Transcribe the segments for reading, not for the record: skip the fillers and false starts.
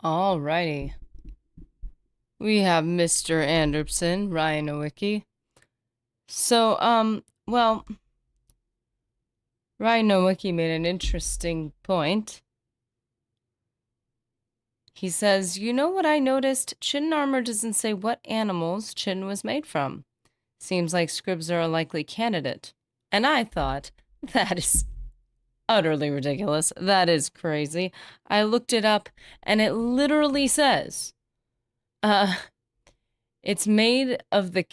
Alrighty. We have Mr. Anderson, Ryan Nowicki. So, well, Ryan Nowicki made an interesting point. He says, you know what I noticed? Chin armor doesn't say what animals Chin was made from. Seems like scribs are a likely candidate. And I thought, that is utterly ridiculous. That is crazy. I looked it up, and it literally says, it's made of the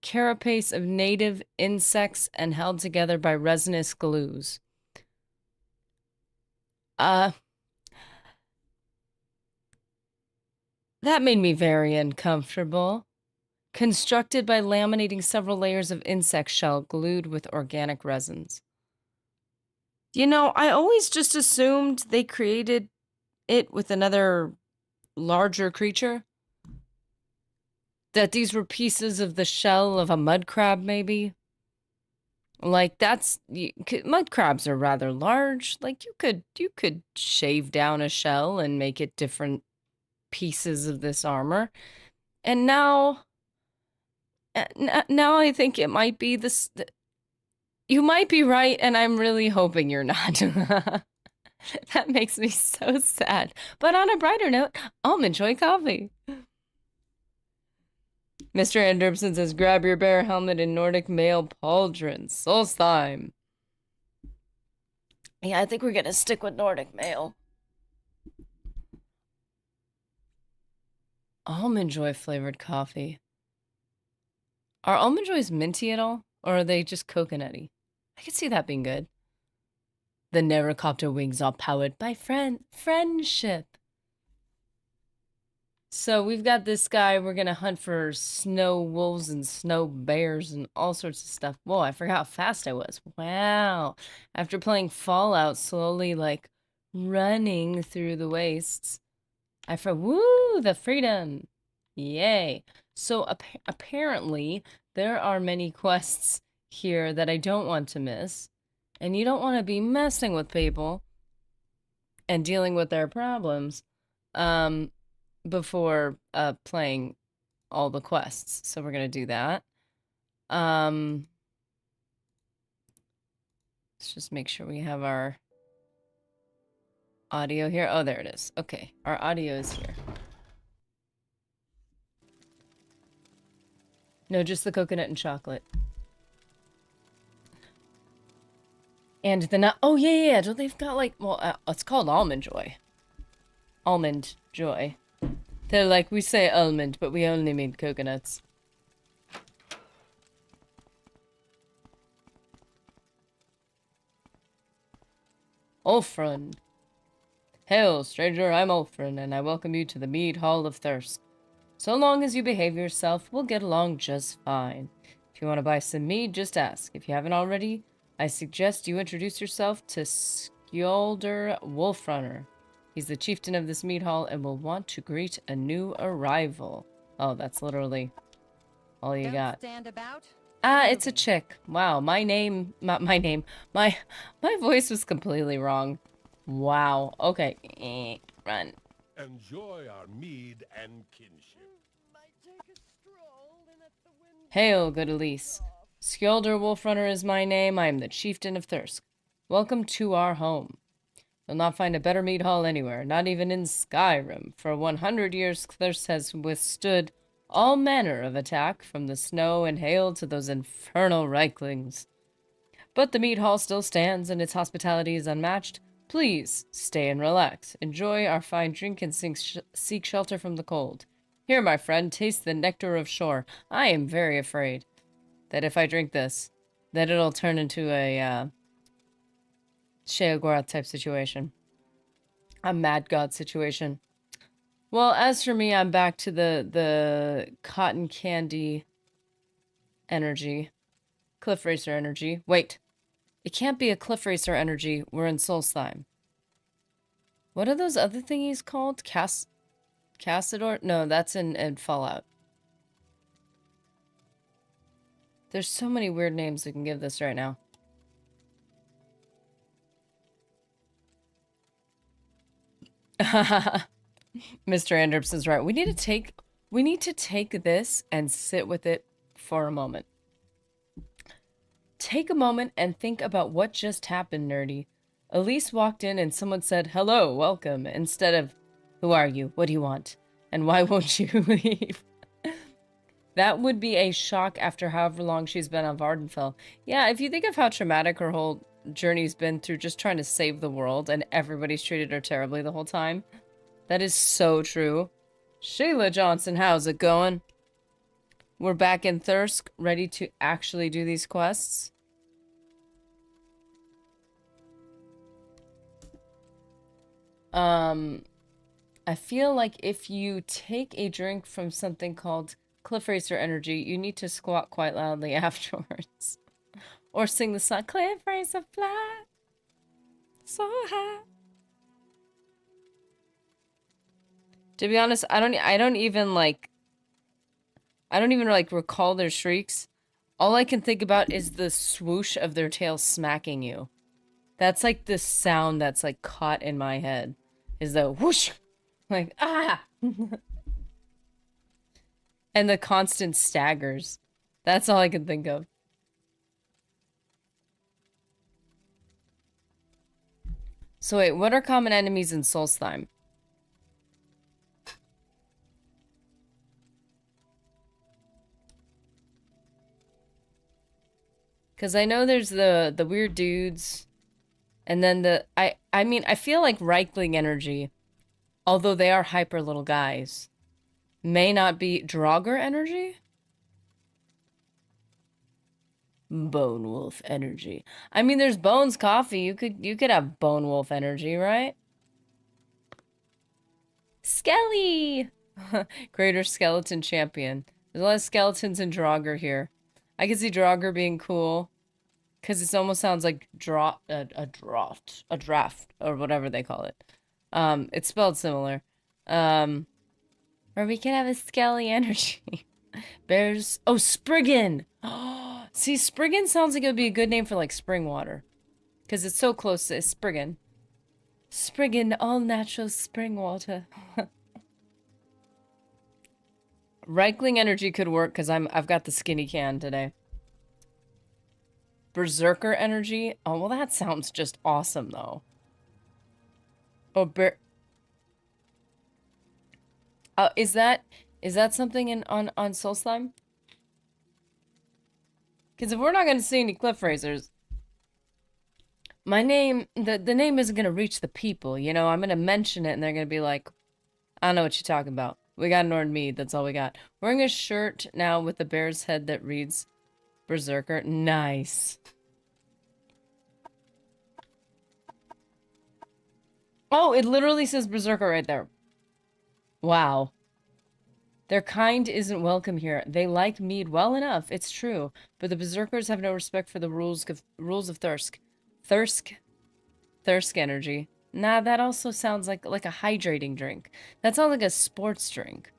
carapace of native insects and held together by resinous glues. That made me very uncomfortable. Constructed by laminating several layers of insect shell glued with organic resins. You know, I always just assumed they created it with another larger creature. That these were pieces of the shell of a mud crab, maybe. Like, that's... mud crabs are rather large. Like, you could shave down a shell and make it different pieces of this armor. And now I think it might be this... You might be right, and I'm really hoping you're not. That makes me so sad. But on a brighter note, I'll enjoy coffee. Mr. Anderson says, grab your bear helmet and Nordic male pauldron. Solstheim. Yeah, I think we're gonna stick with Nordic male. Almond Joy flavored coffee. Are Almond Joys minty at all? Or are they just coconutty? I could see that being good. The Narracopter wings are powered by friendship. So we've got this guy. We're going to hunt for snow wolves and snow bears and all sorts of stuff. Whoa, I forgot how fast I was. Wow. After playing Fallout, slowly like running through the wastes. Woo, the freedom. Yay. So apparently there are many quests here that I don't want to miss. And you don't want to be messing with people and dealing with their problems before playing all the quests. So we're going to do that. Let's just make sure we have our audio here. Oh, there it is. Okay, our audio is here. No, just the coconut and chocolate. And the nut. Oh, yeah. Don't they've got like, well, it's called Almond Joy. Almond Joy. They're like, we say almond, but we only mean coconuts. Ulfrun. Hail, stranger, I'm Ulfrun, and I welcome you to the Mead Hall of Thirst. So long as you behave yourself, we'll get along just fine. If you want to buy some mead, just ask. If you haven't already, I suggest you introduce yourself to Skjolder Wolfrunner. He's the chieftain of this mead hall and will want to greet a new arrival. Oh, that's literally all you got. Stand about. It's a chick. Wow, my voice was completely wrong. Wow. Okay. Run. Enjoy our mead and kinship. Hail, good Elise. Skjolder Wolfrunner is my name. I am the chieftain of Thirsk. Welcome to our home. You'll not find a better mead hall anywhere, not even in Skyrim. For 100 years, Thirsk has withstood all manner of attack, from the snow and hail to those infernal Reiklings. But the mead hall still stands, and its hospitality is unmatched. Please, stay and relax. Enjoy our fine drink and seek shelter from the cold. Here, my friend, taste the nectar of shore. I am very afraid that if I drink this, that it'll turn into a, Sheogorath type situation. A mad god situation. Well, as for me, I'm back to the cotton candy energy. Cliff Racer energy. Wait. It can't be a Cliff Racer energy. We're in Solstheim. What are those other thingies called? Cassador? No, that's in Fallout. There's so many weird names we can give this right now. Mr. Anderson's right. We need to take this and sit with it for a moment. Take a moment and think about what just happened, nerdy. Elise walked in and someone said, "Hello, welcome," instead of, "Who are you? What do you want? And why won't you leave?" That would be a shock after however long she's been on Vardenfell. Yeah, if you think of how traumatic her whole journey's been through just trying to save the world and everybody's treated her terribly the whole time. That is so true. Sheila Johnson, how's it going? We're back in Thirsk, ready to actually do these quests. I feel like if you take a drink from something called Cliff Racer Energy, you need to squat quite loudly afterwards. Or sing the song, Cliff Racer fly so high. To be honest, I don't even like recall their shrieks. All I can think about is the swoosh of their tail smacking you. That's like the sound that's like caught in my head. Is the whoosh. Like, ah! And the constant staggers. That's all I can think of. So wait, what are common enemies in Solstheim? Because I know there's the weird dudes, and then I mean, I feel like Reichling energy, although they are hyper little guys, may not be Draugr energy? Bone Wolf energy. I mean, there's Bones Coffee. You could have Bone Wolf energy, right? Skelly! Greater Skeleton Champion. There's a lot of skeletons in Draugr here. I can see Draugr being cool. Because it almost sounds like a draft, or whatever they call it. It's spelled similar. Or we can have a Skelly energy. Bears. Oh, Spriggan! See, Spriggan sounds like it would be a good name for, like, spring water. Because it's so close to Spriggan. Spriggan, all natural spring water. Reichling energy could work because I've got the skinny can today. Berserker energy. Oh, well, that sounds just awesome, though. Oh, is that something on Solstheim? Because if we're not going to see any cliff racers, my name, the name isn't going to reach the people, you know? I'm going to mention it, and they're going to be like, I don't know what you're talking about. We got Nord Mead, that's all we got. Wearing a shirt now with the bear's head that reads Berserker. Nice. Oh, it literally says Berserker right there. Wow. Their kind isn't welcome here. They like mead well enough, it's true, but the Berserkers have no respect for the rules of Thirsk. Thirsk energy. Nah, that also sounds like a hydrating drink. That sounds like a sports drink.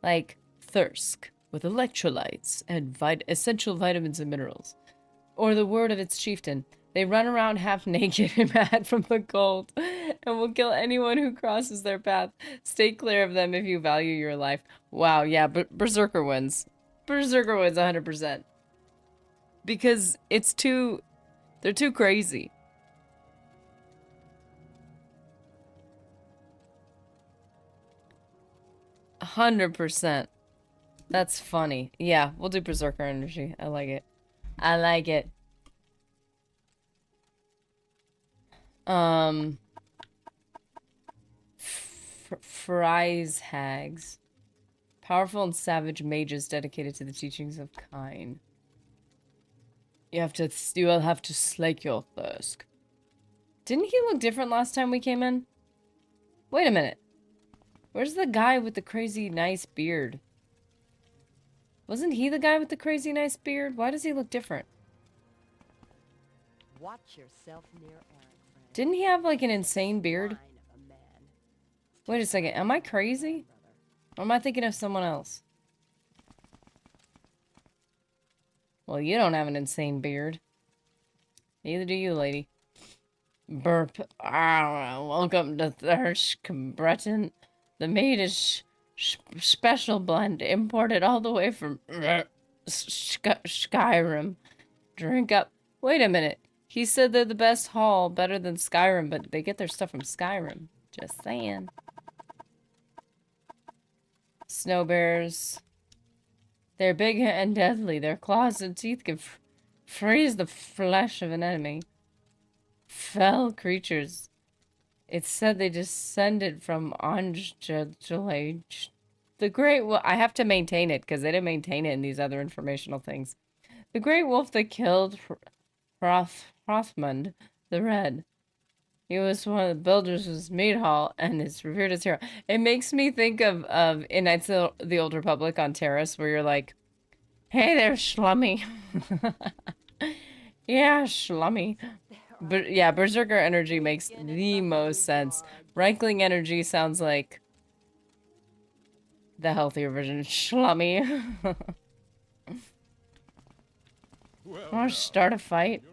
Like Thirsk, with electrolytes and essential vitamins and minerals. Or the word of its chieftain. They run around half naked and mad from the cold and will kill anyone who crosses their path. Stay clear of them if you value your life. Wow, yeah, but Berserker wins. Berserker wins 100%. Because they're too crazy. $100%. That's funny. Yeah, we'll do Berserker energy. I like it. I like it. Fries hags. Powerful and savage mages dedicated to the teachings of Kine. You will have to slake your thirst. Didn't he look different last time we came in? Wait a minute. Where's the guy with the crazy nice beard? Wasn't he the guy with the crazy nice beard? Why does he look different? Watch yourself near Eric, friend. Didn't he have like an insane beard? Wait a second, am I crazy? Or am I thinking of someone else? Well, you don't have an insane beard. Neither do you, lady. Burp. Welcome to Thirsk, Breton. The meat is special blend, imported all the way from Skyrim. Drink up. Wait a minute. He said they're the best haul, better than Skyrim, but they get their stuff from Skyrim. Just saying. Snow bears. They're big and deadly. Their claws and teeth can freeze the flesh of an enemy. Fell creatures. It's said they descended from Anj. The Great Wolf. I have to maintain it because they didn't maintain it in these other informational things. The Great Wolf that killed Hrothmund the Red. He was one of the builders of this mead hall and is revered as hero. It makes me think of in Knights of the Old Republic on Terrace, where you're like, hey there, Schlummy. Yeah, Schlummy. But yeah, Berserker energy makes the most sense. Rankling energy sounds like the healthier version. Schlummy. Want to start a fight?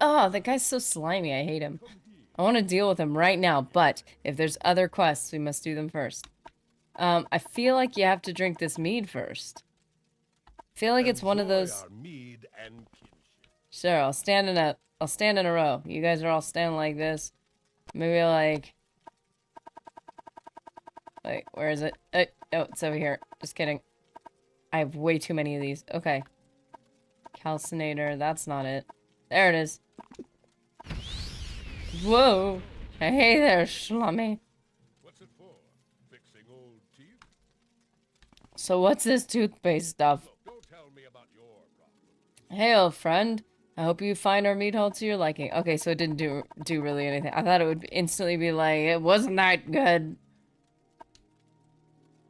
Oh, that guy's so slimy. I hate him. I want to deal with him right now, but if there's other quests, we must do them first. I feel like you have to drink this mead first. I feel like it's one of those. Sure, I'll stand in a row. You guys are all standing like this. Maybe like. Wait, where is it? Oh, it's over here. Just kidding. I have way too many of these. Okay. Calcinator, that's not it. There it is. Whoa! Hey there, Schlummy. What's it for? Fixing old teeth? So what's this toothpaste stuff? Don't tell me about your problem. Hey, old friend. I hope you find our meat hall to your liking. Okay, so it didn't do really anything. I thought it would instantly be like, it wasn't that good.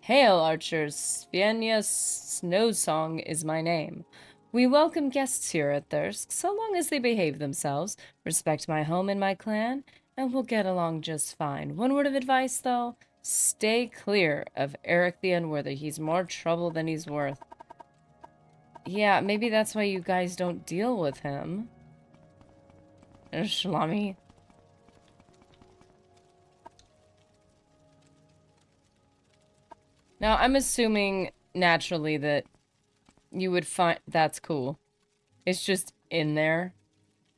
Hail, archers. Svenja Snowsong is my name. We welcome guests here at Thirsk, so long as they behave themselves, respect my home and my clan, and we'll get along just fine. One word of advice, though, stay clear of Eric the Unworthy. He's more trouble than he's worth. Yeah, maybe that's why you guys don't deal with him. Shlummy. Now, I'm assuming, naturally, that you would find... That's cool. It's just in there.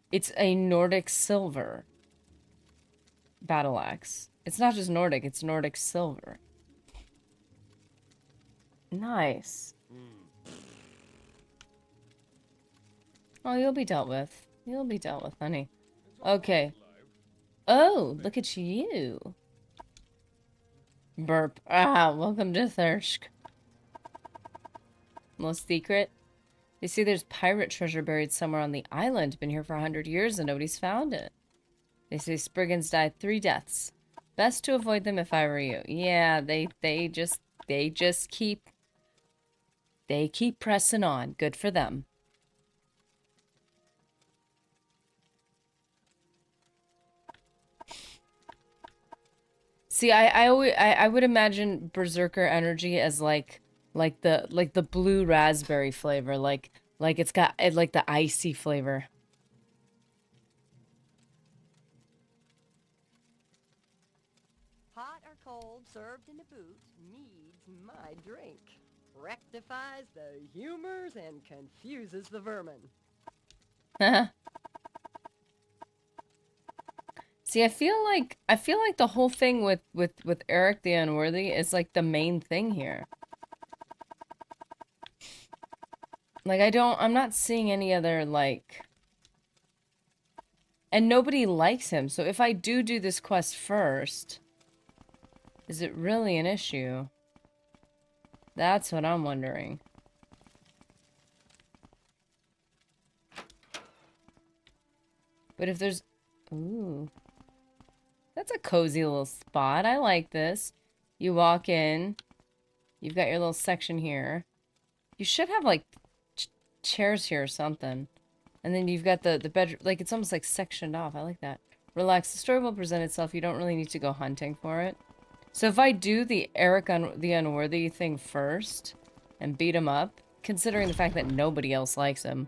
It's a Nordic silver battle axe. It's not just Nordic, it's Nordic silver. Nice. Oh, you'll be dealt with. You'll be dealt with, honey. Okay. Oh, look at you. Burp. Ah, welcome to Thirsk. Most secret? They say there's pirate treasure buried somewhere on the island. Been here for 100 years and nobody's found it. They say Spriggans died 3 deaths. Best to avoid them if I were you. Yeah, they just keep pressing on. Good for them. See, I would imagine Berserker energy as like the blue raspberry flavor, like it's got like the icy flavor. Hot or cold, served in a boot, mead's my drink. Rectifies the humors and confuses the vermin. See, I feel like the whole thing with Eric the Unworthy is like the main thing here. Like I'm not seeing any other like, and nobody likes him. So if I do this quest first, is it really an issue? That's what I'm wondering. But if there's, ooh. That's a cozy little spot. I like this. You walk in. You've got your little section here. You should have, like, chairs here or something. And then you've got the bedroom. Like, it's almost, like, sectioned off. I like that. Relax. The story will present itself. You don't really need to go hunting for it. So if I do the Eric the Unworthy thing first and beat him up, considering the fact that nobody else likes him,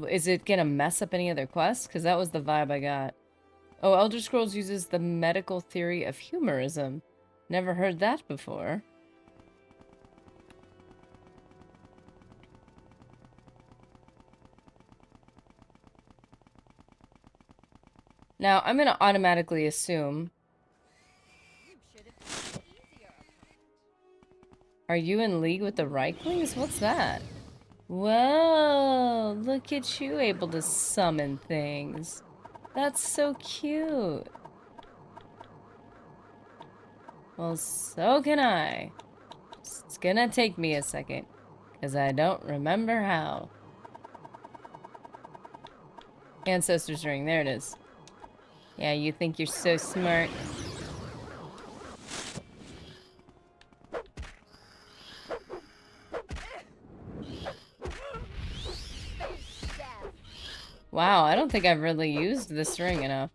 is it gonna mess up any other quests? Because that was the vibe I got. Oh, Elder Scrolls uses the medical theory of humorism. Never heard that before. Now, I'm going to automatically assume... Are you in league with the Reiklings? What's that? Whoa, look at you able to summon things. That's so cute. Well, so can I. It's gonna take me a second, because I don't remember how. Ancestors ring, there it is. Yeah, you think you're so smart. Wow, I don't think I've really used this ring enough.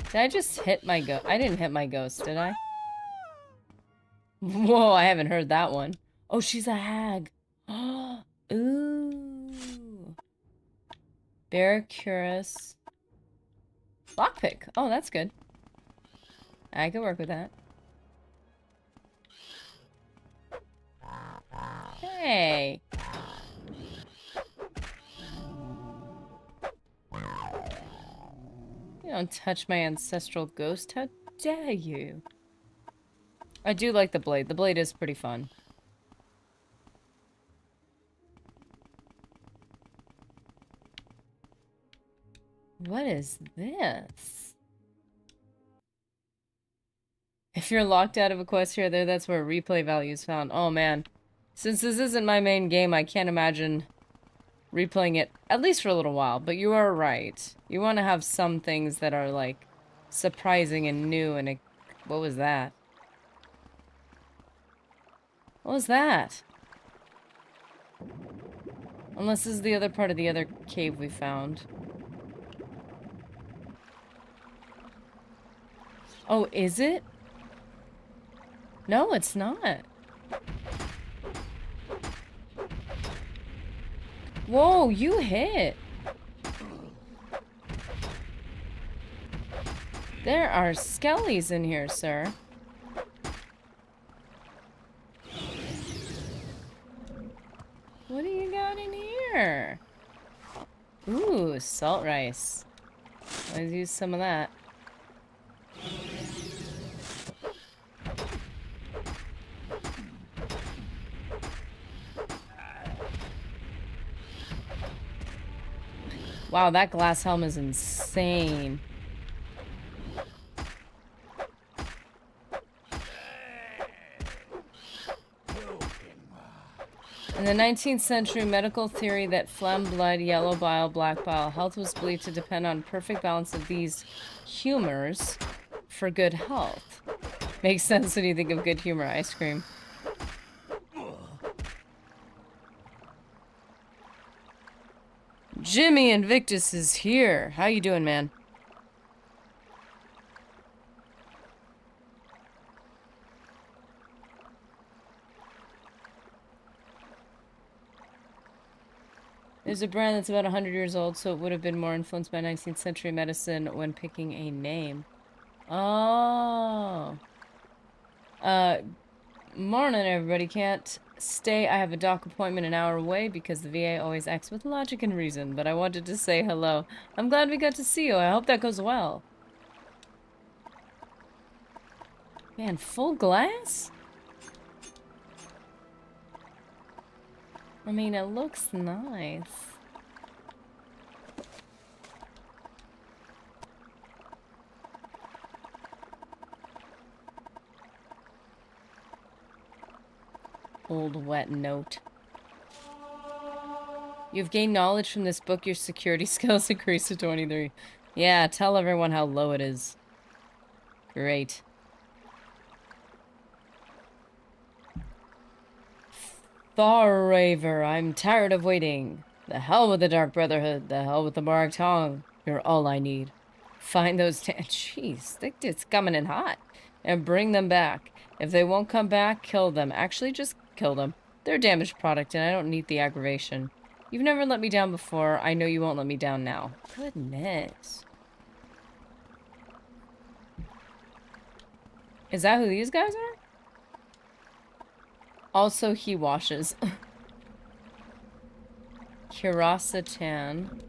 Did I just hit my ghost? I didn't hit my ghost, did I? Whoa, I haven't heard that one. Oh, she's a hag. Ooh. Barracurus. Lockpick. Oh, that's good. I could work with that. Hey. You don't touch my ancestral ghost. How dare you? I do like the blade. The blade is pretty fun. What is this? If you're locked out of a quest here or there, that's where replay value is found. Oh man. Since this isn't my main game, I can't imagine replaying it, at least for a little while. But you are right. You want to have some things that are, like, surprising and new and... What was that? What was that? Unless this is the other part of the other cave we found. Oh, is it? No, it's not. Whoa, you hit. There are skellies in here, sir. What do you got in here? Ooh, salt rice. Let's use some of that. Wow, that glass helm is insane. In the 19th century, medical theory that phlegm, blood, yellow bile, black bile, health was believed to depend on perfect balance of these humors for good health. Makes sense when you think of good humor ice cream. Jimmy Invictus is here. How you doing, man? There's a brand that's about 100 years old, so it would have been more influenced by 19th century medicine when picking a name. Oh. Morning, everybody. Can't stay. I have a doc appointment an hour away because the VA always acts with logic and reason, but I wanted to say hello. I'm glad we got to see you. I hope that goes well. Man, full glass? I mean, it looks nice. Old wet note. You've gained knowledge from this book. Your security skills increased to 23. Yeah, tell everyone how low it is. Great. Thorraver, I'm tired of waiting. The hell with the Dark Brotherhood. The hell with the Mark Tong. You're all I need. Find those jeez, it's coming in hot. And bring them back. If they won't come back, kill them. Actually, just kill them. They're a damaged product, and I don't need the aggravation. You've never let me down before. I know you won't let me down now. Goodness. Is that who these guys are? Also, he washes. Curiositan.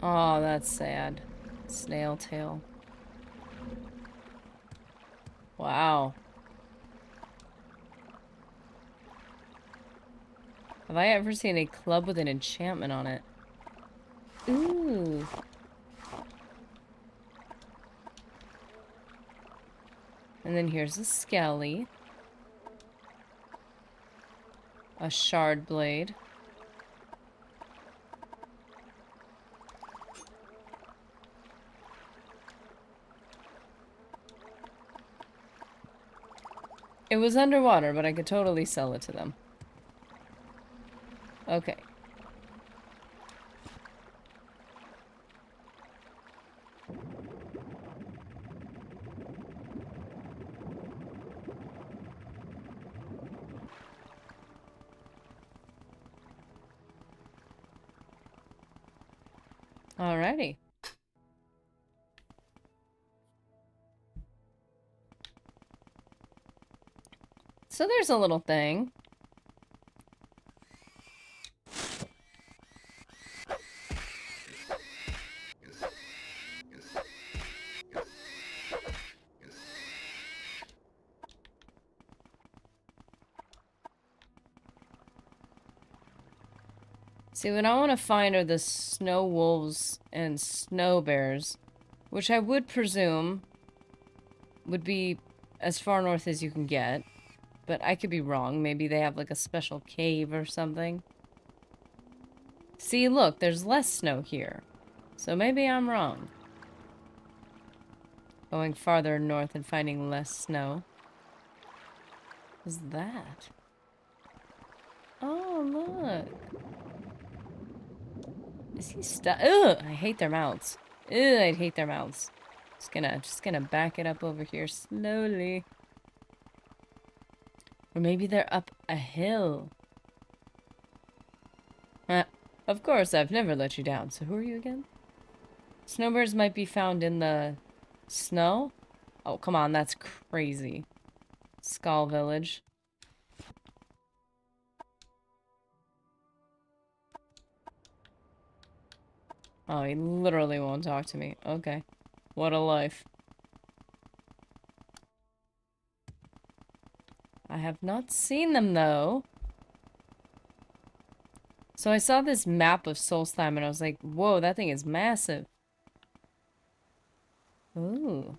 Oh, that's sad. Snail tail. Wow. Have I ever seen a club with an enchantment on it? Ooh. And then here's a skelly. A shard blade. It was underwater, but I could totally sell it to them. Okay. Alrighty. So there's a little thing. See, what I want to find are the snow wolves and snow bears, which I would presume would be as far north as you can get, but I could be wrong. Maybe they have like a special cave or something. See, look, there's less snow here, so maybe I'm wrong. Going farther north and finding less snow. What's that? Oh, look. Is he stuck? Ugh, I hate their mouths. Ugh, I hate their mouths. Just gonna back it up over here slowly. Or maybe they're up a hill. Of course, I've never let you down. So who are you again? Snowbirds might be found in the snow? Oh, come on, that's crazy. Skull Village. Oh, he literally won't talk to me. Okay. What a life. I have not seen them, though. So I saw this map of Solstheim, and I was like, whoa, that thing is massive. Ooh.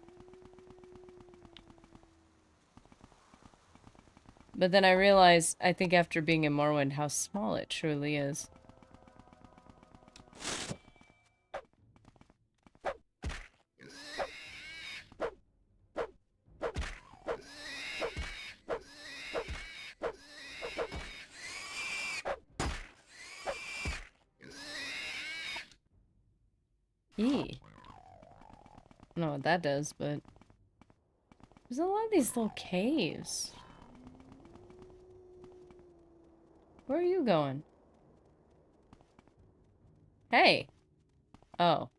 But then I realized, I think after being in Morrowind, how small it truly is. Eee. I don't know what that does, but there's a lot of these little caves. Where are you going? Hey! Oh.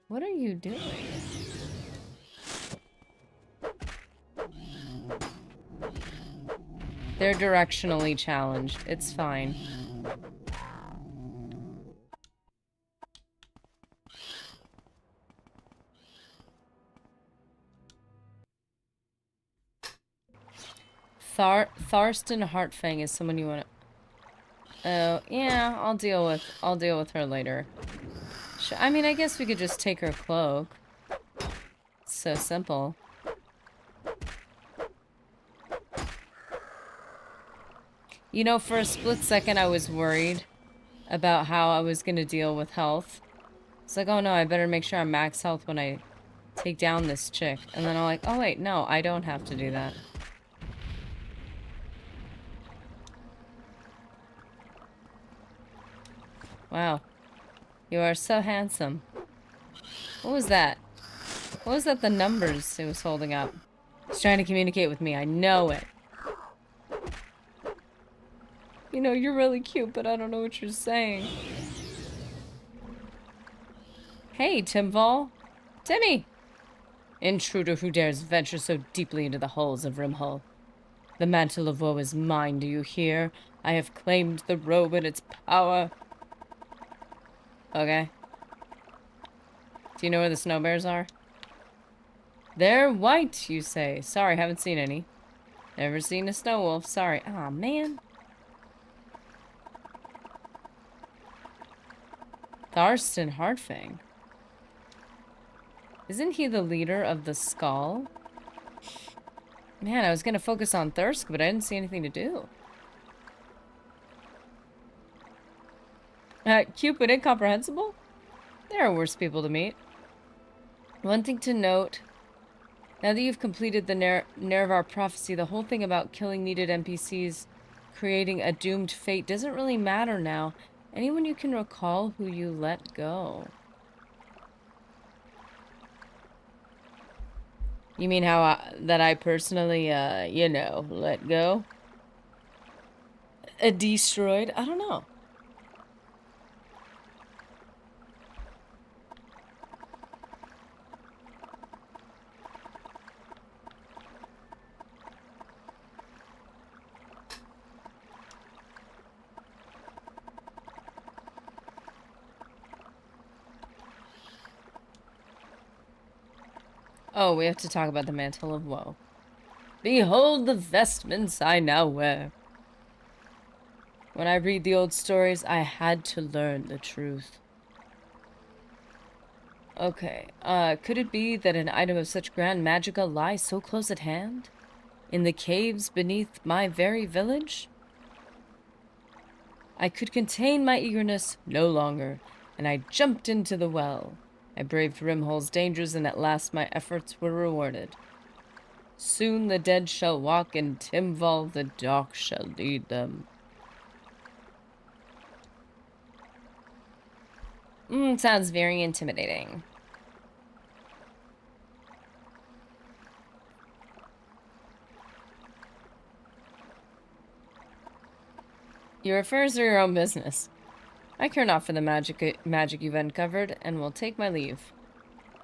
What are you doing? They're directionally challenged. It's fine. Tharston Heartfang is someone you want to... Oh, yeah, I'll deal with her later. I mean, I guess we could just take her cloak. It's so simple. You know, for a split second I was worried about how I was gonna deal with health. It's like, oh no, I better make sure I'm max health when I take down this chick. And then I'm like, oh wait, no, I don't have to do that. Wow. You are so handsome. What was that? What was that the numbers it was holding up? It's trying to communicate with me. I know it. You know, you're really cute, but I don't know what you're saying. Hey, Timval. Timmy! Intruder who dares venture so deeply into the halls of Rimhull. The mantle of woe is mine, do you hear? I have claimed the robe and its power. Okay. Do you know where the snow bears are? They're white, you say. Sorry, haven't seen any. Never seen a snow wolf. Sorry. Aw, man. Tharstan Hardfang. Isn't he the leader of the Skull? Man, I was gonna focus on Thirsk, but I didn't see anything to do. Cupid incomprehensible? There are worse people to meet. One thing to note, now that you've completed the Nerevar prophecy, the whole thing about killing needed NPCs, creating a doomed fate, doesn't really matter now. Anyone you can recall who you let go. You mean how that I personally, you know, let go? Destroyed? I don't know. Oh, we have to talk about the Mantle of Woe. Behold the vestments I now wear. When I read the old stories, I had to learn the truth. Okay, could it be that an item of such grand magica lies so close at hand? In the caves beneath my very village? I could contain my eagerness no longer, and I jumped into the well. I braved Rimhull's dangers, and at last my efforts were rewarded. Soon the dead shall walk, and Timval the Dark shall lead them. Sounds very intimidating. Your affairs are your own business. I care not for the magic you've uncovered, and will take my leave.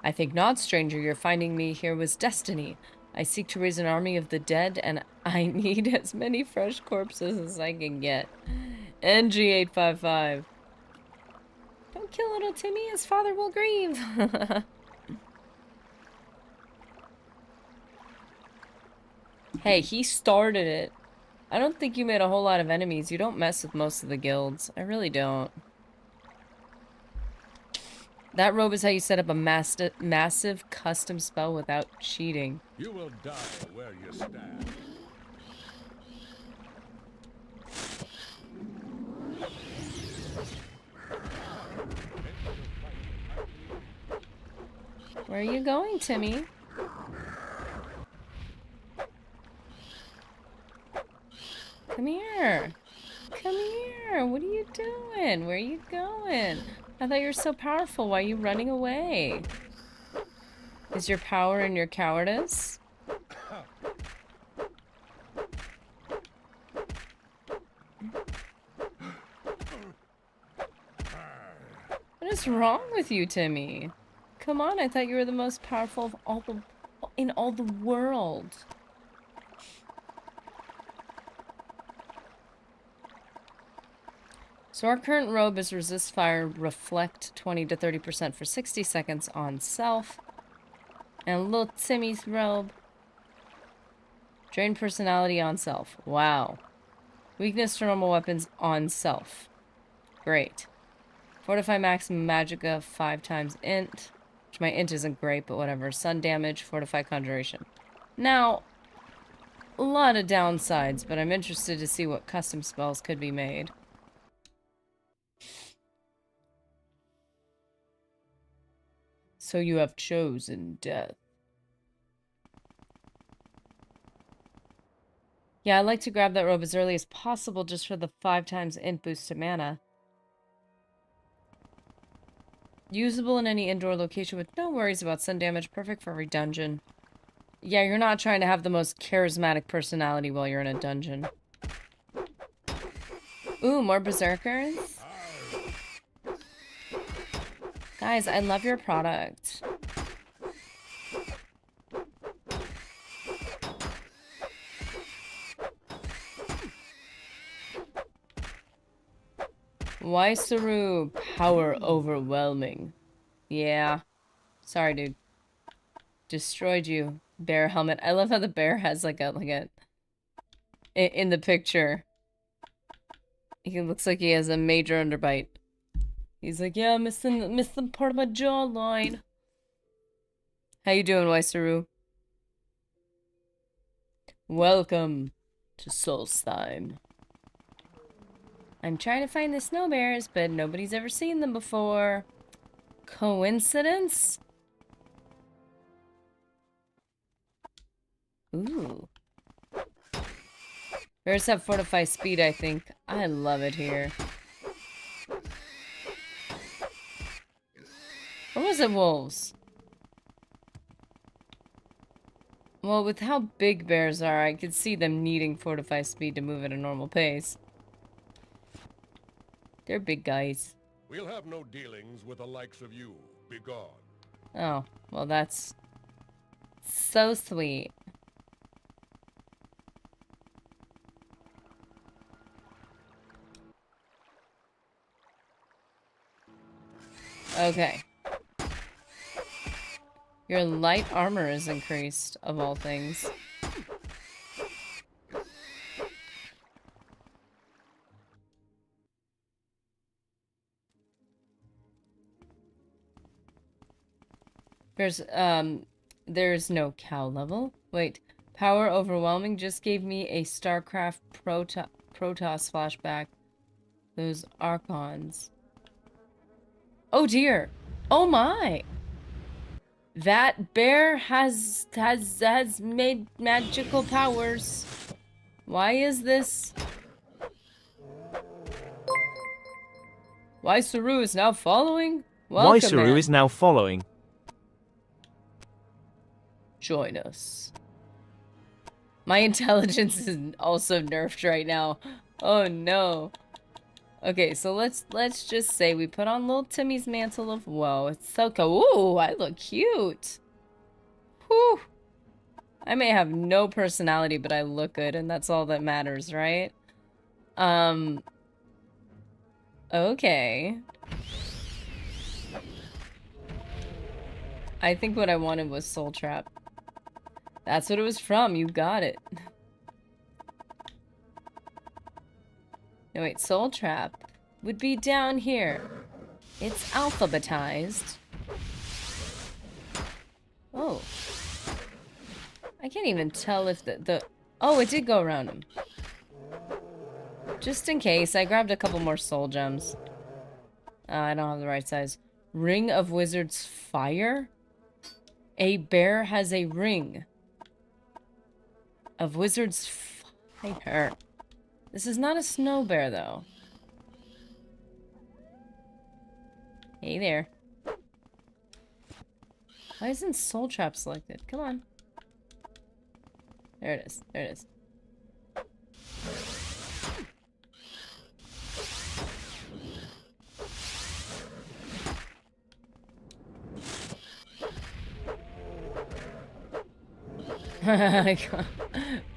I think not, stranger. Your finding me here was destiny. I seek to raise an army of the dead, and I need as many fresh corpses as I can get. NG855. Don't kill little Timmy, his father will grieve. Hey, he started it. I don't think you made a whole lot of enemies. You don't mess with most of the guilds. I really don't. That robe is how you set up a massive custom spell without cheating. You will die where you stand. Where are you going, Timmy? Come here. Come here. What are you doing? Where are you going? I thought you were so powerful. Why are you running away? Is your power in your cowardice? What is wrong with you, Timmy? Come on, I thought you were the most powerful of in all the world. So our current robe is resist fire, reflect 20 to 30% for 60 seconds on self. And little Timmy's robe. Drain personality on self. Wow. Weakness to normal weapons on self. Great. Fortify maximum magicka 5 times int. Which my int isn't great, but whatever. Sun damage, fortify conjuration. Now, a lot of downsides, but I'm interested to see what custom spells could be made. So you have chosen death. Yeah, I'd like to grab that robe as early as possible just for the 5 times int boost to mana. Usable in any indoor location with no worries about sun damage. Perfect for every dungeon. Yeah, you're not trying to have the most charismatic personality while you're in a dungeon. Ooh, more berserkers? Guys, I love your product. Why Saru? Power overwhelming. Yeah. Sorry, dude. Destroyed you. Bear helmet. I love how the bear has like a in the picture. He looks like he has a major underbite. He's like, yeah, missing part of my jawline. How you doing, Waisaru? Welcome to Solstheim. I'm trying to find the snow bears, but nobody's ever seen them before. Coincidence? Ooh. Bears have fortified speed, I think. I love it here. Or was it wolves? Well, with how big bears are, I could see them needing fortified speed to move at a normal pace. They're big guys. We'll have no dealings with the likes of you. Begone. Oh, well that's so sweet. Okay. Your light armor is increased, of all things. There's no cow level. Wait, power overwhelming just gave me a StarCraft Protoss flashback. Those Archons. Oh dear. Oh my. That bear has made magical powers. Why is this? Why Saru is now following? Welcome, Why Saru man. is now following. Join us. My intelligence is also nerfed right now. Oh no. Okay, so let's just say we put on little Timmy's mantle of woe. It's so cool. Ooh, I look cute. Whew. I may have no personality, but I look good, and that's all that matters, right? Okay. I think what I wanted was Soul Trap. That's what it was from. You got it. No, wait. Soul Trap would be down here. It's alphabetized. Oh. I can't even tell if the... Oh, it did go around him. Just in case, I grabbed a couple more soul gems. I don't have the right size. Ring of Wizard's Fire? A bear has a ring of Wizard's Fire. This is not a snow bear, though. Hey there. Why isn't Soul Trap selected? Come on. There it is. There it is.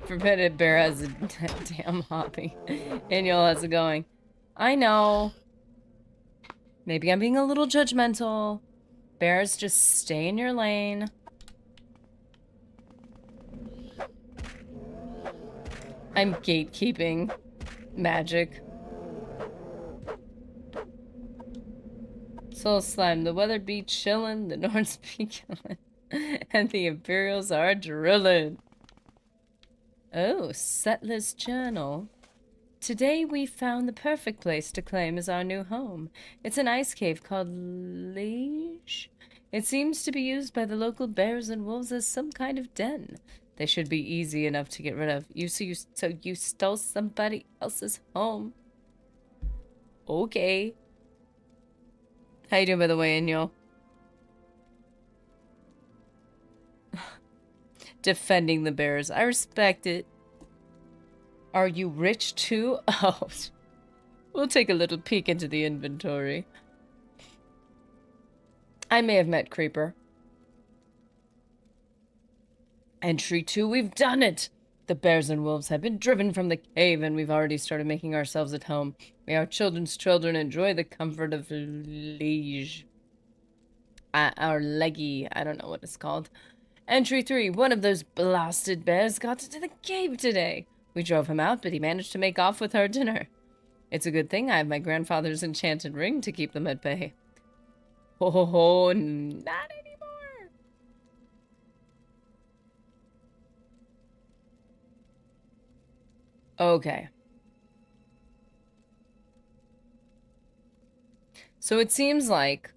Forbidden Bear has a damn hobby. Daniel, how's it going? I know. Maybe I'm being a little judgmental. Bears, just stay in your lane. I'm gatekeeping magic. Solstheim, the weather be chillin', the Norns be killin', and the Imperials are drillin'. Oh, Settler's Journal. Today we found the perfect place to claim as our new home. It's an ice cave called Liege. It seems to be used by the local bears and wolves as some kind of den. They should be easy enough to get rid of. So you stole somebody else's home. Okay. How you doing, by the way, Inyo? Defending the bears. I respect it. Are you rich too? Oh. We'll take a little peek into the inventory. I may have met Creeper. Entry 2, we've done it! The bears and wolves have been driven from the cave, and we've already started making ourselves at home. May our children's children enjoy the comfort of liege. Our leggy, I don't know what it's called. Entry 3, one of those blasted bears got into the cave today. We drove him out, but he managed to make off with our dinner. It's a good thing I have my grandfather's enchanted ring to keep them at bay. Ho ho ho, not anymore! Okay. So it seems like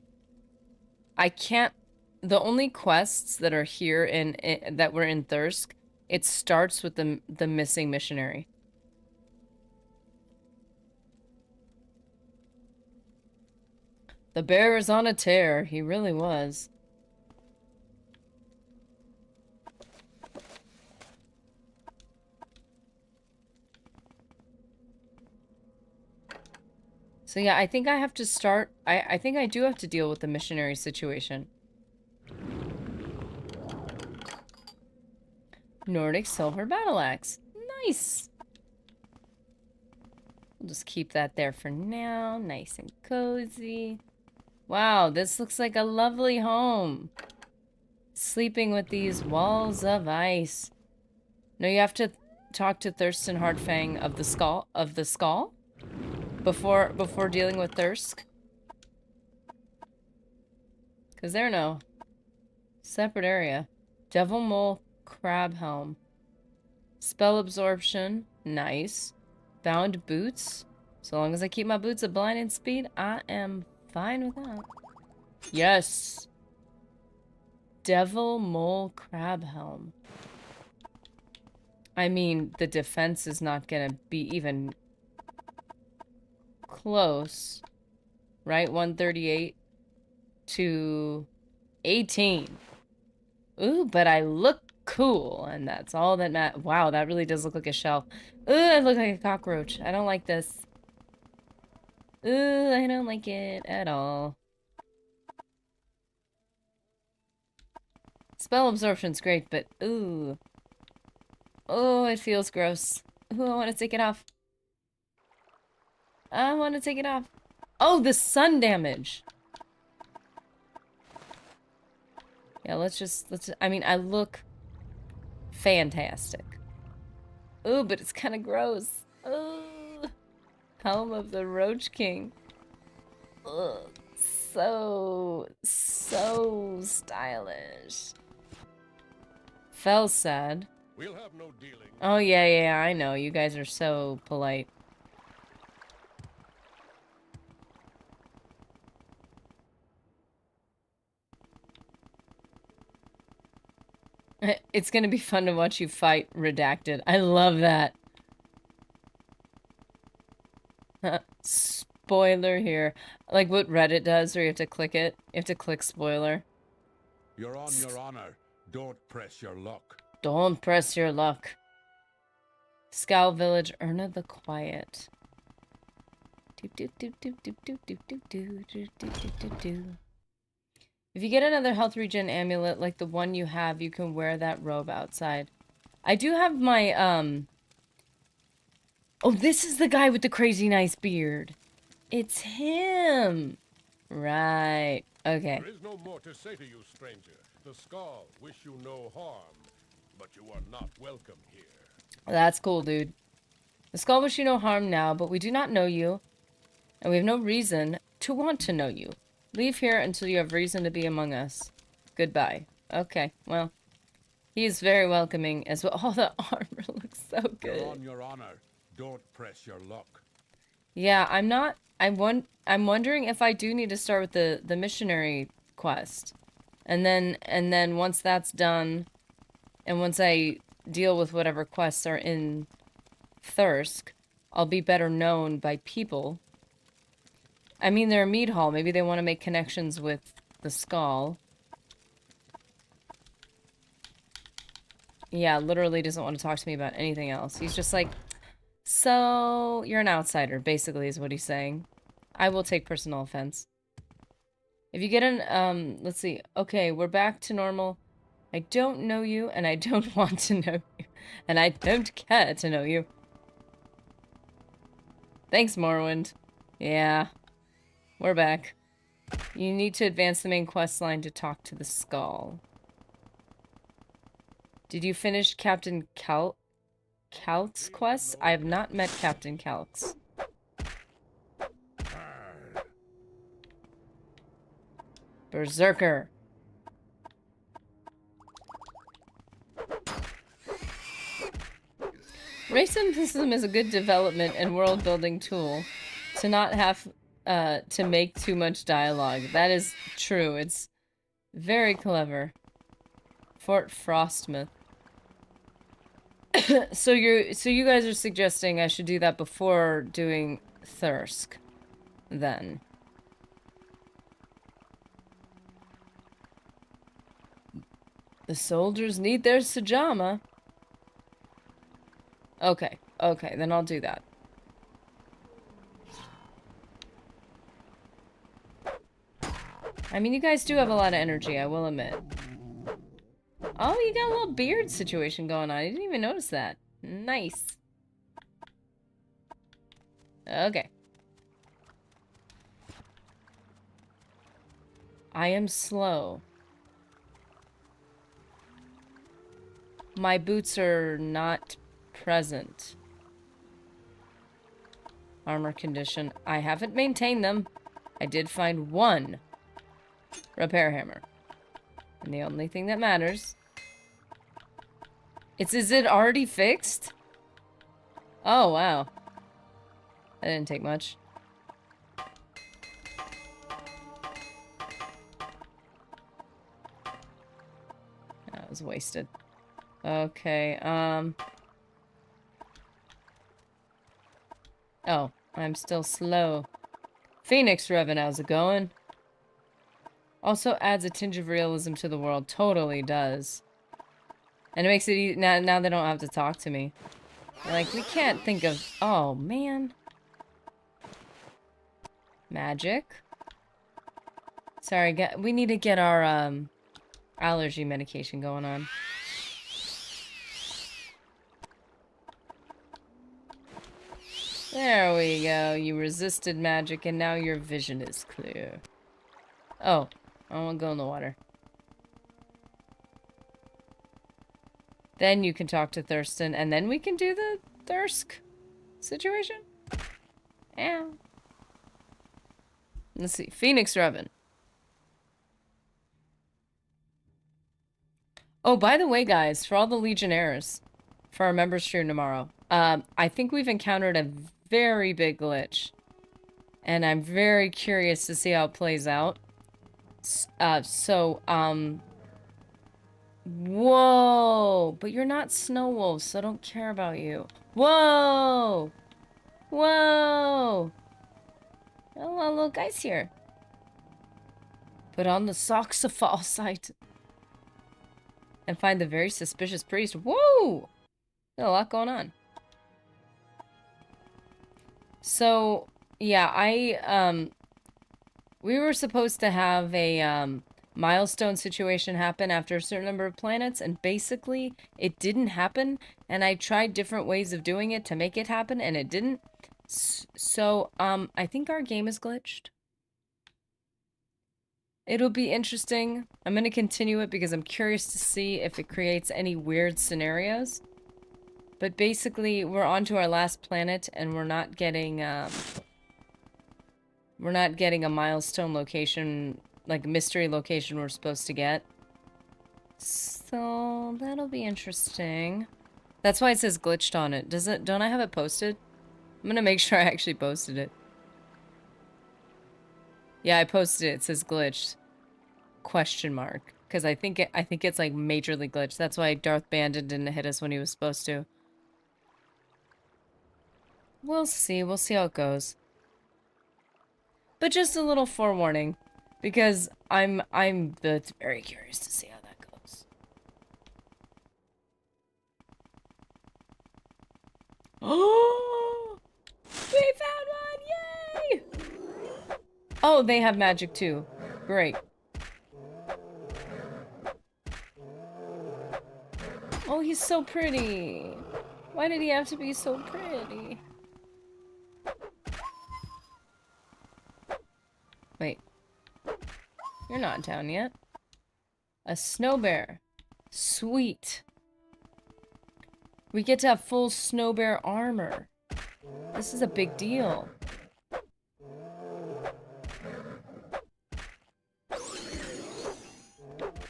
I can't... The only quests that are here that were in Thirsk, it starts with the missing missionary. The bear is on a tear. He really was. So yeah, I think I have to start... I think I do have to deal with the missionary situation. Nordic Silver Battle Axe. Nice! We'll just keep that there for now. Nice and cozy. Wow, this looks like a lovely home. Sleeping with these walls of ice. No, you have to talk to Thurston Hardfang of the Skull? Before dealing with Thirsk? Because they're no separate area. Devil Mole Crab Helm. Spell absorption. Nice. Bound boots. So long as I keep my boots at blinding speed, I am fine with that. Yes. Devil Mole Crab Helm. I mean, the defense is not gonna be even close. Right? 138 to 18. Ooh, but I look cool, and that's all that matters. Wow, that really does look like a shell. Ooh, I look like a cockroach. I don't like this. Ooh, I don't like it at all. Spell absorption's great, but ooh. Oh, it feels gross. Ooh, I want to take it off. I want to take it off. Oh, the sun damage. Yeah, let's I mean, I look fantastic. Ooh, but it's kind of gross. Ooh. Helm of the Roach King. Ugh. So stylish. Fell sad. We'll have no dealing. Oh, yeah, I know. You guys are so polite. It's gonna be fun to watch you fight Redacted. I love that. Spoiler here. Like what Reddit does, where you have to click it. You have to click spoiler. You're on your honor. Don't press your luck. Don't press your luck. Scowl Village, Urna the Quiet. If you get another health regen amulet like the one you have, you can wear that robe outside. I do have my, Oh, this is the guy with the crazy nice beard. It's him. Right. Okay. There is no more to say to you, stranger. The Skull wish you no harm, but you are not welcome here. That's cool, dude. The Skull wish you no harm now, but we do not know you, and we have no reason to want to know you. Leave here until you have reason to be among us. Goodbye. Okay, well, he's very welcoming as well. Oh, the armor looks so good. You're on your honor. Don't press your luck. Yeah, I'm not... I'm wondering if I do need to start with the missionary quest. And then once that's done, and once I deal with whatever quests are in Thirsk, I'll be better known by people. I mean, they're a mead hall. Maybe they want to make connections with the Skull. Yeah, literally doesn't want to talk to me about anything else. He's just like, so, you're an outsider, basically, is what he's saying. I will take personal offense. If you get an, let's see. Okay, we're back to normal. I don't know you, and I don't want to know you. And I don't care to know you. Thanks, Morrowind. Yeah. We're back. You need to advance the main quest line to talk to the skull. Did you finish Captain Calc's quest? I have not met Captain Calx. Berserker. Racism is a good development and world-building tool to not have to make too much dialogue. That is true. It's very clever. Fort Frostmoth. So you guys are suggesting I should do that before doing Thirsk, then. The soldiers need their sajama. Okay, okay, then I'll do that. I mean, you guys do have a lot of energy, I will admit. Oh, you got a little beard situation going on. I didn't even notice that. Nice. Okay. I am slow. My boots are not present. Armor condition. I haven't maintained them. I did find one repair hammer. And the only thing that matters... Is it already fixed? Oh, wow. That didn't take much. That was wasted. Okay, Oh, I'm still slow. Phoenix Revan, how's it going? Also adds a tinge of realism to the world. Totally does. And it makes it easy. Now they don't have to talk to me. Like, we can't think of... Oh, man. Magic. Sorry, we need to get our, allergy medication going on. There we go. You resisted magic, and now your vision is clear. Oh, I won't go in the water. Then you can talk to Thurston, and then we can do the Thirsk situation? Yeah. Let's see. Phoenix Revan. Oh, by the way, guys, for all the Legionnaires, for our members stream tomorrow, I think we've encountered a very big glitch. And I'm very curious to see how it plays out. Whoa! But you're not Snow Wolf, so I don't care about you. Whoa! Whoa! Oh, little guy's here. Put on the socks of falsight. And find the very suspicious priest. Whoa! Got a lot going on. So, yeah, we were supposed to have a, milestone situation happen after a certain number of planets, and basically it didn't happen, and I tried different ways of doing it to make it happen, and it didn't. So, I think our game is glitched. It'll be interesting. I'm gonna continue it because I'm curious to see if it creates any weird scenarios. But basically, we're on to our last planet, and we're not getting a milestone location, like a mystery location we're supposed to get. So, that'll be interesting. That's why it says glitched on it. Don't I have it posted? I'm gonna make sure I actually posted it. Yeah, I posted it. It says glitched. Question mark. Because I think it's like majorly glitched. That's why Darth Bandit didn't hit us when he was supposed to. We'll see. We'll see how it goes. But just a little forewarning. Because I'm very curious to see how that goes. Oh! We found one! Yay! Oh, they have magic too. Great. Oh, he's so pretty. Why did he have to be so pretty? Wait. You're not in town yet. A snow bear. Sweet. We get to have full snow bear armor. This is a big deal.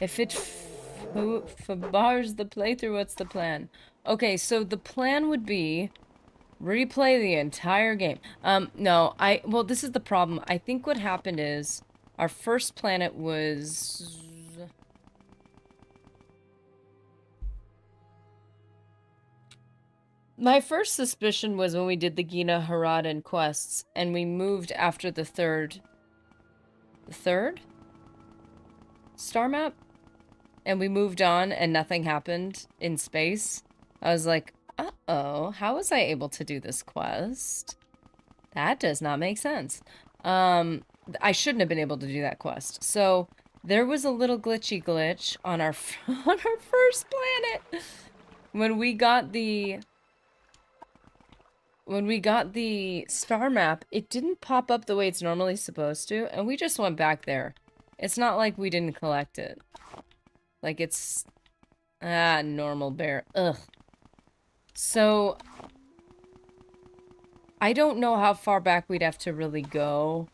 If it bars the playthrough, what's the plan? Okay, so the plan would be replay the entire game. No, well, this is the problem. I think what happened is our first planet was... My first suspicion was when we did the Gina Haradan quests, and we moved after the third... The third? Star map? And we moved on and nothing happened in space. I was like, uh-oh, how was I able to do this quest? That does not make sense. I shouldn't have been able to do that quest. So there was a little glitch on our on our first planet. When we got the star map, it didn't pop up the way it's normally supposed to, and we just went back there. It's not like we didn't collect it. Like it's normal bear. Ugh. So I don't know how far back we'd have to really go.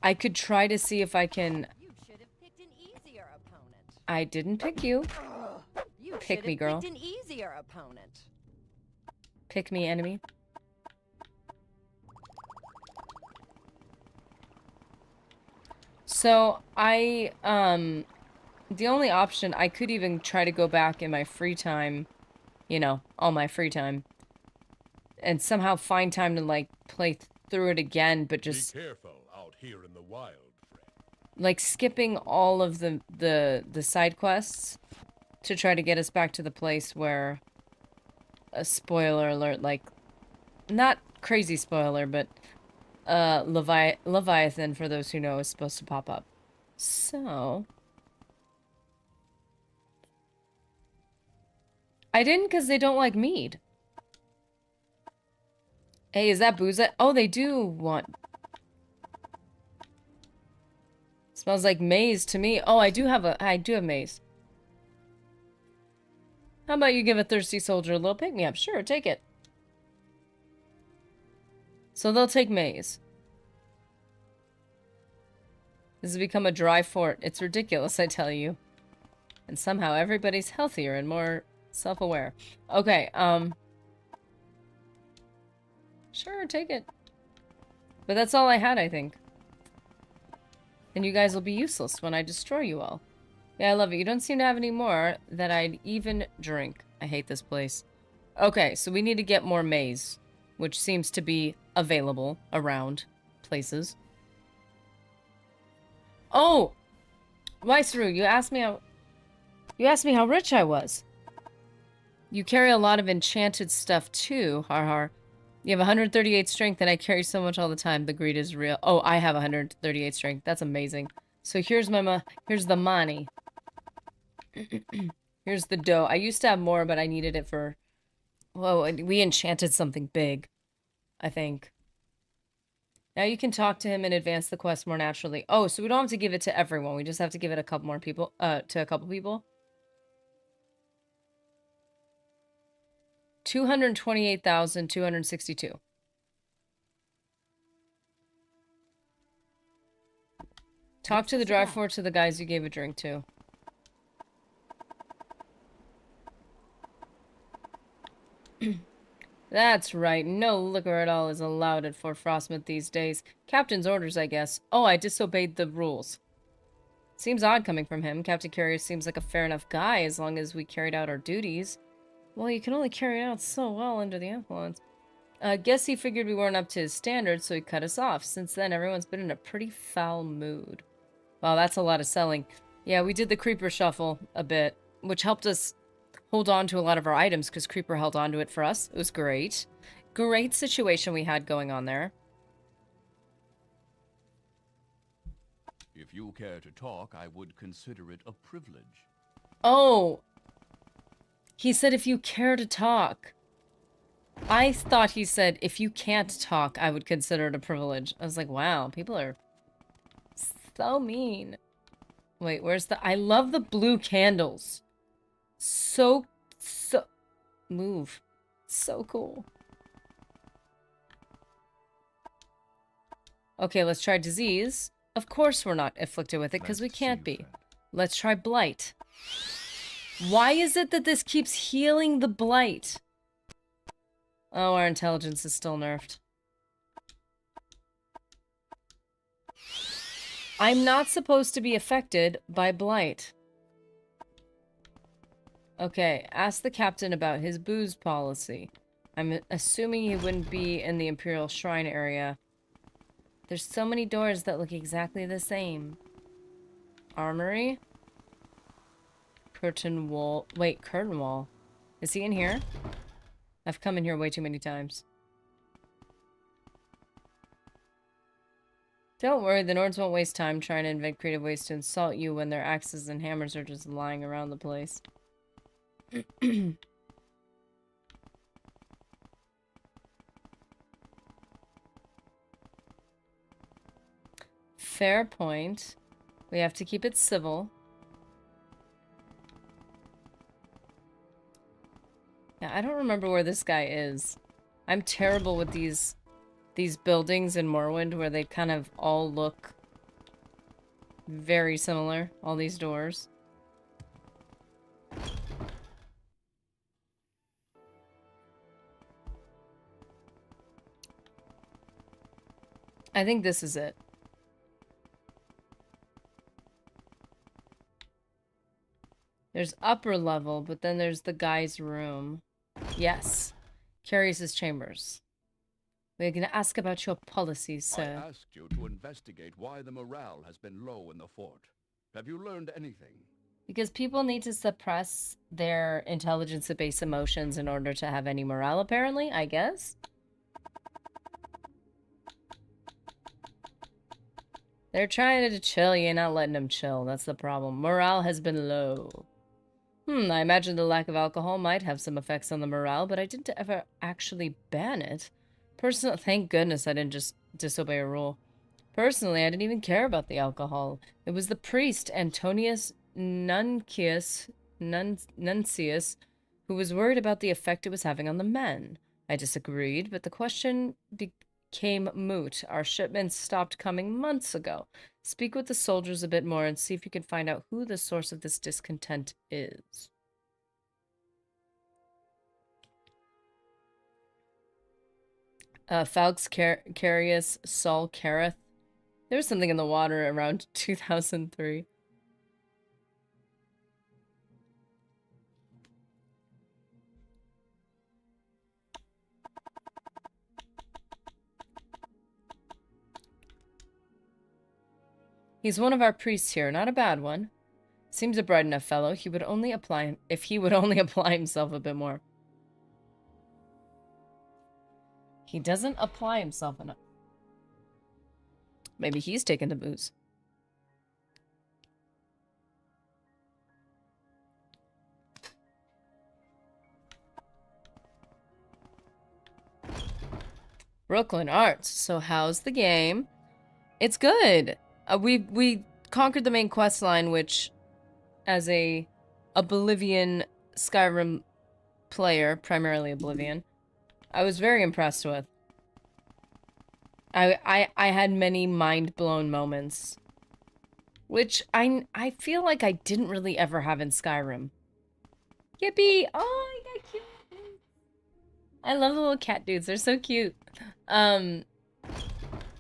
I could try to see if I can... You should have picked an easier opponent. I didn't pick you. You Pick me, girl. Picked an easier opponent. Pick me, enemy. So, the only option, I could even try to go back in my free time, you know, all my free time, and somehow find time to, like, play through it again, but just... Be careful out here in the wild, friend. Like, skipping all of the side quests to try to get us back to the place where... A spoiler alert, like... Not crazy spoiler, but... Leviathan, for those who know, is supposed to pop up. So... I didn't because they don't like mead. Hey, is that booze? Oh, they do want... Smells like maize to me. Oh, I do have maize. How about you give a thirsty soldier a little pick-me-up? Sure, take it. So they'll take maize. This has become a dry fort. It's ridiculous, I tell you. And somehow everybody's healthier and more self-aware. Okay, sure, take it. But that's all I had, I think. And you guys will be useless when I destroy you all. Yeah, I love it. You don't seem to have any more that I'd even drink. I hate this place. Okay, so we need to get more maize, which seems to be available around places. Oh! Weisru, you asked me how rich I was. You carry a lot of enchanted stuff too, har har. You have 138 strength and I carry so much all the time. The greed is real. Oh, I have 138 strength. That's amazing. So here's here's the money. Here's the dough. I used to have more, but I needed it for... Whoa, we enchanted something big, I think. Now you can talk to him and advance the quest more naturally. Oh, so we don't have to give it to everyone. We just have to give it a couple more people, to a couple people. 228,262. Talk to the dry fort to the guys you gave a drink to. That's right. No liquor at all is allowed at Fort Frostmoth these days. Captain's orders, I guess. Oh, I disobeyed the rules. Seems odd coming from him. Captain Carrier seems like a fair enough guy as long as we carried out our duties. Well, you can only carry it out so well under the influence. Guess he figured we weren't up to his standards, so he cut us off. Since then, everyone's been in a pretty foul mood. Wow, that's a lot of selling. Yeah, we did the Creeper Shuffle a bit, which helped us hold on to a lot of our items, because Creeper held on to it for us. It was great. Great situation we had going on there. If you care to talk, I would consider it a privilege. Oh! He said if you care to talk. I thought he said if you can't talk, I would consider it a privilege. I was like, wow, people are so mean. Wait, where's the... I love the blue candles. So... Move. So cool. Okay, let's try disease. Of course we're not afflicted with it, because we can't be. Let's try blight. Why is it that this keeps healing the blight? Oh, our intelligence is still nerfed. I'm not supposed to be affected by blight. Okay, ask the captain about his booze policy. I'm assuming he wouldn't be in the Imperial Shrine area. There's so many doors that look exactly the same. Armory? Curtain wall. Wait, curtain wall. Is he in here? I've come in here way too many times. Don't worry, the Nords won't waste time trying to invent creative ways to insult you when their axes and hammers are just lying around the place. Fair point. We have to keep it civil. Yeah, I don't remember where this guy is. I'm terrible with these buildings in Morrowind where they kind of all look very similar, all these doors. I think this is it. There's upper level, but then there's the guy's room. Yes. Curious' chambers. We're going to ask about your policies, sir. I asked you to investigate why the morale has been low in the fort. Have you learned anything? Because people need to suppress their intelligence-based emotions in order to have any morale, apparently, I guess. They're trying to chill, you're not letting them chill. That's the problem. Morale has been low. I imagine the lack of alcohol might have some effects on the morale, but I didn't ever actually ban it. Thank goodness I didn't just disobey a rule. Personally, I didn't even care about the alcohol. It was the priest, Antonius Nuncius, who was worried about the effect it was having on the men. I disagreed, but the question became moot. Our shipments stopped coming months ago. Speak with the soldiers a bit more and see if you can find out who the source of this discontent is. Falx Carius Sol Careth. There was something in the water around 2003. He's one of our priests here, not a bad one. Seems a bright enough fellow. He would only apply if he would only apply himself a bit more. He doesn't apply himself enough. Maybe he's taken to booze. Brooklyn Arts. So how's the game? It's good. We conquered the main quest line, which, as a Oblivion Skyrim player, primarily Oblivion, I was very impressed with. I had many mind-blown moments, which I feel like I didn't really ever have in Skyrim. Yippee! Oh, I got cute. I love the little cat dudes. They're so cute.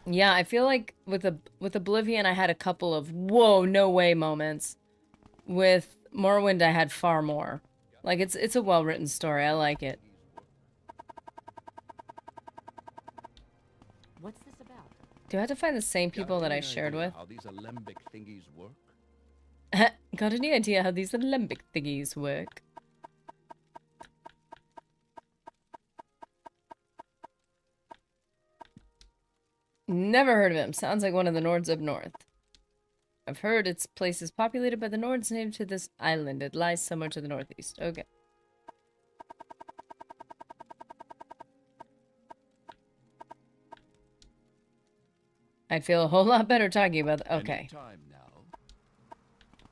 Yeah, I feel like with Oblivion, I had a couple of whoa, no way moments. With Morrowind, I had far more. Like, it's a well-written story. I like it. What's this about? Do I have to find the same people that I shared with? How these alembic thingies work? Got any idea how these alembic thingies work? Never heard of him. Sounds like one of the Nords up north. I've heard its place is populated by the Nords native to this island. It lies somewhere to the northeast. Okay. I'd feel a whole lot better talking about that. Okay. Time now.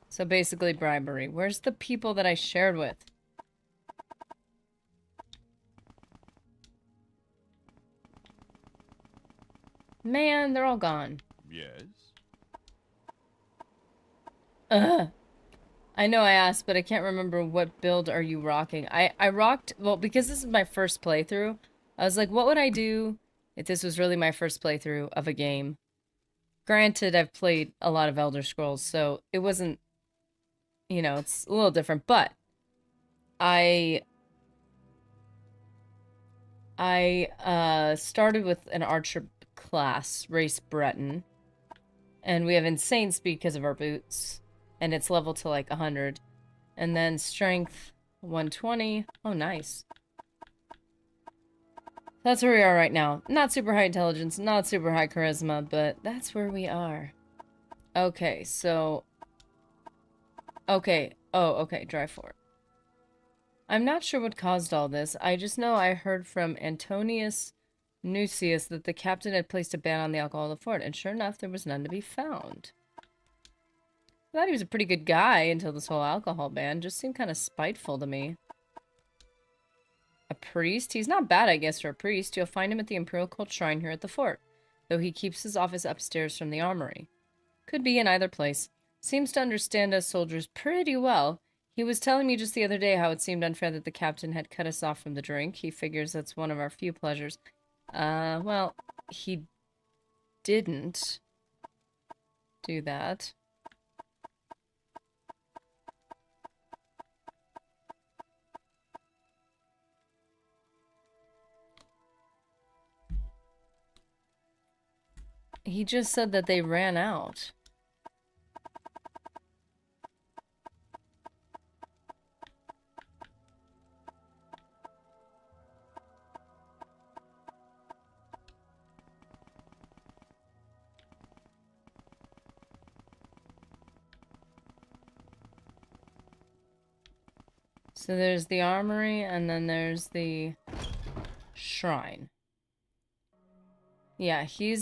So basically bribery. Where's the people that I shared with? Man, they're all gone. Yes? Ugh. I know I asked, but I can't remember what build are you rocking. I rocked, well, because this is my first playthrough, I was like, what would I do if this was really my first playthrough of a game? Granted, I've played a lot of Elder Scrolls, so it wasn't, you know, it's a little different, but I started with an archer class, race Breton, and we have insane speed because of our boots, and it's leveled to like 100, and then strength 120. Oh, nice. That's where we are right now. Not super high intelligence, not super high charisma, but that's where we are. Okay, so... Okay. Oh, okay, drive forward. I'm not sure what caused all this. I just know I heard from Antonius Nucius that the captain had placed a ban on the alcohol in the fort, and sure enough, there was none to be found. I thought he was a pretty good guy until this whole alcohol ban just seemed kind of spiteful to me. A priest? He's not bad, I guess, for a priest. You'll find him at the Imperial Cult Shrine here at the fort, though he keeps his office upstairs from the armory. Could be in either place. Seems to understand us soldiers pretty well. He was telling me just the other day how it seemed unfair that the captain had cut us off from the drink. He figures that's one of our few pleasures. Well, he didn't do that. He just said that they ran out. So there's the armory, and then there's the shrine. Yeah, he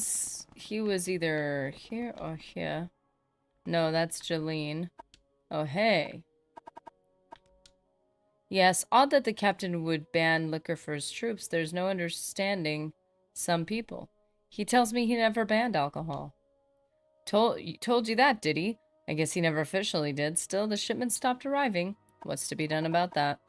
was either here or here. No, that's Jeline. Oh, hey. Yes, odd that the captain would ban liquor for his troops. There's no understanding some people. He tells me he never banned alcohol. Told you that, did he? I guess he never officially did. Still, the shipment stopped arriving. What's to be done about that?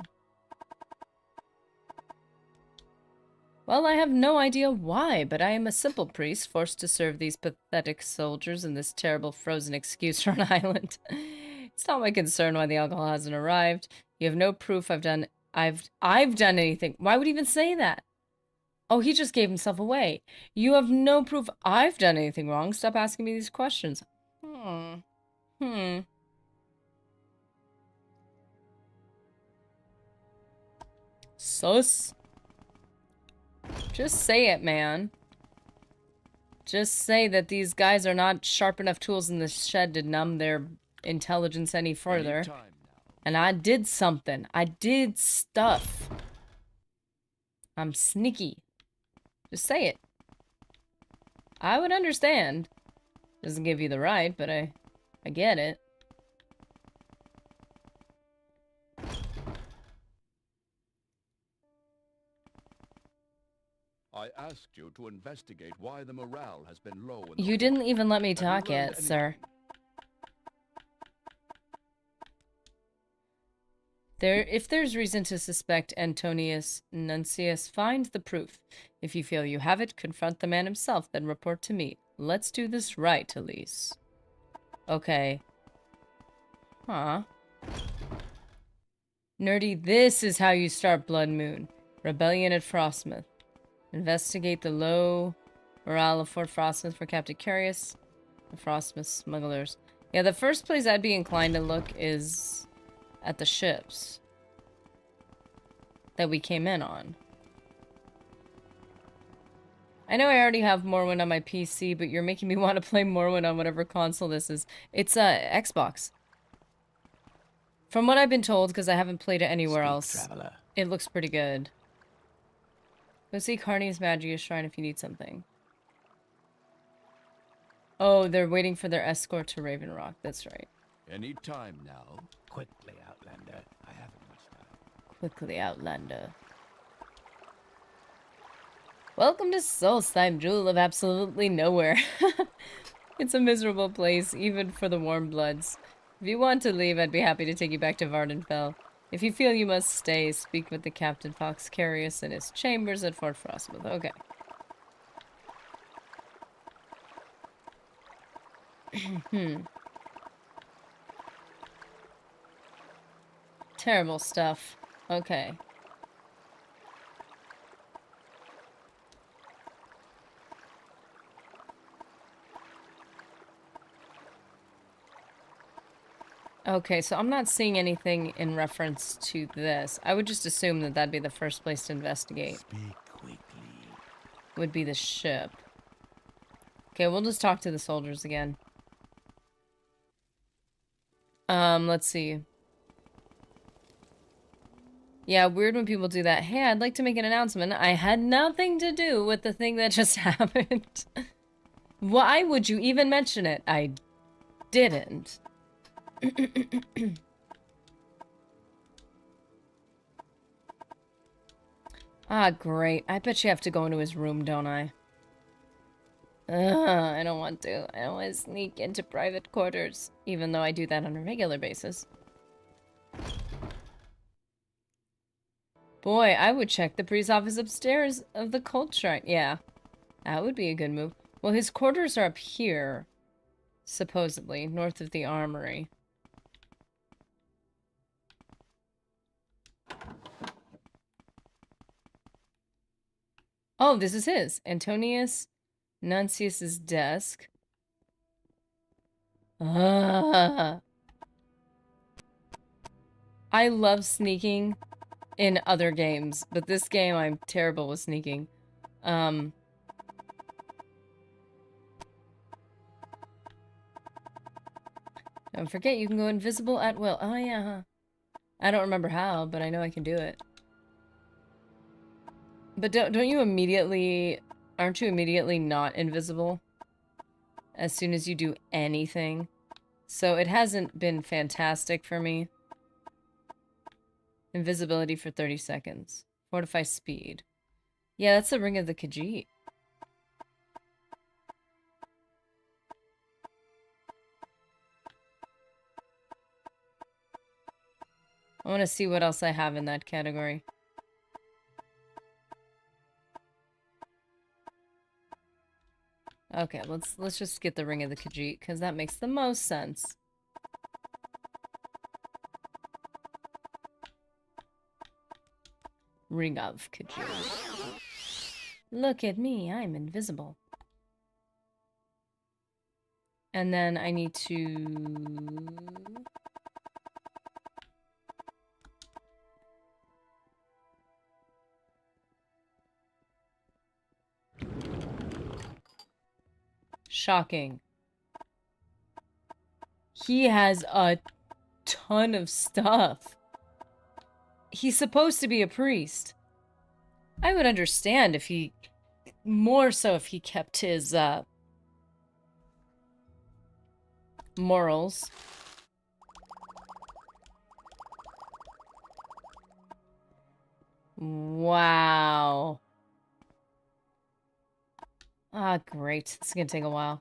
Well, I have no idea why, but I am a simple priest forced to serve these pathetic soldiers in this terrible frozen excuse for an island. It's not my concern why the alcohol hasn't arrived. You have no proof I've done anything. Why would he even say that? Oh, he just gave himself away. You have no proof I've done anything wrong. Stop asking me these questions. Sus. Just say it, man. Just say that these guys are not sharp enough tools in the shed to numb their intelligence any further. And I did something. I did stuff. I'm sneaky. Just say it. I would understand. Doesn't give you the right, but I get it. I asked you to investigate why the morale has been low in the You didn't even let me Have you talk learned yet, anything? sir. If there's reason to suspect Antonius Nuncius, find the proof. If you feel you have it, confront the man himself, then report to me. Let's do this right, Elise. Okay. Huh. Nerdy, this is how you start Bloodmoon. Rebellion at Frostmoth. Investigate the low morale of Fort Frostmoth for Captain Carius. The Frostmoth smugglers. Yeah, the first place I'd be inclined to look is at the ships that we came in on. I know I already have Morrowind on my PC, but you're making me want to play Morrowind on whatever console this is. It's Xbox. From what I've been told, because I haven't played it anywhere else, traveler. it looks pretty good. Go see Carney's Magius Shrine if you need something. Oh, they're waiting for their escort to Raven Rock. That's right. Any time now. Quickly, Outlander. I haven't much time. Quickly, Outlander. Welcome to Solstheim, jewel of absolutely nowhere. It's a miserable place, even for the warm bloods. If you want to leave, I'd be happy to take you back to Vardenfell. If you feel you must stay, speak with the Captain Foxcarius in his chambers at Fort Frostmoth. Okay. Terrible stuff. Okay. Okay, so I'm not seeing anything in reference to this. I would just assume that that'd be the first place to investigate. Speak quickly. Would be the ship. Okay, we'll just talk to the soldiers again. Let's see. Yeah, weird when people do that. Hey, I'd like to make an announcement. I had nothing to do with the thing that just happened. Why would you even mention it? I didn't. Ah, great. I bet you have to go into his room, don't I? I don't want to. I don't want to sneak into private quarters, even though I do that on a regular basis. Boy, I would check the priest's office upstairs of the cult shrine. Yeah, that would be a good move. Well, his quarters are up here, supposedly, north of the armory. Oh, this is his. Antonius Nuncius's desk. I love sneaking in other games, but this game I'm terrible with sneaking. Don't forget you can go invisible at will. Oh yeah. I don't remember how, but I know I can do it. But don't you immediately... Aren't you immediately not invisible? As soon as you do anything? So it hasn't been fantastic for me. Invisibility for 30 seconds. Fortify speed. Yeah, that's the Ring of the Khajiit. I want to see what else I have in that category. Okay, let's just get the Ring of the Khajiit, because that makes the most sense. Ring of Khajiit. Look at me, I'm invisible. And then I need to... Shocking. He has a ton of stuff. He's supposed to be a priest. I would understand if he... More so if he kept his, morals. Wow. Ah, great. This is gonna take a while.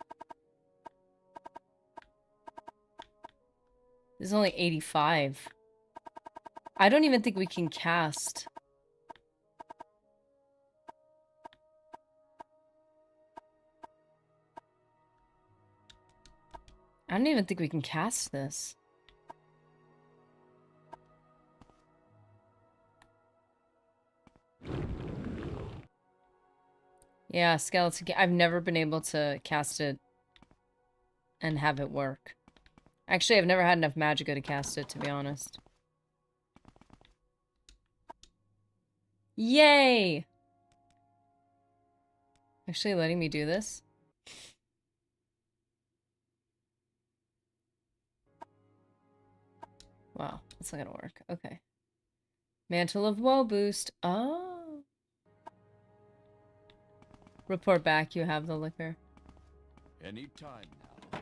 This is only 85. I don't even think we can cast. I don't even think we can cast this. Yeah, skeleton. I've never been able to cast it and have it work. Actually, I've never had enough magicka to cast it, to be honest. Yay! Actually letting me do this? Wow, that's not gonna work. Okay. Mantle of Woe boost. Oh. Report back, you have the liquor. Any time now.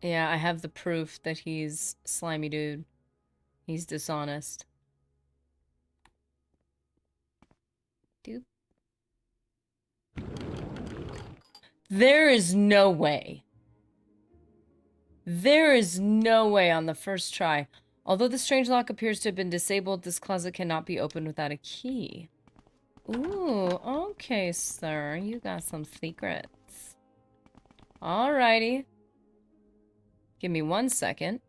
Yeah, I have the proof that he's slimy dude. He's dishonest. Doop. There is no way. There is no way on the first try. Although the strange lock appears to have been disabled, this closet cannot be opened without a key. Ooh, okay, sir. You got some secrets. Alrighty. Give me 1 second.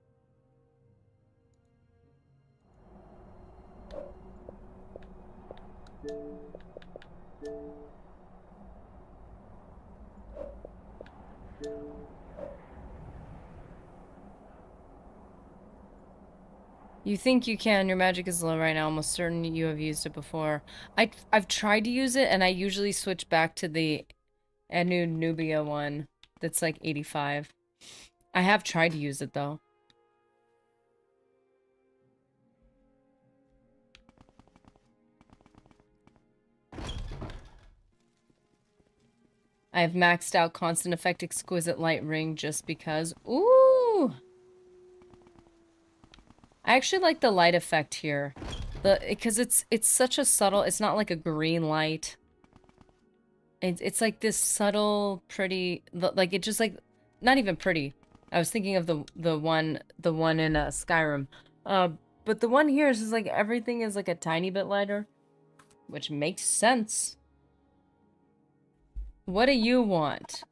You think you can. Your magic is low right now. Almost certain you have used it before. I've tried to use it, and I usually switch back to the Anu Nubia one that's like 85. I have tried to use it, though. I have maxed out Constant Effect Exquisite Light Ring just because. Ooh! I actually like the light effect here. Because it's such a subtle, it's not like a green light. It's like this subtle, pretty, like it just like, not even pretty. I was thinking of the one in Skyrim. But the one here is just like everything is like a tiny bit lighter, which makes sense. What do you want?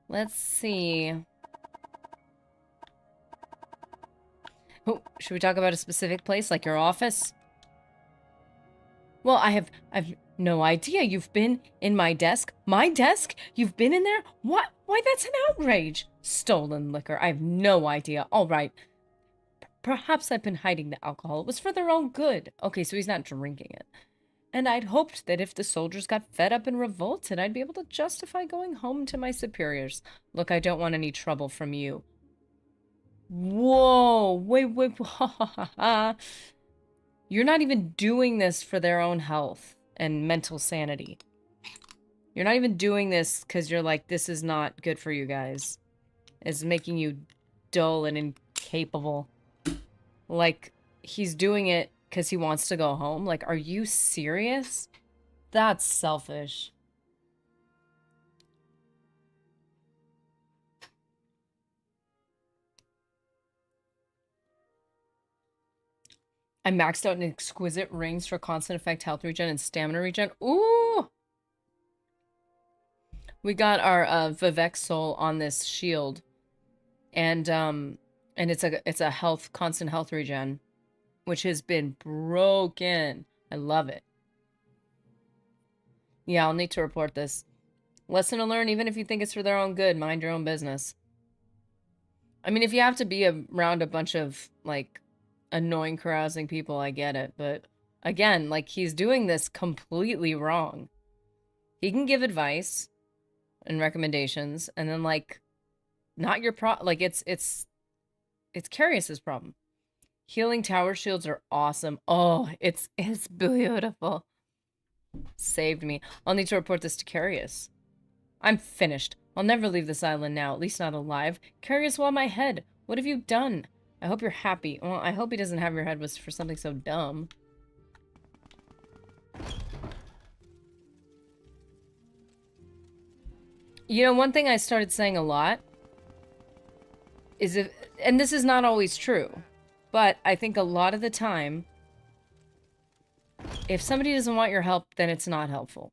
Let's see. Oh, should we talk about a specific place, like your office? Well, I've no idea. You've been in my desk? My desk? You've been in there? What? Why, that's an outrage. Stolen liquor. I have no idea. All right. Perhaps I've been hiding the alcohol. It was for their own good. Okay, so he's not drinking it. And I'd hoped that if the soldiers got fed up and revolted, I'd be able to justify going home to my superiors. Look, I don't want any trouble from you. Whoa, wait, You're not even doing this for their own health and mental sanity. You're not even doing this because you're like, this is not good for you guys. It's making you dull and incapable. Like, he's doing it because he wants to go home. Like, are you serious? That's selfish. I maxed out an exquisite rings for constant effect health regen and stamina regen. Ooh! We got our Vivek soul on this shield. And it's a constant health regen, which has been broken. I love it. Yeah, I'll need to report this. Lesson to learn, even if you think it's for their own good, mind your own business. I mean, if you have to be around a bunch of, like, annoying, carousing people, I get it. But, again, like, he's doing this completely wrong. He can give advice and recommendations, and then, like, not your like, it's Carius's problem. Healing tower shields are awesome. Oh, it's beautiful. Saved me. I'll need to report this to Carius. I'm finished. I'll never leave this island now, at least not alive. Carius want my head. What have you done? I hope you're happy. Well, I hope he doesn't have your head was for something so dumb. You know, one thing I started saying a lot is and this is not always true, but I think a lot of the time, if somebody doesn't want your help, then it's not helpful.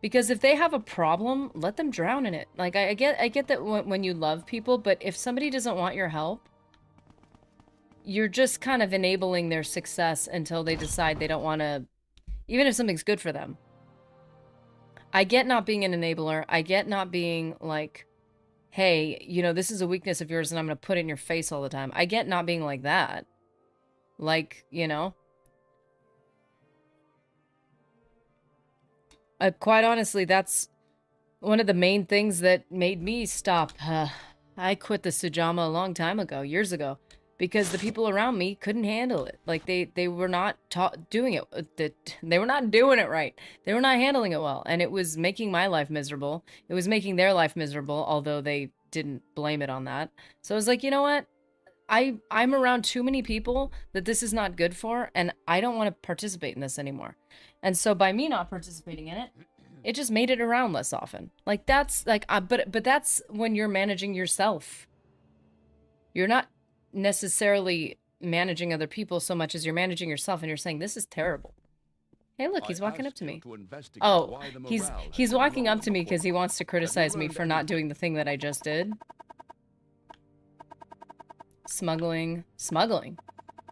Because if they have a problem, let them drown in it. Like, I get that when you love people, but if somebody doesn't want your help, you're just kind of enabling their success until they decide they don't want to, even if something's good for them. I get not being an enabler. I get not being like, hey, you know, this is a weakness of yours and I'm going to put it in your face all the time. I get not being like that. Like, you know. Quite honestly, that's one of the main things that made me stop. I quit the Sujama a long time ago, years ago, because the people around me couldn't handle it. Like, they were not doing it. They were not doing it right. They were not handling it well, and it was making my life miserable. It was making their life miserable, although they didn't blame it on that. So I was like, you know what? I'm around too many people that this is not good for, and I don't want to participate in this anymore. And so by me not participating in it, it just made it around less often. Like, that's like, but that's when you're managing yourself. You're not necessarily managing other people so much as you're managing yourself, and you're saying, this is terrible. Hey, look, he's walking up to me. Oh, he's walking up to me because he wants to criticize me for not doing the thing that I just did. Smuggling.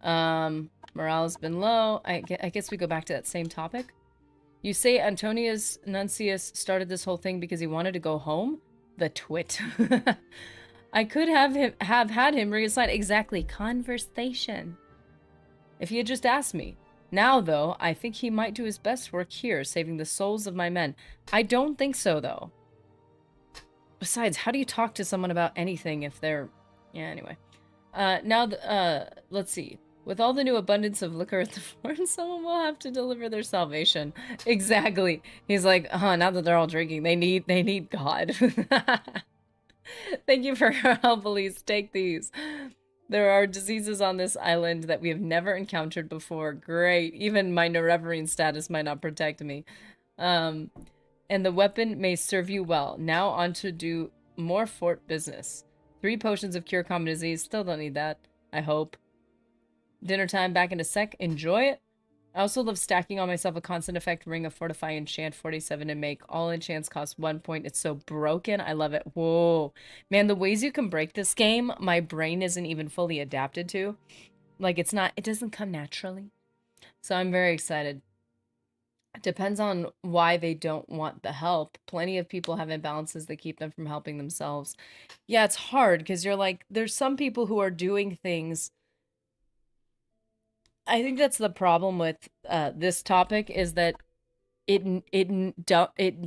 Morale has been low. I guess we go back to that same topic. You say Antonius Nuncius started this whole thing because he wanted to go home? The twit. I could have had him reassign exactly conversation. If he had just asked me. Now, though, I think he might do his best work here, saving the souls of my men. I don't think so, though. Besides, how do you talk to someone about anything if they're... Yeah, anyway. Let's see. With all the new abundance of liquor at the fort, someone will have to deliver their salvation. Exactly. He's like, now that they're all drinking, they need God. Thank you for your help, Elise. Take these. There are diseases on this island that we have never encountered before. Great. Even my Nerevarine status might not protect me. And the weapon may serve you well. Now on to do more fort business. 3 potions of cure common disease. Still don't need that. I hope. Dinner time back in a sec. Enjoy it. I also love stacking on myself a constant effect ring of Fortify Enchant 47 and make all enchants cost 1 point. It's so broken. I love it. Whoa. Man, the ways you can break this game, my brain isn't even fully adapted to. Like, it doesn't come naturally. So I'm very excited. It depends on why they don't want the help. Plenty of people have imbalances that keep them from helping themselves. Yeah, it's hard because you're like, there's some people who are doing things. I think that's the problem with this topic is that it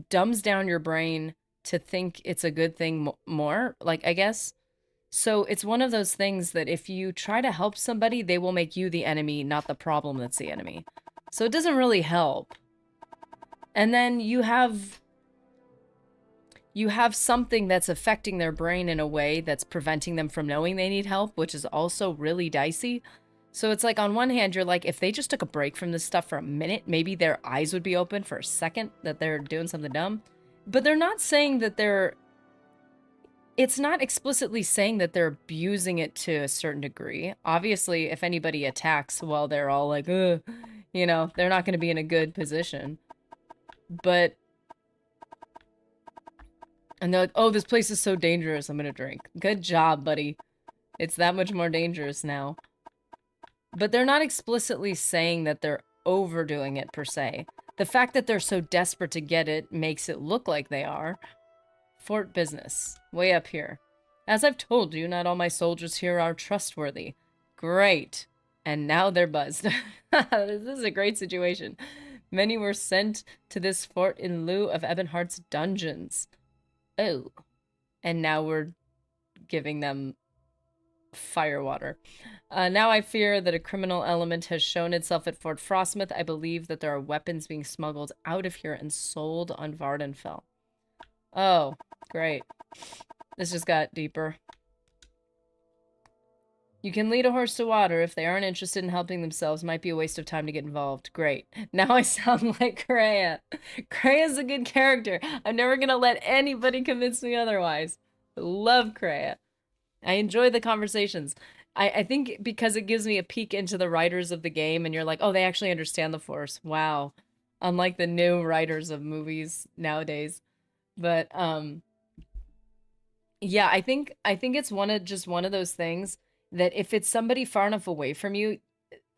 dumbs down your brain to think it's a good thing more, like, I guess. So it's one of those things that if you try to help somebody, they will make you the enemy, not the problem that's the enemy. So it doesn't really help. And then you have something that's affecting their brain in a way that's preventing them from knowing they need help, which is also really dicey. So it's like, on one hand, you're like, if they just took a break from this stuff for a minute, maybe their eyes would be open for a second that they're doing something dumb. But they're not saying that it's not explicitly saying that they're abusing it to a certain degree. Obviously, if anybody attacks while they're all like, ugh, you know, they're not going to be in a good position. But... And they're like, oh, this place is so dangerous, I'm going to drink. Good job, buddy. It's that much more dangerous now. But they're not explicitly saying that they're overdoing it, per se. The fact that they're so desperate to get it makes it look like they are. Fort business. Way up here. As I've told you, not all my soldiers here are trustworthy. Great. And now they're buzzed. This is a great situation. Many were sent to this fort in lieu of Ebonheart's dungeons. Oh. And now we're giving them firewater. Now I fear that a criminal element has shown itself at Fort Frostmoth. I believe that there are weapons being smuggled out of here and sold on Vardenfell. Oh, great. This just got deeper. You can lead a horse to water. If they aren't interested in helping themselves, might be a waste of time to get involved. Great. Now I sound like Kreia. Kreia's a good character. I'm never gonna let anybody convince me otherwise. I love Kreia. I enjoy the conversations. I think because it gives me a peek into the writers of the game, and you're like, oh, they actually understand the Force. Wow. Unlike the new writers of movies nowadays. But, yeah, I think it's just one of those things that if it's somebody far enough away from you,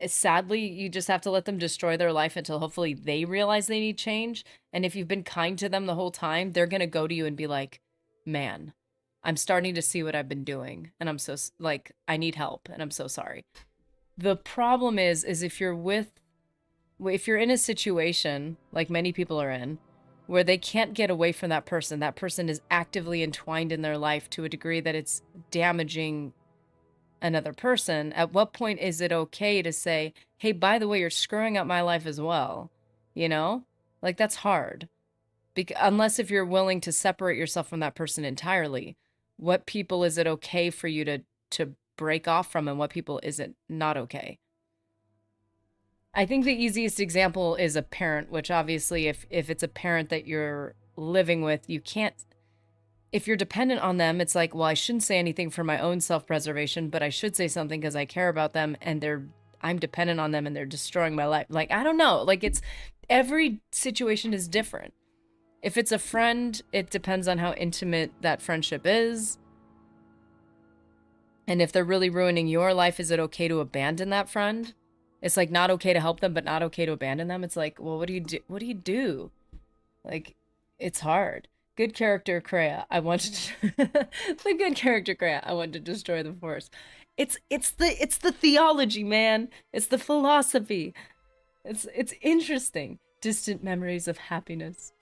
sadly, you just have to let them destroy their life until hopefully they realize they need change. And if you've been kind to them the whole time, they're going to go to you and be like, man, I'm starting to see what I've been doing, and I'm so, like, I need help, and I'm so sorry. The problem is if you're in a situation, like many people are in, where they can't get away from that person. That person is actively entwined in their life to a degree that it's damaging another person. At what point is it okay to say, hey, by the way, you're screwing up my life as well? You know? Like, that's hard. Unless if you're willing to separate yourself from that person entirely. What people is it okay for you to break off from, and what people is it not okay? I think the easiest example is a parent, which obviously if it's a parent that you're living with, you can't, if you're dependent on them, it's like, well, I shouldn't say anything for my own self-preservation, but I should say something because I care about them and I'm dependent on them and they're destroying my life. Like, I don't know. Like, every situation is different. If it's a friend, it depends on how intimate that friendship is. And if they're really ruining your life, is it okay to abandon that friend? It's like not okay to help them, but not okay to abandon them. It's like, well, what do you do? What do you do? Like, it's hard. Good character, Kreia. I wanted to the good character, Kreia. I want to destroy the Force. It's the theology, man. It's the philosophy. It's interesting. Distant memories of happiness.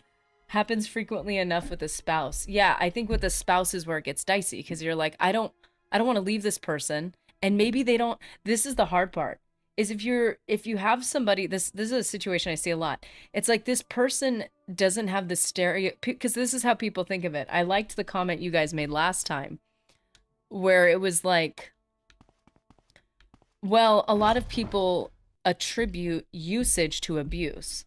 Happens frequently enough with a spouse. Yeah, I think with a spouse is where it gets dicey, because you're like, I don't want to leave this person, and maybe they don't. This is the hard part. Is if you have somebody, this is a situation I see a lot. It's like this person doesn't have the stereo, because this is how people think of it. I liked the comment you guys made last time, where it was like, well, a lot of people attribute usage to abuse,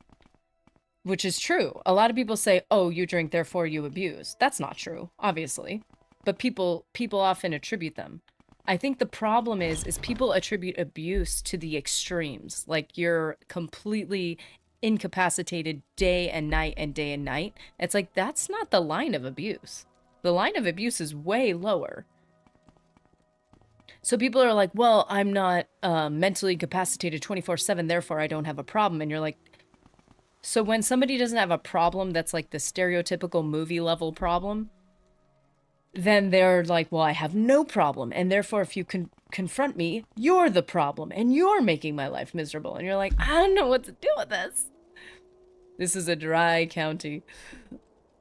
which is true. A lot of people say, oh, you drink, therefore you abuse. That's not true, obviously, but people often attribute them. I think the problem is people attribute abuse to the extremes. Like, you're completely incapacitated day and night and day and night. It's like, that's not the line of abuse. The line of abuse is way lower. So people are like, well, I'm not mentally incapacitated 24/7, therefore I don't have a problem. And you're like, so when somebody doesn't have a problem that's like the stereotypical movie level problem, then they're like, well, I have no problem, and therefore if you can confront me, you're the problem, and you're making my life miserable. And you're like, I don't know what to do with this. This is a dry county.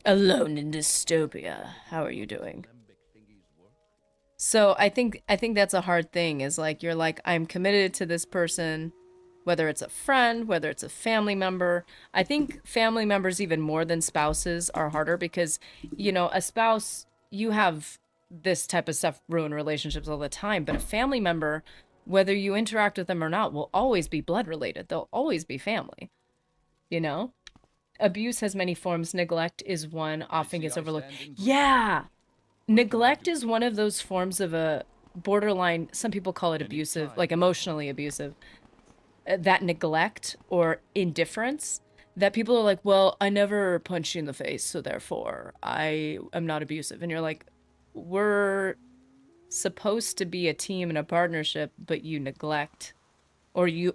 Alone in dystopia. How are you doing? So I think that's a hard thing, is like, you're like, I'm committed to this person, whether it's a friend, whether it's a family member. I think family members, even more than spouses, are harder because, you know, a spouse, you have this type of stuff ruin relationships all the time, but a family member, whether you interact with them or not, will always be blood related. They'll always be family, you know? Abuse has many forms. Neglect is one, often gets overlooked. Yeah! Neglect is one of those forms of a borderline, some people call it abusive, like emotionally abusive. That neglect or indifference, that people are like, well, I never punch you in the face, so therefore I am not abusive. And you're like, we're supposed to be a team and a partnership, but you neglect, or you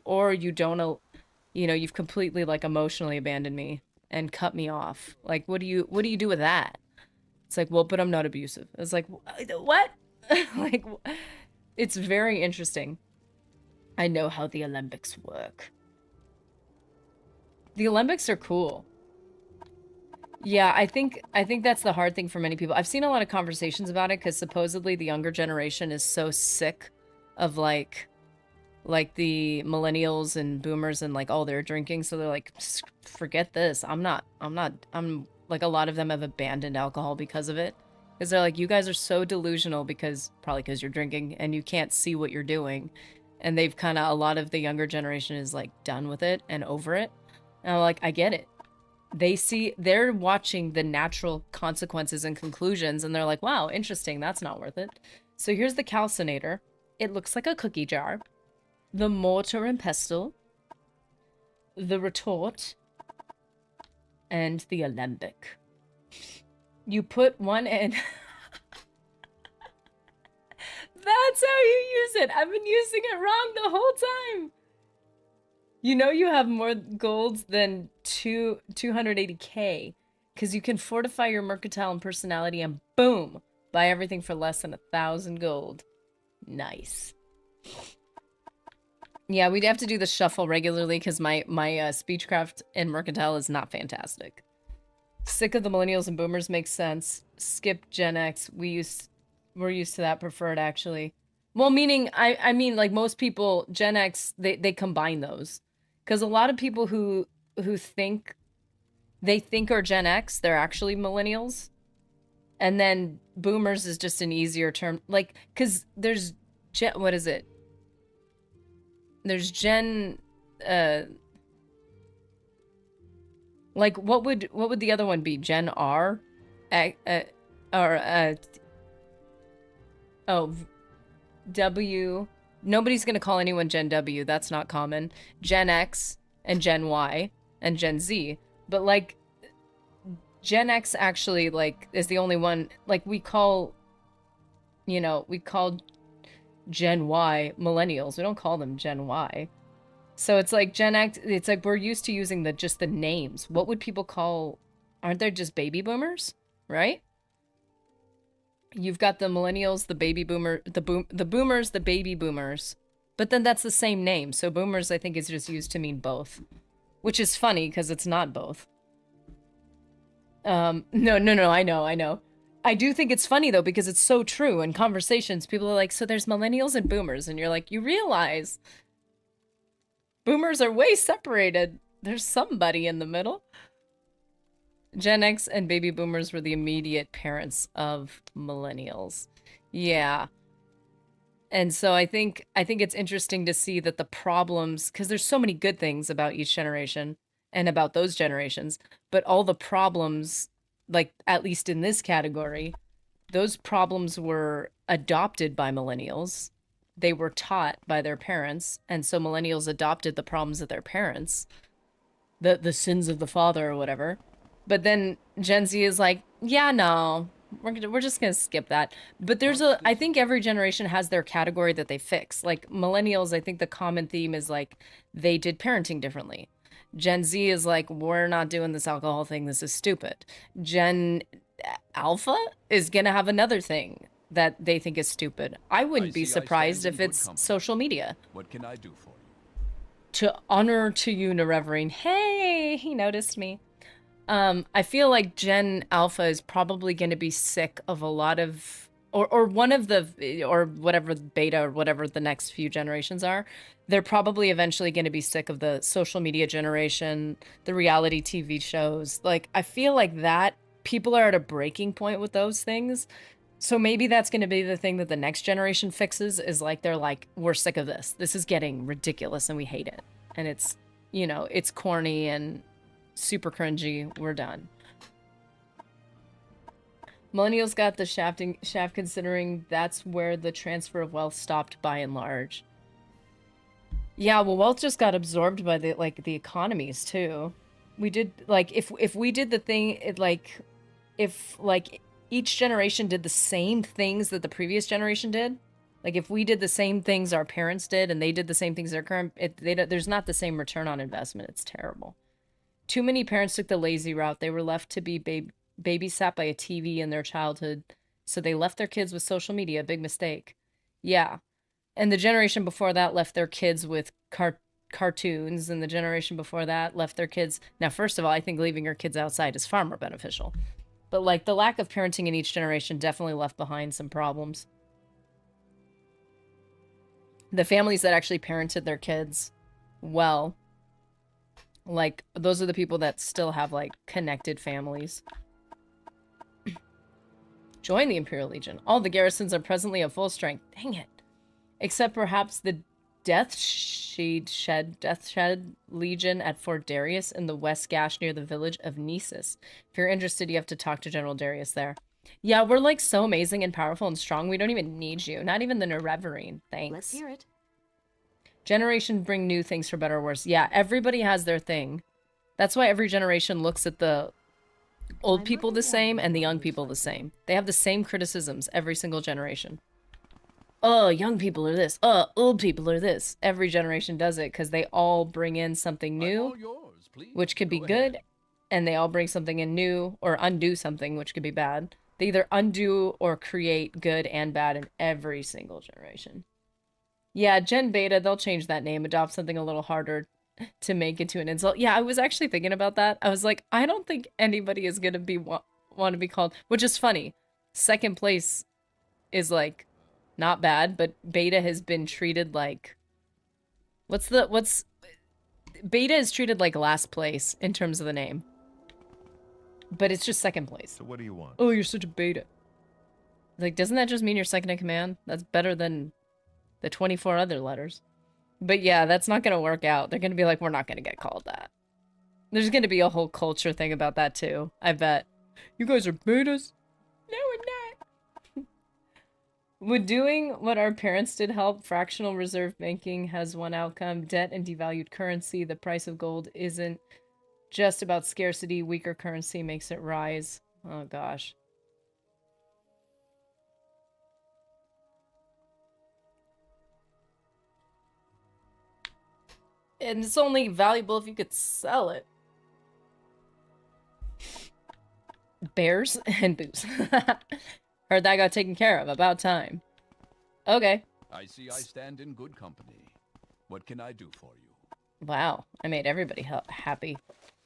don't, you know, you've completely like emotionally abandoned me and cut me off. Like, what do you do with that? It's like, well, but I'm not abusive. It's like, what? Like, it's very interesting. I know how the Olympics work. The Olympics are cool. Yeah, I think that's the hard thing for many people. I've seen a lot of conversations about it because supposedly the younger generation is so sick of like the millennials and boomers and like all their drinking, so they're like, forget this. I'm like, a lot of them have abandoned alcohol because of it. Because they're like, you guys are so delusional probably because you're drinking and you can't see what you're doing. And they've kind of, a lot of the younger generation is like done with it and over it. And I'm like, I get it. They're watching the natural consequences and conclusions, and they're like, wow, interesting, that's not worth it. So here's the calcinator. It looks like a cookie jar. The mortar and pestle. The retort. And the alembic. You put one in. That's how you use it. I've been using it wrong the whole time. You know you have more golds than 280k, because you can fortify your mercantile and personality and boom, buy everything for less than 1,000 gold. Nice. Yeah, we'd have to do the shuffle regularly because my speechcraft and mercantile is not fantastic. Sick of the millennials and boomers makes sense. Skip Gen X. We're used to that, preferred actually. Well, meaning I mean like most people Gen X they combine those. Cuz a lot of people who think they think are Gen X, they're actually millennials. And then boomers is just an easier term like cuz there's what is it? There's Gen like what would the other one be? Gen R? Or oh, W. Nobody's gonna call anyone Gen W. That's not common. Gen X and Gen Y and Gen Z. But like Gen X actually like is the only one like we call, you know, we call Gen Y millennials. We don't call them Gen Y. So it's like Gen X, it's like we're used to using just the names. What would people call, aren't there just baby boomers, right? You've got the millennials, the baby boomer, the boomers, the baby boomers. But then that's the same name. So boomers I think is just used to mean both, which is funny because it's not both. No, I know. I do think it's funny though because it's so true in conversations. People are like, so there's millennials and boomers, and you're like, you realize boomers are way separated. There's somebody in the middle. Gen X and baby boomers were the immediate parents of millennials. Yeah. And so I think it's interesting to see that the problems, because there's so many good things about each generation and about those generations, but all the problems, like at least in this category, those problems were adopted by millennials. They were taught by their parents, and so millennials adopted the problems of their parents, the sins of the father or whatever. But then Gen Z is like, yeah, no, we're just gonna skip that. But I think every generation has their category that they fix. Like millennials, I think the common theme is like they did parenting differently. Gen Z is like, we're not doing this alcohol thing. This is stupid. Gen Alpha is gonna have another thing that they think is stupid. I wouldn't be surprised if it's social media. What can I do for you? To honor to you, Nereverine. Hey, he noticed me. I feel like Gen Alpha is probably going to be sick of a lot of, or one of the, or whatever beta or whatever the next few generations are. They're probably eventually going to be sick of the social media generation, the reality TV shows. Like, I feel like that people are at a breaking point with those things. So maybe that's going to be the thing that the next generation fixes is like, they're like, we're sick of this. This is getting ridiculous and we hate it. And it's, you know, it's corny and super cringy. We're done. Millennials got the shaft considering that's where the transfer of wealth stopped by and large. Yeah, well, wealth just got absorbed by the economies too. We did like if we did the thing if each generation did the same things that the previous generation did, like if we did the same things our parents did and they did the same things their current there's not the same return on investment. It's terrible. Too many parents took the lazy route. They were left to be babysat by a TV in their childhood, so they left their kids with social media. Big mistake. Yeah. And the generation before that left their kids with cartoons, and the generation before that left their kids... Now, first of all, I think leaving your kids outside is far more beneficial. But, like, the lack of parenting in each generation definitely left behind some problems. The families that actually parented their kids well... Like, those are the people that still have, like, connected families. Join the Imperial Legion. All the garrisons are presently at full strength. Dang it. Except perhaps the Death Shed Legion at Fort Darius in the West Gash near the village of Nisus. If you're interested, you have to talk to General Darius there. Yeah, we're, like, so amazing and powerful and strong, we don't even need you. Not even the Nereverine. Thanks. Let's hear it. Generation bring new things for better or worse. Yeah, everybody has their thing. That's why every generation looks at the old people the same and the young people the same. They have the same criticisms every single generation. Oh, young people are this. Oh, old people are this. Every generation does it because they all bring in something new, which could be good, and they all bring something in new or undo something, which could be bad. They either undo or create good and bad in every single generation. Yeah, Gen Beta, they'll change that name, adopt something a little harder to make it to an insult. Yeah, I was actually thinking about that. I was like, I don't think anybody is gonna be want to be called, which is funny. Second place is like not bad, but beta has been treated like what's beta is treated like last place in terms of the name. But it's just second place. So what do you want? Oh, you're such a beta. Like, doesn't that just mean you're second in command? That's better than the 24 other letters. But yeah, that's not gonna work out. They're gonna be like, we're not gonna get called that. There's gonna be a whole culture thing about that too, I bet. You guys are betas? No, we're not. Would doing what our parents did help? Fractional reserve banking has one outcome. Debt and devalued currency. The price of gold isn't just about scarcity. Weaker currency makes it rise. Oh gosh. And it's only valuable if you could sell it. Bears and booze. Heard that got taken care of. About time. Okay. I see I stand in good company. What can I do for you? Wow. I made everybody happy.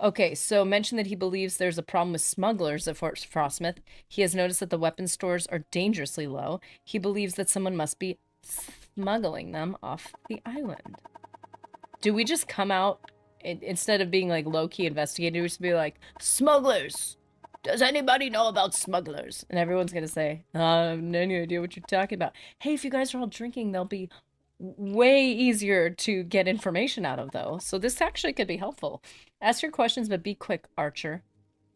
Okay, so mention that he believes there's a problem with smugglers at Fort Frostmoth. He has noticed that the weapon stores are dangerously low. He believes that someone must be smuggling them off the island. Do we just come out, instead of being like low-key investigators, be like, smugglers! Does anybody know about smugglers? And everyone's gonna say, I have no idea what you're talking about. Hey, if you guys are all drinking, they'll be way easier to get information out of, though. So this actually could be helpful. Ask your questions, but be quick, Archer.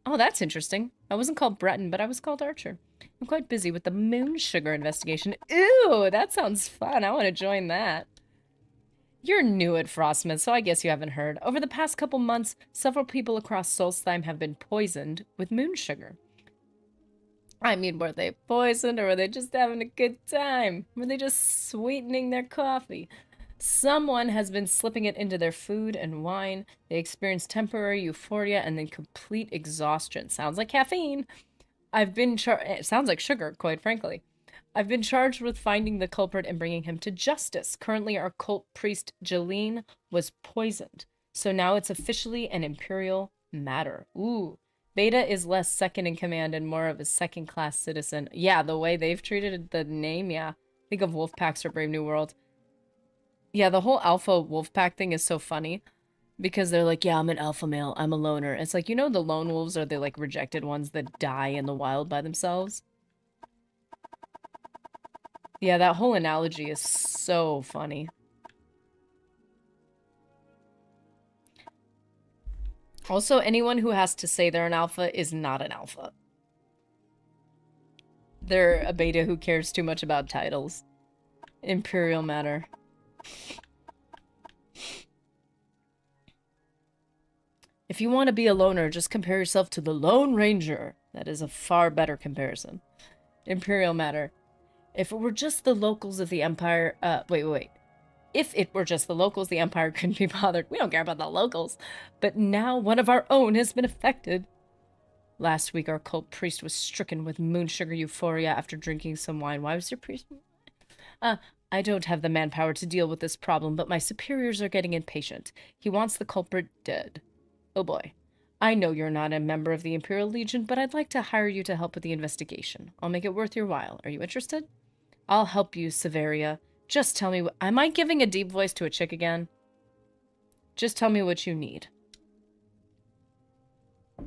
Oh, that's interesting. I wasn't called Breton, but I was called Archer. I'm quite busy with the moon sugar investigation. Ew, that sounds fun. I want to join that. You're new at Frostmoth, so I guess you haven't heard. Over the past couple months, several people across Solstheim have been poisoned with moon sugar. I mean, were they poisoned, or were they just having a good time? Were they just sweetening their coffee? Someone has been slipping it into their food and wine. They experience temporary euphoria and then complete exhaustion. Sounds like caffeine. It sounds like sugar, quite frankly. I've been charged with finding the culprit and bringing him to justice. Currently, our cult priest, Jeline, was poisoned. So now it's officially an imperial matter. Ooh. Beta is less second in command and more of a second-class citizen. Yeah, the way they've treated the name, yeah. Think of wolf packs for Brave New World. Yeah, the whole alpha wolf pack thing is so funny. Because they're like, yeah, I'm an alpha male, I'm a loner. It's like, you know, the lone wolves are the, like, rejected ones that die in the wild by themselves? Yeah, that whole analogy is so funny. Also, anyone who has to say they're an alpha is not an alpha. They're a beta who cares too much about titles. Imperial matter. If you want to be a loner, just compare yourself to the Lone Ranger. That is a far better comparison. Imperial matter. If it were just the locals of the Empire... wait. If it were just the locals, the Empire couldn't be bothered. We don't care about the locals. But now one of our own has been affected. Last week, our cult priest was stricken with moon sugar euphoria after drinking some wine. Why was your priest... I don't have the manpower to deal with this problem, but my superiors are getting impatient. He wants the culprit dead. Oh boy. I know you're not a member of the Imperial Legion, but I'd like to hire you to help with the investigation. I'll make it worth your while. Are you interested? I'll help you, Severia. Just tell me what... Am I giving a deep voice to a chick again? Just tell me what you need.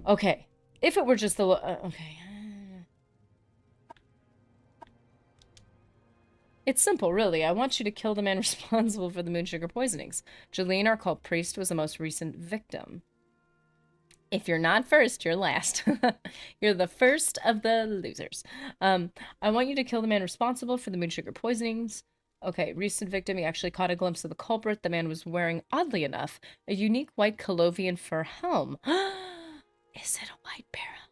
Okay. If it were just the... okay. It's simple, really. I want you to kill the man responsible for the moon sugar poisonings. Jeline, our cult priest, was the most recent victim. If you're not first, you're last. You're the first of the losers. I want you to kill the man responsible for the moon sugar poisonings. Okay, recent victim. He actually caught a glimpse of the culprit. The man was wearing, oddly enough, a unique white Colovian fur helm. Is it a white barrel?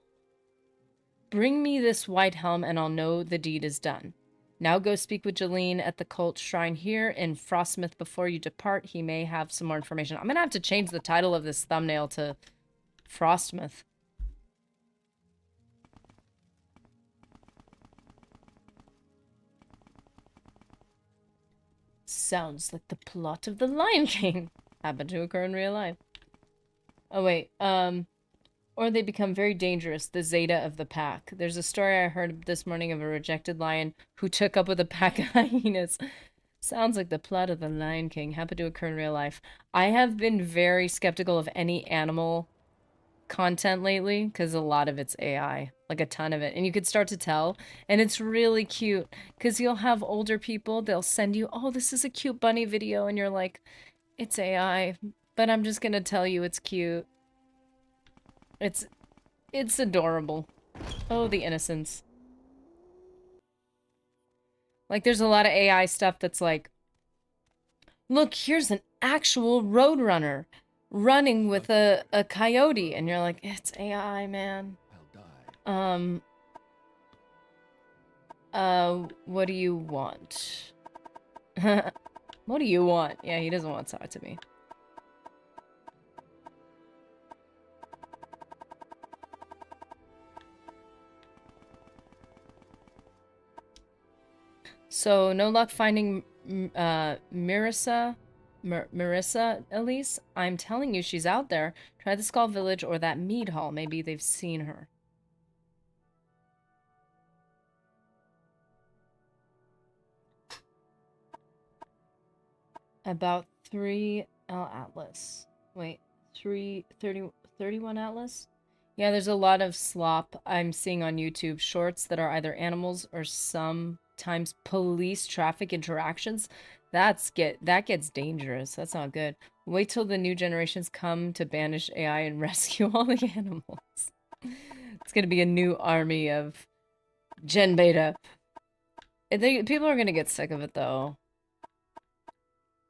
Bring me this white helm and I'll know the deed is done. Now go speak with Jeline at the cult shrine here in Frostmoth before you depart. He may have some more information. I'm gonna have to change the title of this thumbnail to Frostmoth. Sounds like the plot of the Lion King. Happened to occur in real life. Oh, wait. Or they become very dangerous, the Zeta of the pack. There's a story I heard this morning of a rejected lion who took up with a pack of hyenas. Sounds like the plot of The Lion King. Happened to occur in real life. I have been very skeptical of any animal content lately because a lot of it's AI. Like a ton of it. And you could start to tell. And it's really cute because you'll have older people, they'll send you, oh, this is a cute bunny video. And you're like, it's AI. But I'm just going to tell you it's cute. It's adorable. Oh, the innocence. Like, there's a lot of AI stuff that's like, look, here's an actual roadrunner running with a coyote. And you're like, it's AI, man. I'll die. What do you want? What do you want? Yeah, he doesn't want to talk to me. So, no luck finding Marissa, Elise? I'm telling you, she's out there. Try the Skull Village or that mead hall. Maybe they've seen her. About 3 Atlas. Wait, 31 Atlas? Yeah, there's a lot of slop I'm seeing on YouTube. Shorts that are either animals or sometimes police traffic interactions. That gets dangerous. That's not good. Wait till the new generations come to banish AI and rescue all the animals. It's gonna be a new army of Gen Beta. People are gonna get sick of it though.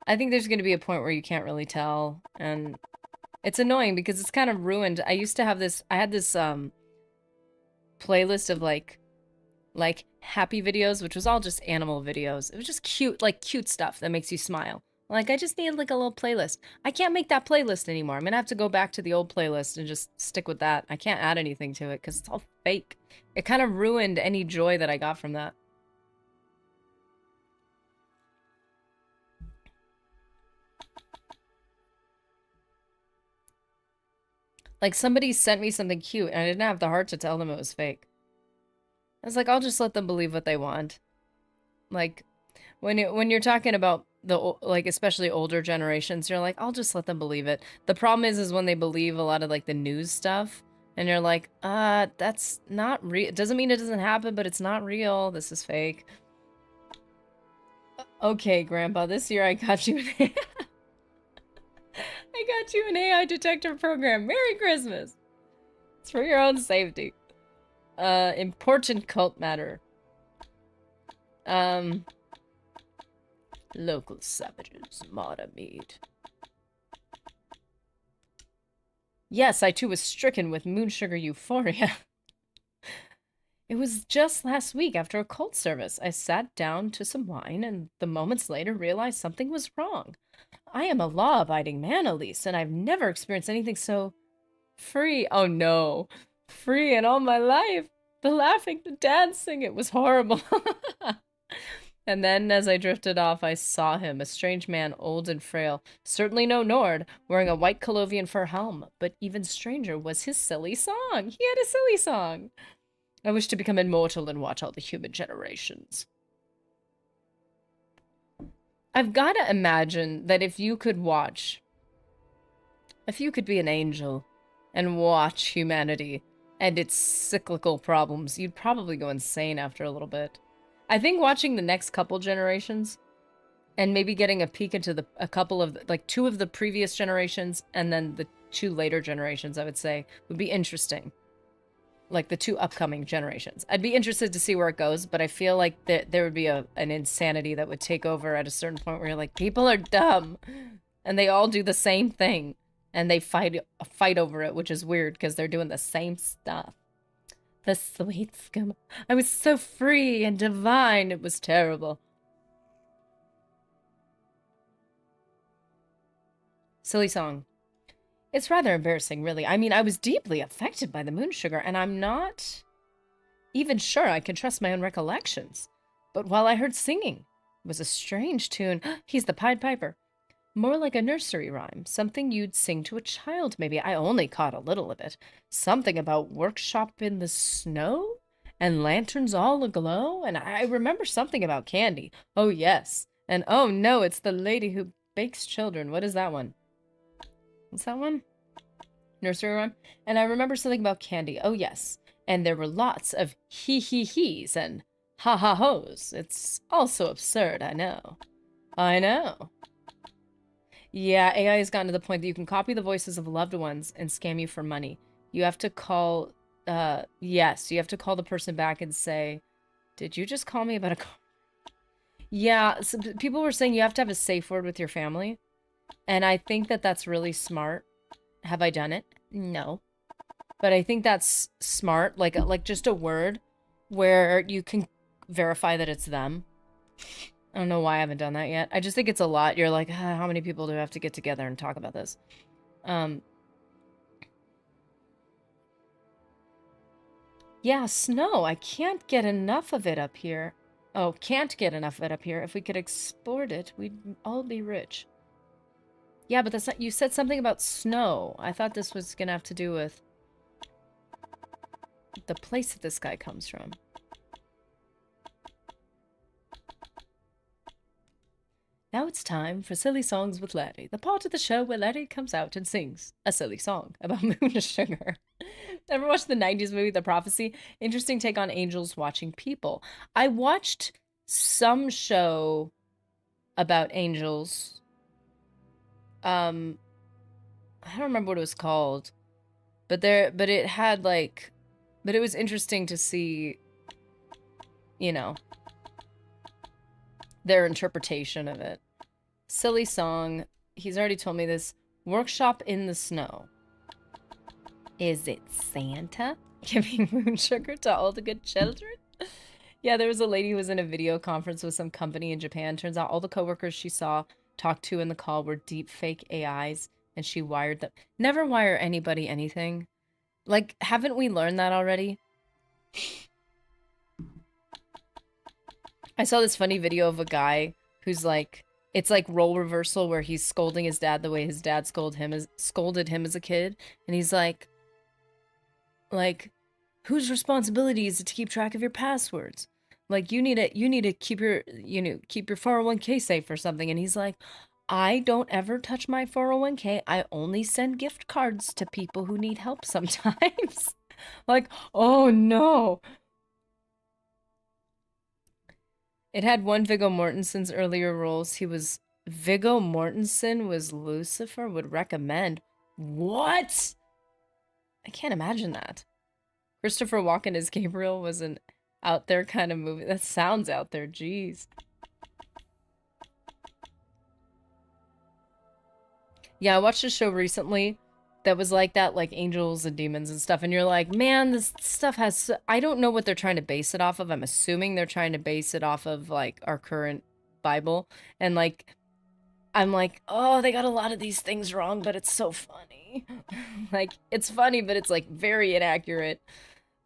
I think there's gonna be a point where you can't really tell, and it's annoying because it's kind of ruined. I used to have this, I had this playlist of like happy videos, which was all just animal videos. It was just cute, like cute stuff that makes you smile. Like, I just need like a little playlist. I can't make that playlist anymore. I'm gonna have to go back to the old playlist and just stick with that. I can't add anything to it because it's all fake. It kind of ruined any joy that I got from that. Like, somebody sent me something cute, and I didn't have the heart to tell them it was fake. I was like, I'll just let them believe what they want. Like, when you're talking about the, like, especially older generations, you're like, I'll just let them believe it. The problem is when they believe a lot of, like, the news stuff, and you're like, that's not real. It doesn't mean it doesn't happen, but it's not real. This is fake. Okay, Grandpa, this year I got you an I got you an AI detector program. Merry Christmas. It's for your own safety. Important cult matter. Local savages, Mata mead. Yes, I too was stricken with moon sugar euphoria. It was just last week after a cult service. I sat down to some wine and the moments later realized something was wrong. I am a law-abiding man, Elise, and I've never experienced anything so free. Oh no. Free in all my life. The laughing, the dancing, it was horrible. And then, as I drifted off, I saw him, a strange man, old and frail, certainly no Nord, wearing a white Colovian fur helm. But even stranger was his silly song. He had a silly song. I wish to become immortal and watch all the human generations. I've got to imagine that if you could be an angel and watch humanity and its cyclical problems, you'd probably go insane after a little bit. I think watching the next couple generations and maybe getting a peek into a couple of, like, 2 of the previous generations and then the 2 later generations, I would say, would be interesting. Like, the 2 upcoming generations. I'd be interested to see where it goes, but I feel like there would be an insanity that would take over at a certain point where you're like, people are dumb, and they all do the same thing, and they fight over it, which is weird, because they're doing the same stuff. The sweet scum. I was so free and divine, it was terrible. Silly song. It's rather embarrassing, really. I mean, I was deeply affected by the moon sugar, and I'm not even sure I can trust my own recollections. But while I heard singing, it was a strange tune. He's the Pied Piper. More like a nursery rhyme, something you'd sing to a child, maybe. I only caught a little of it. Something about workshop in the snow and lanterns all aglow, and I remember something about candy. Oh, yes. And oh no, it's the lady who bakes children. What is that one? What's that one? Nursery rhyme? And I remember something about candy. Oh, yes. And there were lots of he-he-he's and ha-ha-ho's. It's all so absurd, I know. I know. Yeah, AI has gotten to the point that you can copy the voices of loved ones and scam you for money. You have to call, yes, you have to call the person back and say, did you just call me about a car? Yeah, so people were saying you have to have a safe word with your family. And I think that that's really smart. Have I done it? No. But I think that's smart, like just a word where you can verify that it's them. I don't know why I haven't done that yet. I just think it's a lot. You're like, how many people do I have to get together and talk about this? Yeah, snow. I can't get enough of it up here. Oh, can't get enough of it up here. If we could export it, we'd all be rich. Yeah, but that's not... You said something about snow. I thought this was gonna have to do with the place that this guy comes from. Now it's time for Silly Songs with Larry, the part of the show where Larry comes out and sings a silly song about moon sugar. Ever watched the 90s movie The Prophecy? Interesting take on angels watching people. I watched some show about angels. I don't remember what it was called. But it had like... But it was interesting to see, you know, their interpretation of it. Silly song. He's already told me this. Workshop in the snow. Is it Santa giving moon sugar to all the good children? Yeah, there was a lady who was in a video conference with some company in Japan. Turns out all the coworkers she talked to in the call were deep fake AIs, and she wired them. Never wire anybody anything. Like, haven't we learned that already? I saw this funny video of a guy who's like, it's like role reversal where he's scolding his dad the way his dad scolded him as a kid. And he's like, whose responsibility is it to keep track of your passwords? Like, you need to keep your 401k safe or something. And he's like, I don't ever touch my 401k. I only send gift cards to people who need help sometimes. Like, oh no. It had one Viggo Mortensen's earlier roles. Viggo Mortensen was Lucifer, would recommend. What? I can't imagine that. Christopher Walken as Gabriel was an out there kind of movie. That sounds out there, jeez. Yeah, I watched a show recently that was like that, like angels and demons and stuff, and you're like, man, this stuff has... I don't know what they're trying to base it off of. I'm assuming they're trying to base it off of, like, our current Bible. And, like, I'm like, oh, they got a lot of these things wrong, but it's so funny. Like, it's funny, but it's, like, very inaccurate.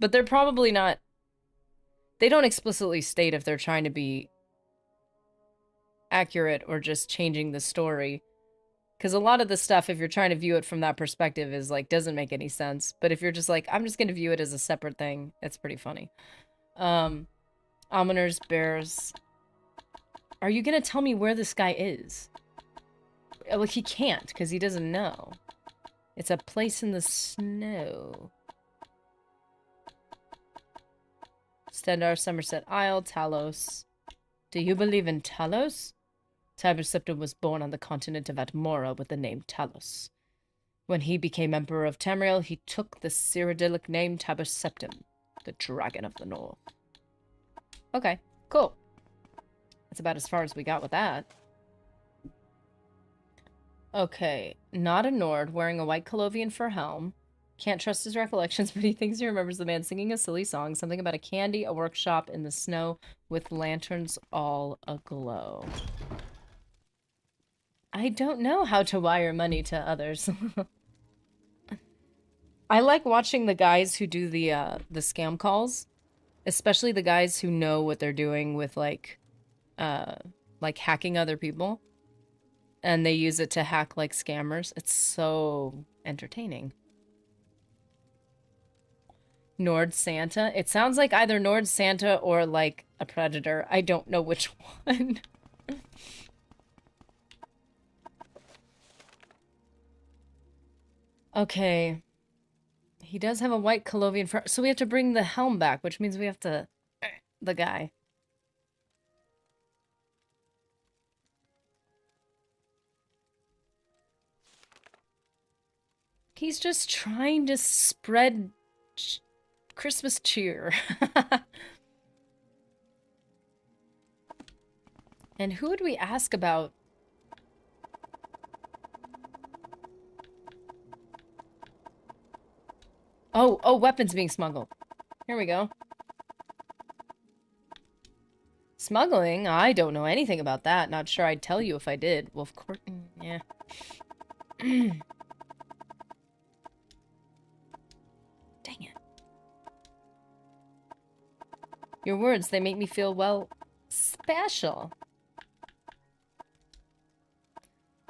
But they're probably not... They don't explicitly state if they're trying to be accurate or just changing the story. Because a lot of the stuff, if you're trying to view it from that perspective, is like, doesn't make any sense. But if you're just like, I'm just going to view it as a separate thing, it's pretty funny. Almoners, bears. Are you going to tell me where this guy is? Like, he can't, because he doesn't know. It's a place in the snow. Stendar, Somerset Isle, Talos. Do you believe in Talos? Tiber Septim was born on the continent of Atmora with the name Talos. When he became Emperor of Tamriel, he took the Cyrodiilic name Tiber Septim, the Dragon of the North. Okay, cool. That's about as far as we got with that. Okay, not a Nord, wearing a white Colovian fur helm. Can't trust his recollections, but he thinks he remembers the man singing a silly song, something about a candy, a workshop in the snow, with lanterns all aglow. I don't know how to wire money to others. I like watching the guys who do the scam calls, especially the guys who know what they're doing with like hacking other people. and they use it to hack like scammers. It's so entertaining. Nord Santa. It sounds like either Nord Santa or like a predator. I don't know which one. Okay. He does have a white Colovian fur, so we have to bring the helm back, which means we have to... the guy. He's just trying to spread Christmas cheer. And who would we ask about? Oh, weapons being smuggled. Here we go. Smuggling? I don't know anything about that. Not sure I'd tell you if I did. Well, of course, yeah. Dang it. Your words, they make me feel, well, special.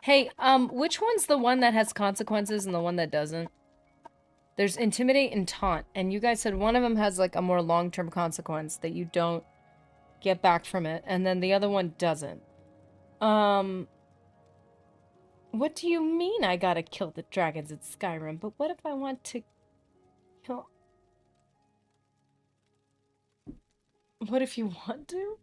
Hey, which one's the one that has consequences and the one that doesn't? There's intimidate and taunt, and you guys said one of them has like a more long-term consequence that you don't get back from it, and then the other one doesn't. What do you mean I gotta kill the dragons at Skyrim? But what if I want to kill... What if you want to?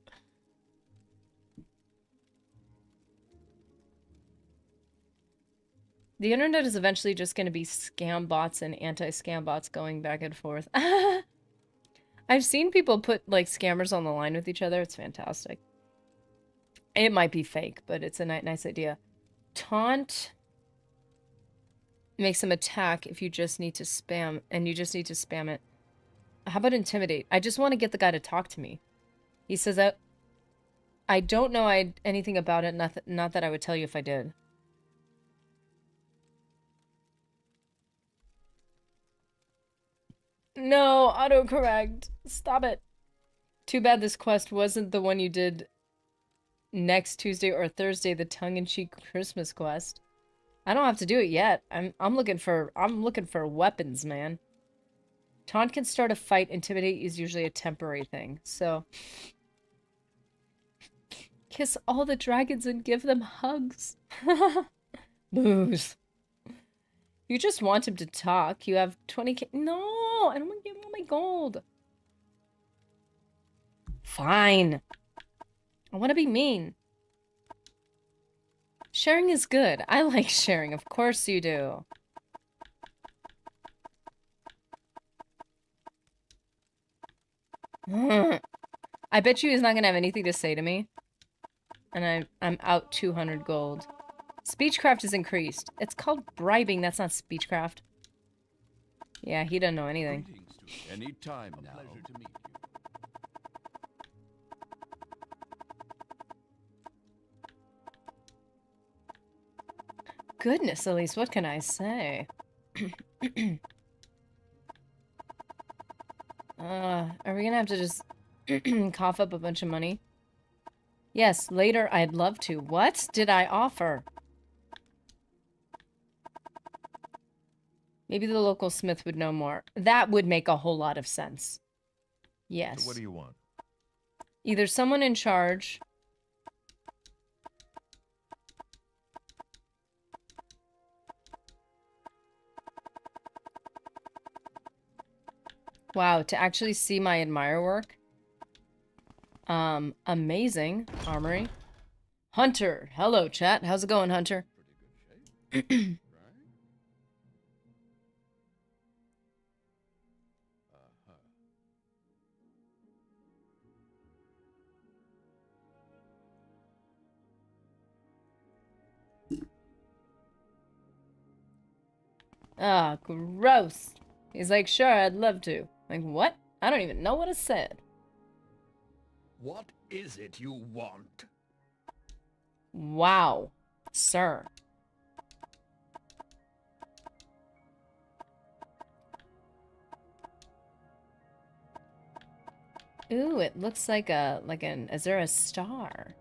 The internet is eventually just going to be scam bots and anti-scam bots going back and forth. I've seen people put, like, scammers on the line with each other. It's fantastic. It might be fake, but it's a nice idea. Taunt makes them attack if you just need to spam, and you just need to spam it. How about intimidate? I just want to get the guy to talk to me. He says that I don't know anything about it, not that I would tell you if I did. No, autocorrect. Stop it. Too bad this quest wasn't the one you did next Tuesday or Thursday, the tongue-in-cheek Christmas quest. I don't have to do it yet. I'm looking for weapons, man. Taunt can start a fight. Intimidate is usually a temporary thing. So kiss all the dragons and give them hugs. Booze. You just want him to talk. You have 20k. No, I don't want to give him all my gold. Fine. I want to be mean. Sharing is good. I like sharing. Of course you do. I bet you he's not going to have anything to say to me. And I'm out 200 gold. Speechcraft is increased. It's called bribing. That's not speechcraft. Yeah, he doesn't know anything. Any time now. Pleasure to meet you. Goodness, Elise, what can I say? Are we gonna have to just cough up a bunch of money? Yes, later I'd love to. What did I offer? Maybe the local smith would know more. That would make a whole lot of sense. Yes. So what do you want? Either someone in charge... Wow, to actually see my admire work. Amazing. Armory. Hunter. Hello, chat. How's it going, Hunter? Pretty good shape, right? Ah, gross. He's like, sure, I'd love to. Like, what? I don't even know what I said. What is it you want? Wow, sir. Ooh, it looks like is there a star?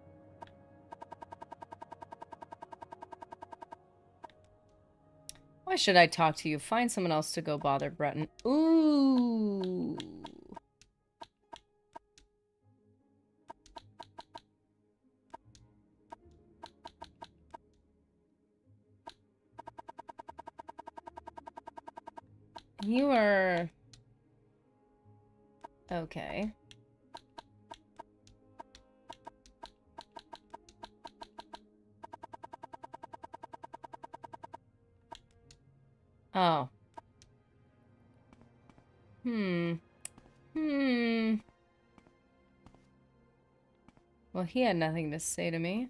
should I talk to you? Find someone else to go bother Breton. Ooh. You are... Okay. Oh. Well, he had nothing to say to me.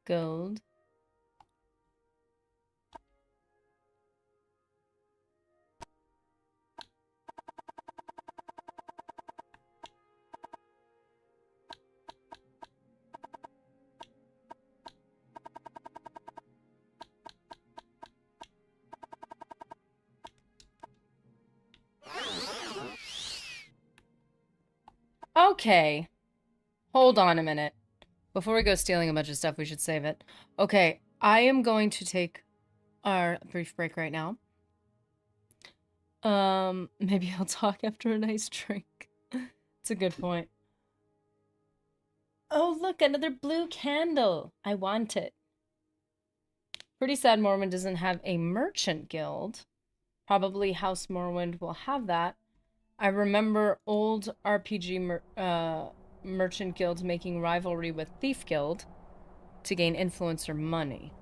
Gold. Okay. Hold on a minute. Before we go stealing a bunch of stuff, we should save it. Okay, I am going to take our brief break right now. Maybe I'll talk after a nice drink. It's a good point. Oh, look, another blue candle. I want it. Pretty sad Morrowind doesn't have a merchant guild. Probably House Morrowind will have that. I remember old RPG merchant guilds making rivalry with Thief Guild to gain influence or money.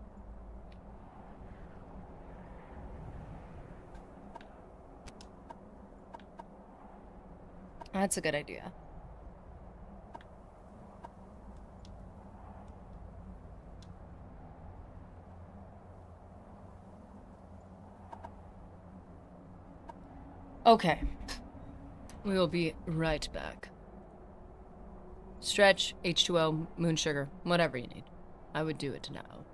That's a good idea. Okay. We will be right back. Stretch, H2O, moon sugar, whatever you need. I would do it now.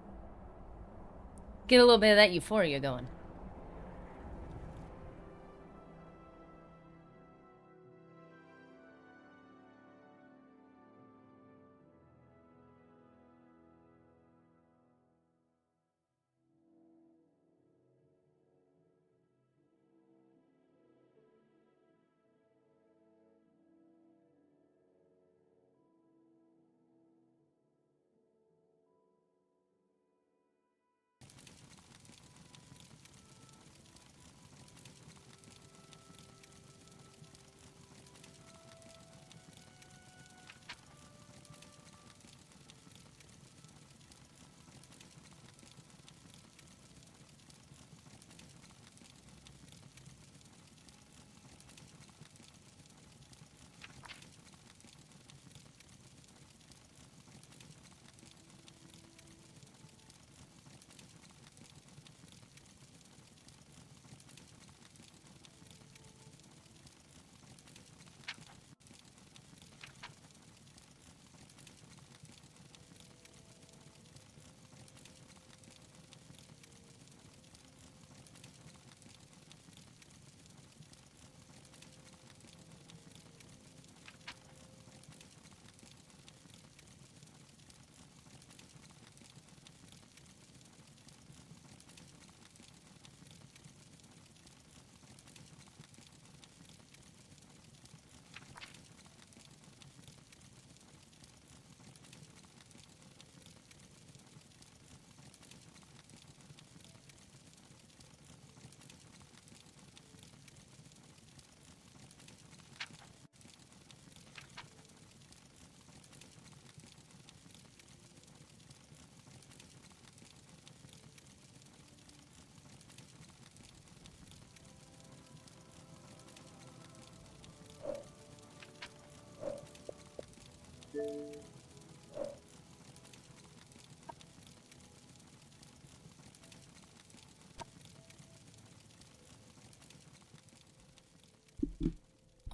Get a little bit of that euphoria going.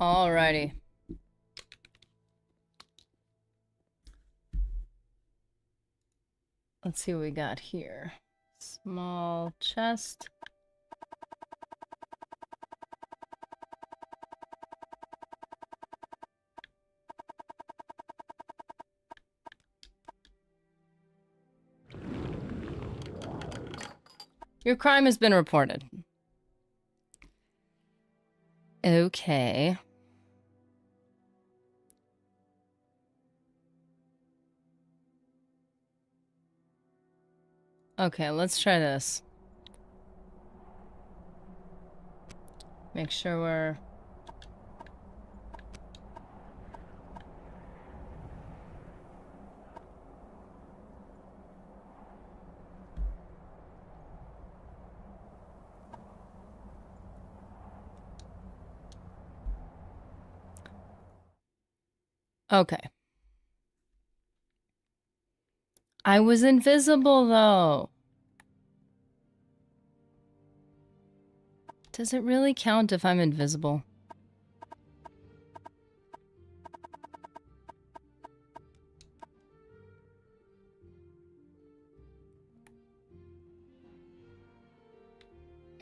Alrighty. Let's see what we got here. Small chest. Your crime has been reported. Okay. Okay, let's try this. Make sure we're... Okay. I was invisible, though. Does it really count if I'm invisible?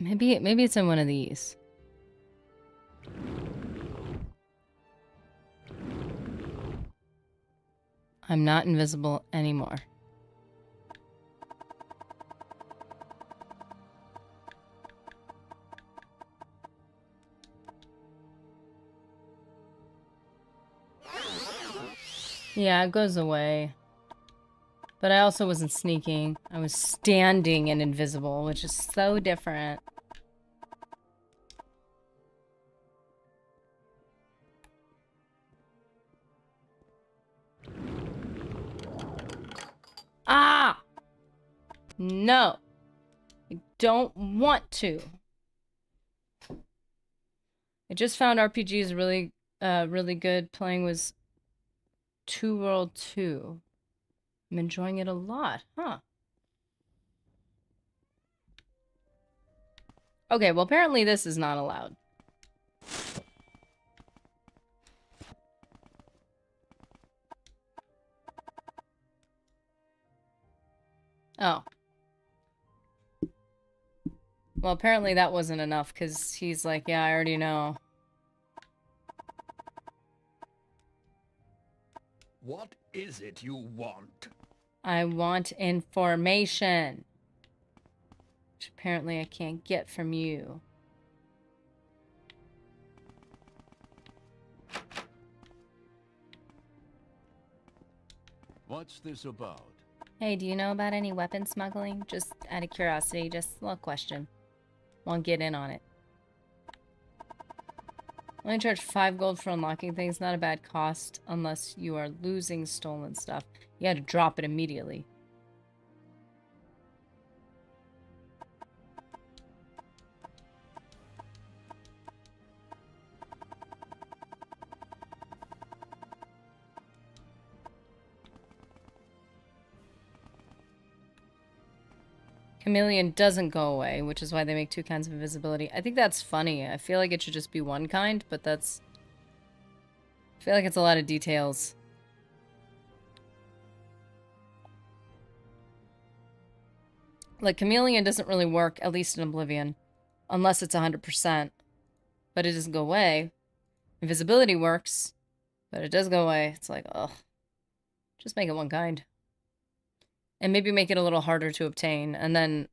Maybe it's in one of these. I'm not invisible anymore. Yeah, it goes away. But I also wasn't sneaking. I was standing and invisible, which is so different. Ah! No. I don't want to. I just found RPGs really good. Playing was 2 World 2. I'm enjoying it a lot, huh? Okay, well apparently this is not allowed. Oh. Well, apparently that wasn't enough, because he's like, yeah, I already know. What is it you want? I want information. Which apparently I can't get from you. What's this about? Hey, do you know about any weapon smuggling? Just out of curiosity, just a little question. Want to get in on it. Only charge 5 gold for unlocking things. Not a bad cost unless you are losing stolen stuff. You had to drop it immediately. Chameleon doesn't go away, which is why they make 2 kinds of invisibility. I think that's funny. I feel like it should just be 1 kind, but that's... I feel like it's a lot of details. Like, Chameleon doesn't really work, at least in Oblivion, unless it's 100%. But it doesn't go away. Invisibility works, but it does go away. It's like, ugh. Just make it 1 kind. And maybe make it a little harder to obtain, and then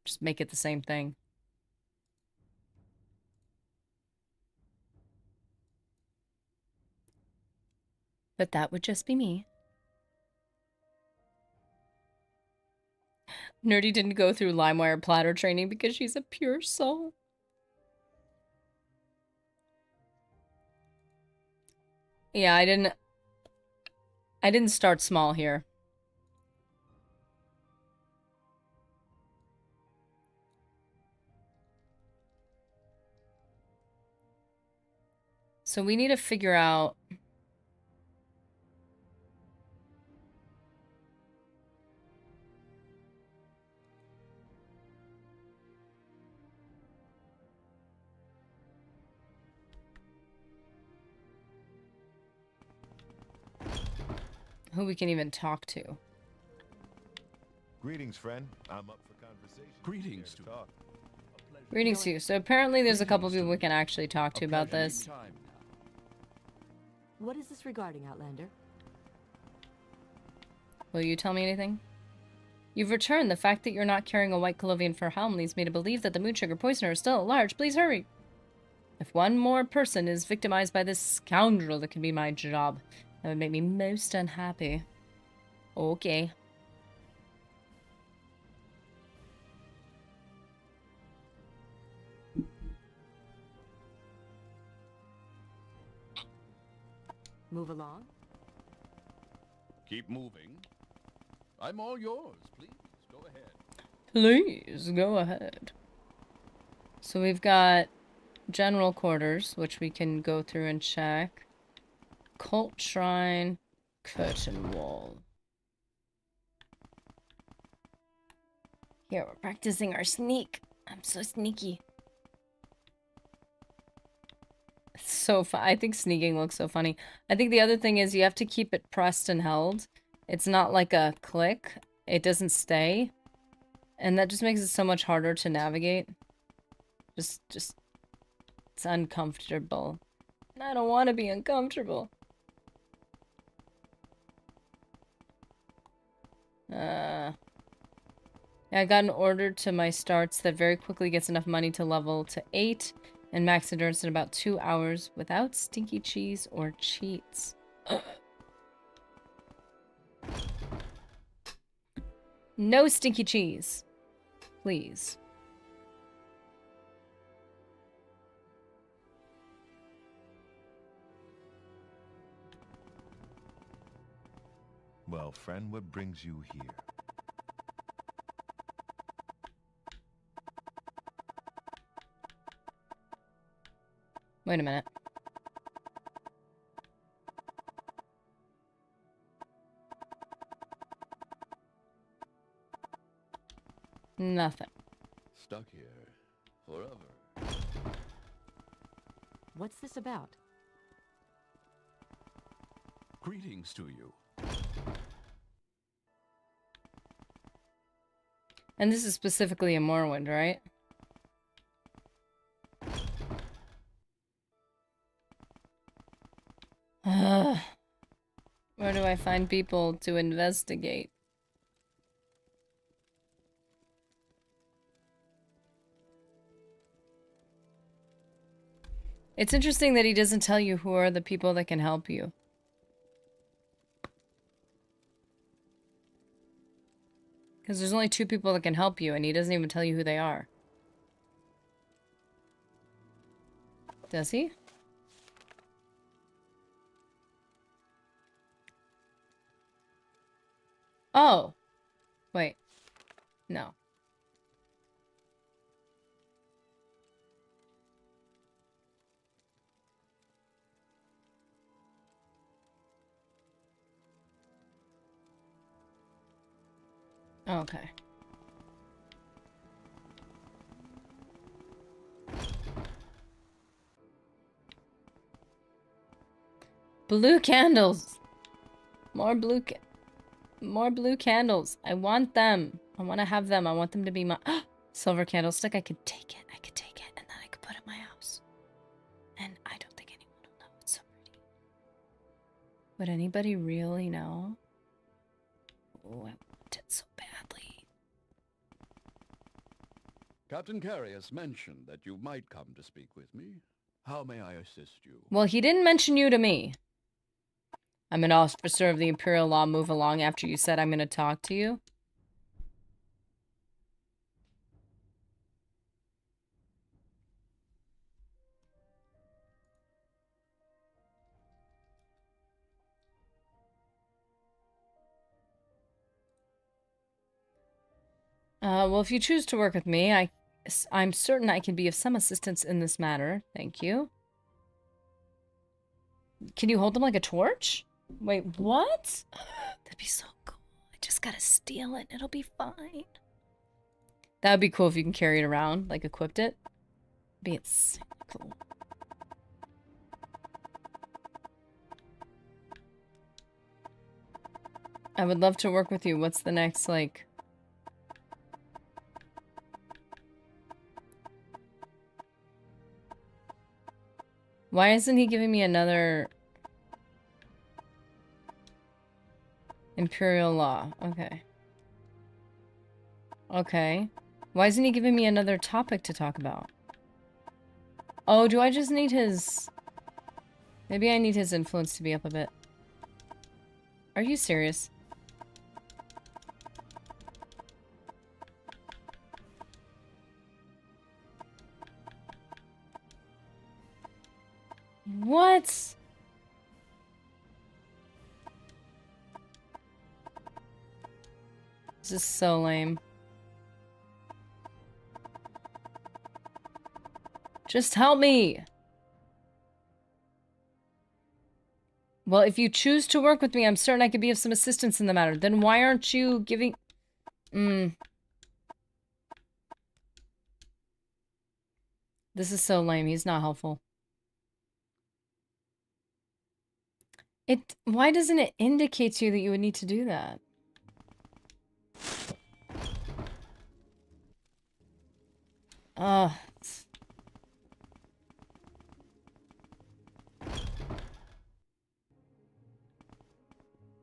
just make it the same thing. But that would just be me. Nerdy didn't go through LimeWire platter training because she's a pure soul. Yeah, I didn't start small here. So we need to figure out... who we can even talk to. Greetings, friend. I'm up for conversation. Greetings to talk. Greetings to you. So apparently there's a couple people we can actually talk to about this. What is this regarding, Outlander? Will you tell me anything? You've returned. The fact that you're not carrying a white Colovian fur helm leads me to believe that the Moonsugar Poisoner is still at large. Please hurry. If one more person is victimized by this scoundrel, that could be my job. That would make me most unhappy. Okay. Move along. Keep moving. I'm all yours. Please, go ahead. Please, go ahead. So we've got general quarters, which we can go through and check. Cult shrine, curtain wall. Here, we're practicing our sneak. I'm so sneaky. It's so fun. I think sneaking looks so funny. I think the other thing is you have to keep it pressed and held. It's not like a click. It doesn't stay. And that just makes it so much harder to navigate. Just, it's uncomfortable. And I don't want to be uncomfortable. Yeah, I got an order to my starts that very quickly gets enough money to level to 8 and max endurance in about 2 hours without stinky cheese or cheats. No stinky cheese. Please. Well, friend, what brings you here? Wait a minute. Nothing. Stuck here forever. What's this about? Greetings to you. And this is specifically in Morrowind, right? Where do I find people to investigate? It's interesting that he doesn't tell you who are the people that can help you. Because there's only 2 people that can help you, and he doesn't even tell you who they are. Does he? Oh! Wait. No. Okay. Blue candles. More blue candles. I want them. I want to have them. I want them to be my silver candlestick. I could take it. I could take it, and then I could put it in my house. And I don't think anyone will know. It's so pretty. Would anybody really know? Oh, I want it so badly. Captain Carius mentioned that you might come to speak with me. How may I assist you? Well, he didn't mention you to me. I'm an officer of the Imperial Law. Move along after you said I'm going to talk to you. Well, if you choose to work with me, I'm certain I can be of some assistance in this matter. Thank you. Can you hold them like a torch? Wait, what? That'd be so cool. I just gotta steal it. It'll be fine. That would be cool if you can carry it around, like equipped it. Be it's cool. I would love to work with you. What's the next, like... Why isn't he giving me another... Imperial Law? Okay. Okay. Why isn't he giving me another topic to talk about? Oh, do I just need his... Maybe I need his influence to be up a bit. Are you serious? What? This is so lame. Just help me! Well, if you choose to work with me, I'm certain I could be of some assistance in the matter. Then why aren't you giving... This is so lame. He's not helpful. Why doesn't it indicate to you that you would need to do that? Ugh.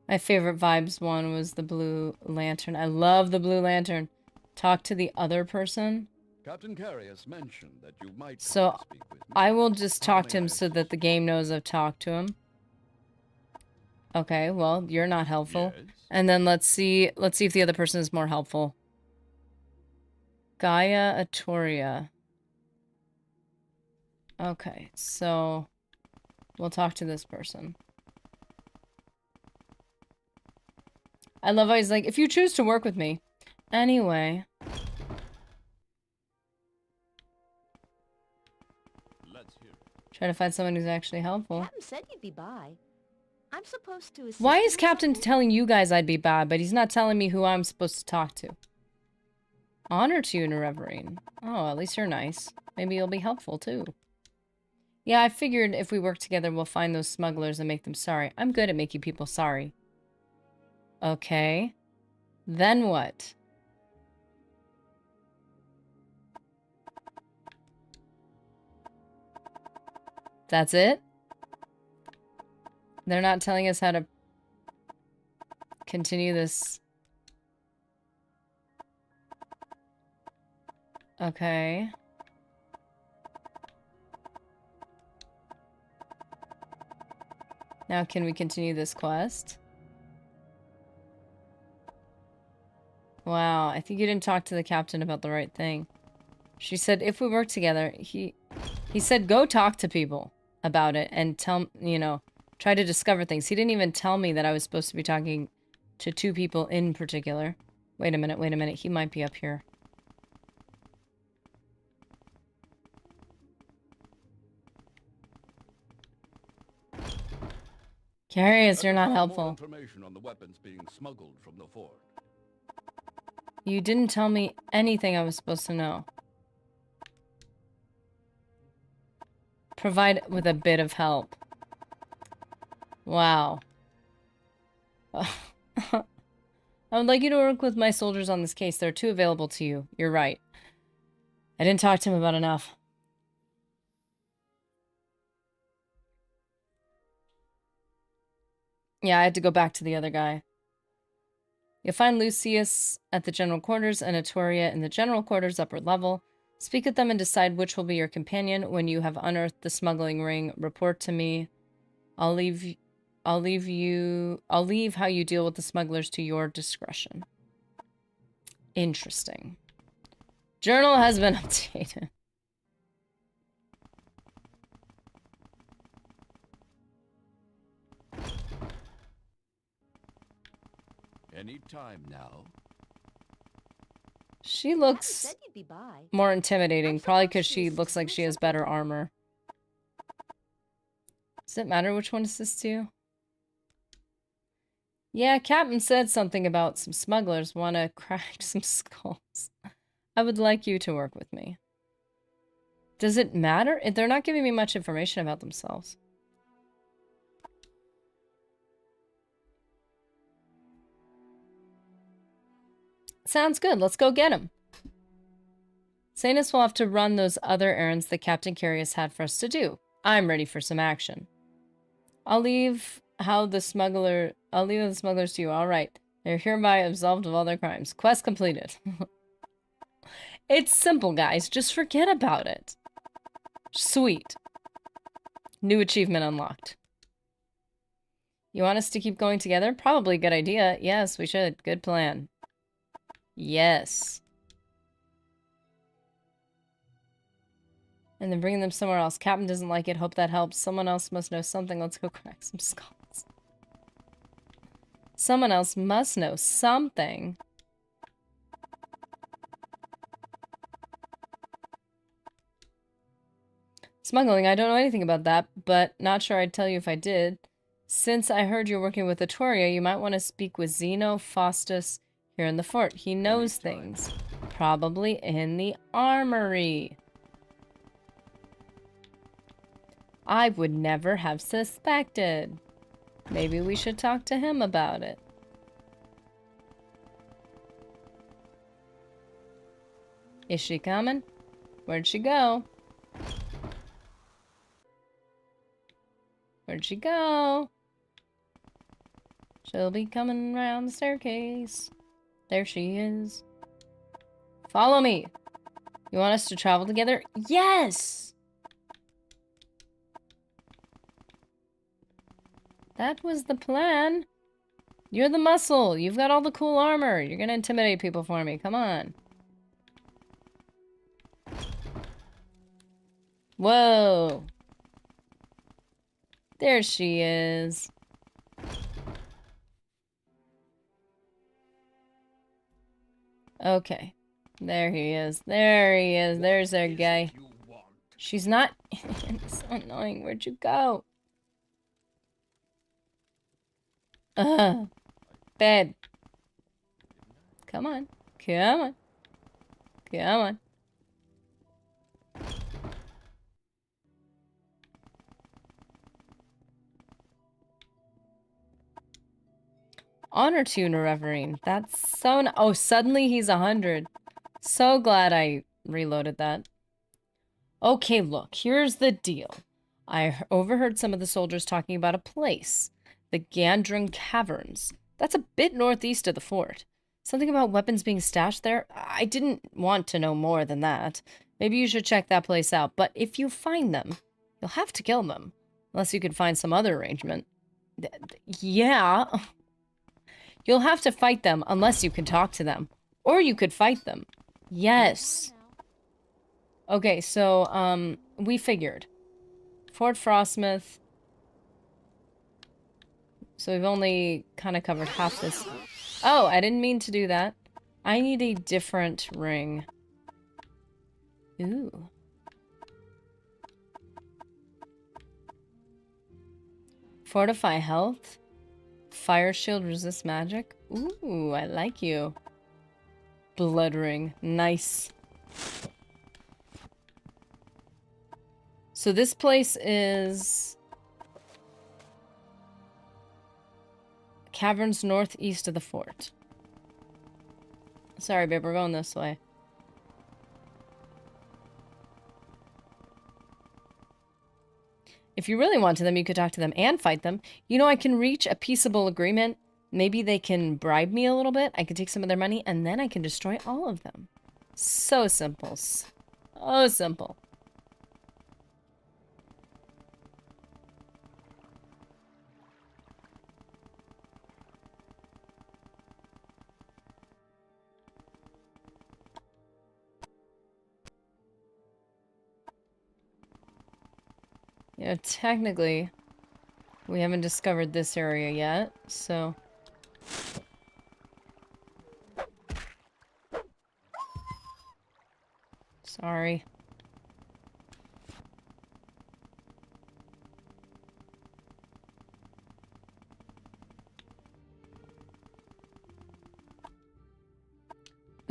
My favorite vibes one was the blue lantern. I love the blue lantern. Talk to the other person. Captain Carius mentioned that you might So speak with me. I will just talk to him so that the game knows I've talked to him. Okay, well, you're not helpful. Yes. And then let's see if the other person is more helpful. Gaia Atoria. Okay, so we'll talk to this person. I love how he's like, if you choose to work with me. Anyway. Let's hear it. Try to find someone who's actually helpful. Captain said you'd be by. I'm supposed to assist Why you is with Captain something? telling you guys I'd be bad, but he's not telling me who I'm supposed to talk to? Honor to you, Nerevarine. Oh, at least you're nice. Maybe you'll be helpful, too. Yeah, I figured if we work together, we'll find those smugglers and make them sorry. I'm good at making people sorry. Okay. Then what? That's it? They're not telling us how to continue this. Okay. Now can we continue this quest? Wow, I think you didn't talk to the captain about the right thing. She said if we work together, he said go talk to people about it and tell, you know, try to discover things. He didn't even tell me that I was supposed to be talking to two people in particular. Wait a minute, he might be up here. Carius, you're not More helpful. information on the weapons being smuggled from the fort. You didn't tell me anything I was supposed to know. Provide with a bit of help. Wow. I would like you to work with my soldiers on this case. There are two available to you. You're right. I didn't talk to him about enough. Yeah, I had to go back to the other guy. You'll find Lucius at the general quarters and Atoria in the general quarters upper level. Speak with them and decide which will be your companion. When you have unearthed the smuggling ring, report to me. I'll leave how you deal with the smugglers to your discretion. Interesting. Journal has been updated. Any time now. She Captain looks said you'd be by. more intimidating, I'm probably supposed because to she assist looks you like with she has something. better armor. Does it matter which one assists you? Yeah, Captain said something about some smugglers want to crack some skulls. I would like you to work with me. Does it matter? They're not giving me much information about themselves. Sounds good. Let's go get him. Sanus will have to run those other errands that Captain Carius had for us to do. I'm ready for some action. I'll leave the smugglers to you. All right. They're hereby absolved of all their crimes. Quest completed. It's simple, guys. Just forget about it. Sweet. New achievement unlocked. You want us to keep going together? Probably a good idea. Yes, we should. Good plan. Yes. And then bringing them somewhere else. Captain doesn't like it. Hope that helps. Someone else must know something. Let's go crack some skulls. Someone else must know something. Smuggling, I don't know anything about that, but not sure I'd tell you if I did. Since I heard you're working with Atoria, you might want to speak with Zeno Faustus here in the fort. He knows things. Probably in the armory. I would never have suspected. Maybe we should talk to him about it. Is she coming? Where'd she go? Where'd she go? She'll be coming round the staircase. There she is. Follow me. You want us to travel together? Yes! That was the plan. You're the muscle. You've got all the cool armor. You're gonna intimidate people for me. Come on. Whoa. There she is. Okay. There he is. There he is. There's our guy. She's not... It's so annoying. Where'd you go? Babe. Come on. Come on. Come on. Honor tuner Reverine. That's so... Oh, suddenly he's 100. So glad I reloaded that. Okay, look. Here's the deal. I overheard some of the soldiers talking about a place. The Gandrun Caverns. That's a bit northeast of the fort. Something about weapons being stashed there? I didn't want to know more than that. Maybe you should check that place out. But if you find them, you'll have to kill them. Unless you can find some other arrangement. Yeah. You'll have to fight them unless you can talk to them. Or you could fight them. Yes. Okay, so, we figured. Fort Frostmoth. So we've only kind of covered half this. Oh, I didn't mean to do that. I need a different ring. Ooh. Fortify health. Fire shield resist magic. Ooh, I like you. Blood ring. Nice. So this place is... Caverns northeast of the fort. Sorry, babe, we're going this way. If you really wanted them, you could talk to them and fight them. You know, I can reach a peaceable agreement. Maybe they can bribe me a little bit. I could take some of their money, and then I can destroy all of them. So simple. So simple. You know, technically, we haven't discovered this area yet, so... Sorry.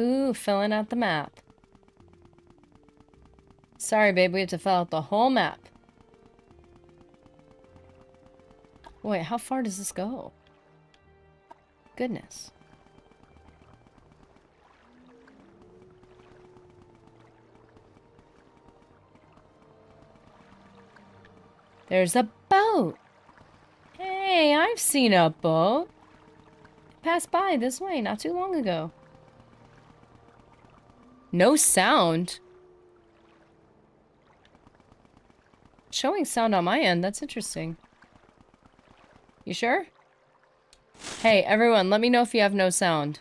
Ooh, filling out the map. Sorry, babe, we have to fill out the whole map. Wait, how far does this go? Goodness. There's a boat. Hey, I've seen a boat. Passed by this way not too long ago. No sound? Showing sound on my end. That's interesting. You sure? Hey, everyone, let me know if you have no sound.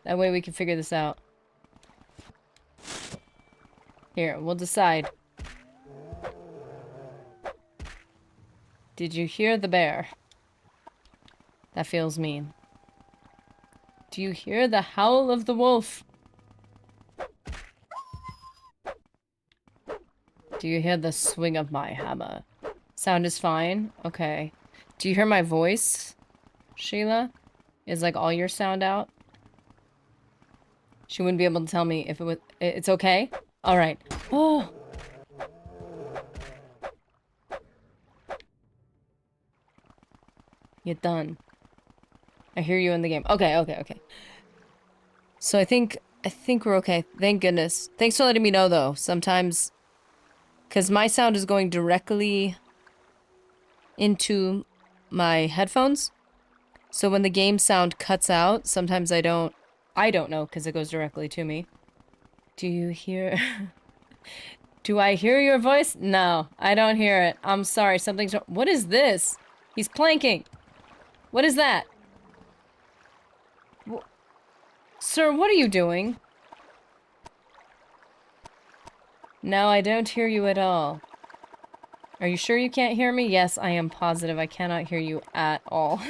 That way we can figure this out. Here, we'll decide. Did you hear the bear? That feels mean. Do you hear the howl of the wolf? Do you hear the swing of my hammer? Sound is fine? Okay. Do you hear my voice, Sheila? Is like all your sound out? She wouldn't be able to tell me if it was... It's okay? Alright. Oh! You're done. I hear you in the game. Okay, okay, okay. So I think we're okay. Thank goodness. Thanks for letting me know, though. Sometimes... Because my sound is going directly into my headphones. So when the game sound cuts out, sometimes I don't know because it goes directly to me. Do you hear... Do I hear your voice? No, I don't hear it. I'm sorry, something's wrong. What is this? He's planking. What is that? Sir, what are you doing? No, I don't hear you at all. Are you sure you can't hear me? Yes, I am positive I cannot hear you at all.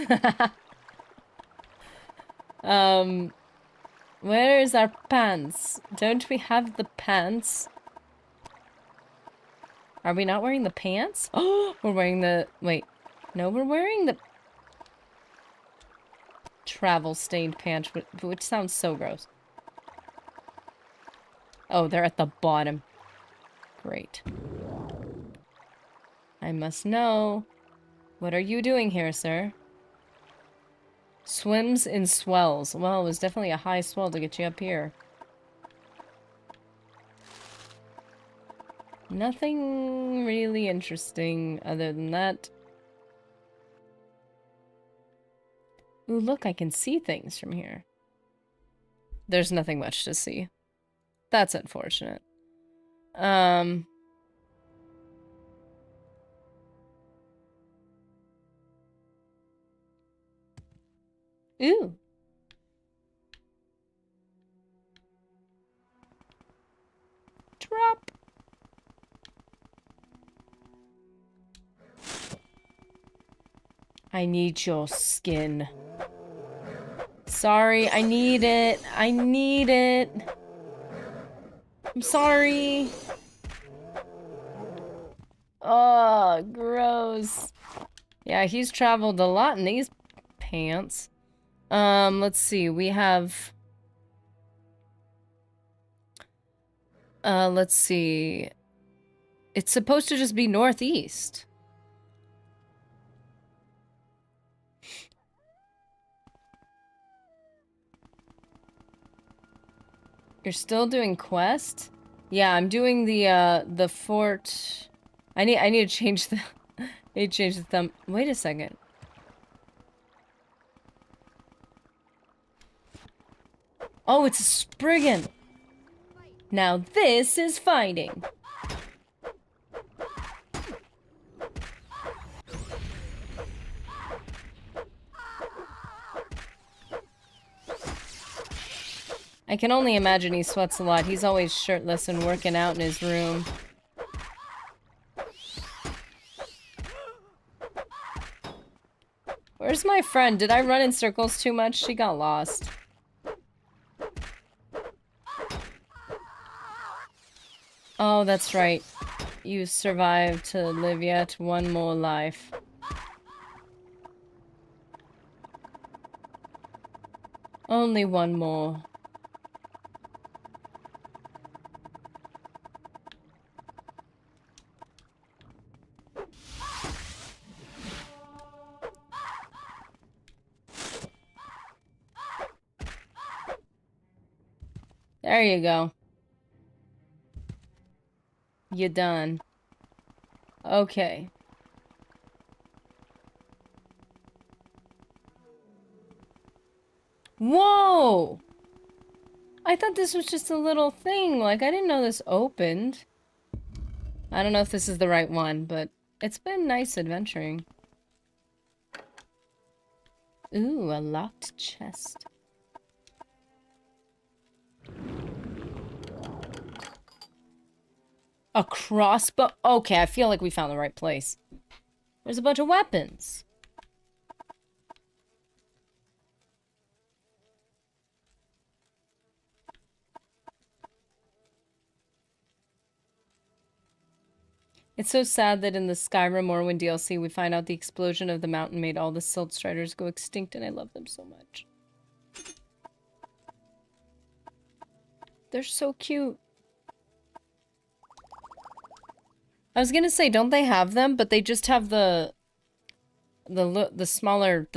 Where is our pants? Don't we have the pants? Are we not wearing the pants? Oh, we're wearing the... Wait. No, we're wearing the... travel-stained pants, which sounds so gross. Oh, they're at the bottom. Great. I must know. What are you doing here, sir? Swims in swells. Well, it was definitely a high swell to get you up here. Nothing really interesting other than that. Ooh, look, I can see things from here. There's nothing much to see. That's unfortunate. Ooh. Drop. I need your skin. Sorry, I need it. I need it. I'm sorry. Oh, gross. Yeah, he's traveled a lot in these pants. Let's see. We have... let's see. It's supposed to just be northeast. You're still doing quest? Yeah, I'm doing the fort... I need to change the... I need to change the thumb... Wait a second. Oh, it's a Spriggan! Now this is fighting! I can only imagine he sweats a lot. He's always shirtless and working out in his room. Where's my friend? Did I run in circles too much? She got lost. Oh, that's right. You survived to live yet one more life. Only one more. There you go. You're done. Okay. Whoa! I thought this was just a little thing. Like, I didn't know this opened. I don't know if this is the right one, but it's been nice adventuring. Ooh, a locked chest. A crossbow? Okay, I feel like we found the right place. There's a bunch of weapons. It's so sad that in the Skyrim Morrowind DLC we find out the explosion of the mountain made all the Silt Striders go extinct, and I love them so much. They're so cute. I was gonna say, don't they have them? But they just have the smaller,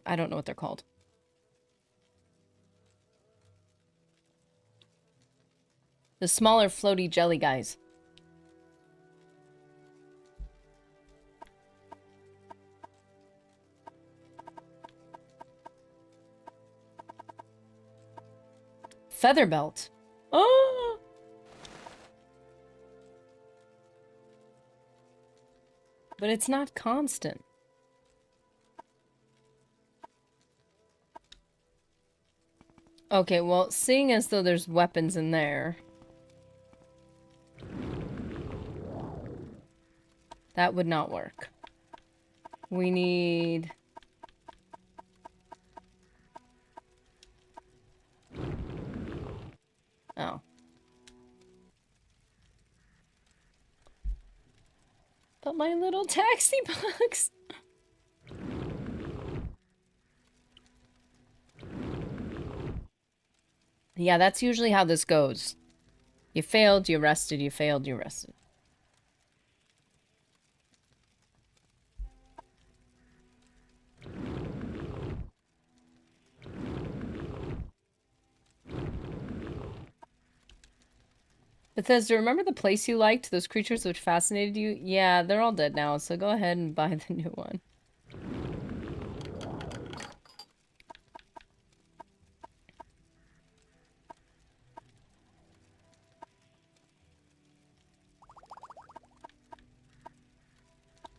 I don't know what they're called. The smaller floaty jelly guys. Feather belt. Oh! But it's not constant. Okay, well, seeing as though there's weapons in there, that would not work. We need... Oh. But my little taxi box. Yeah, that's usually how this goes. You failed, you rested, you failed, you rested. Bethesda, remember the place you liked? Those creatures which fascinated you? Yeah, they're all dead now, so go ahead and buy the new one.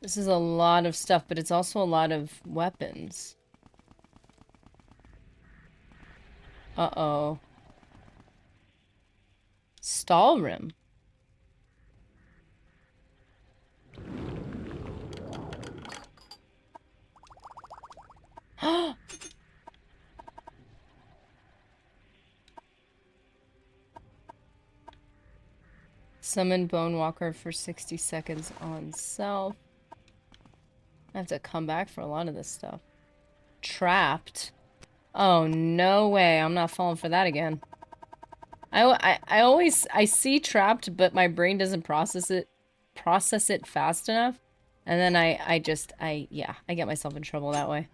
This is a lot of stuff, but it's also a lot of weapons. Uh-oh. Stall rim. Summon Bone Walker for 60 seconds on self. I have to come back for a lot of this stuff. Trapped. Oh, no way. I'm not falling for that again. I always see trapped, but my brain doesn't process it fast enough. And then I get myself in trouble that way.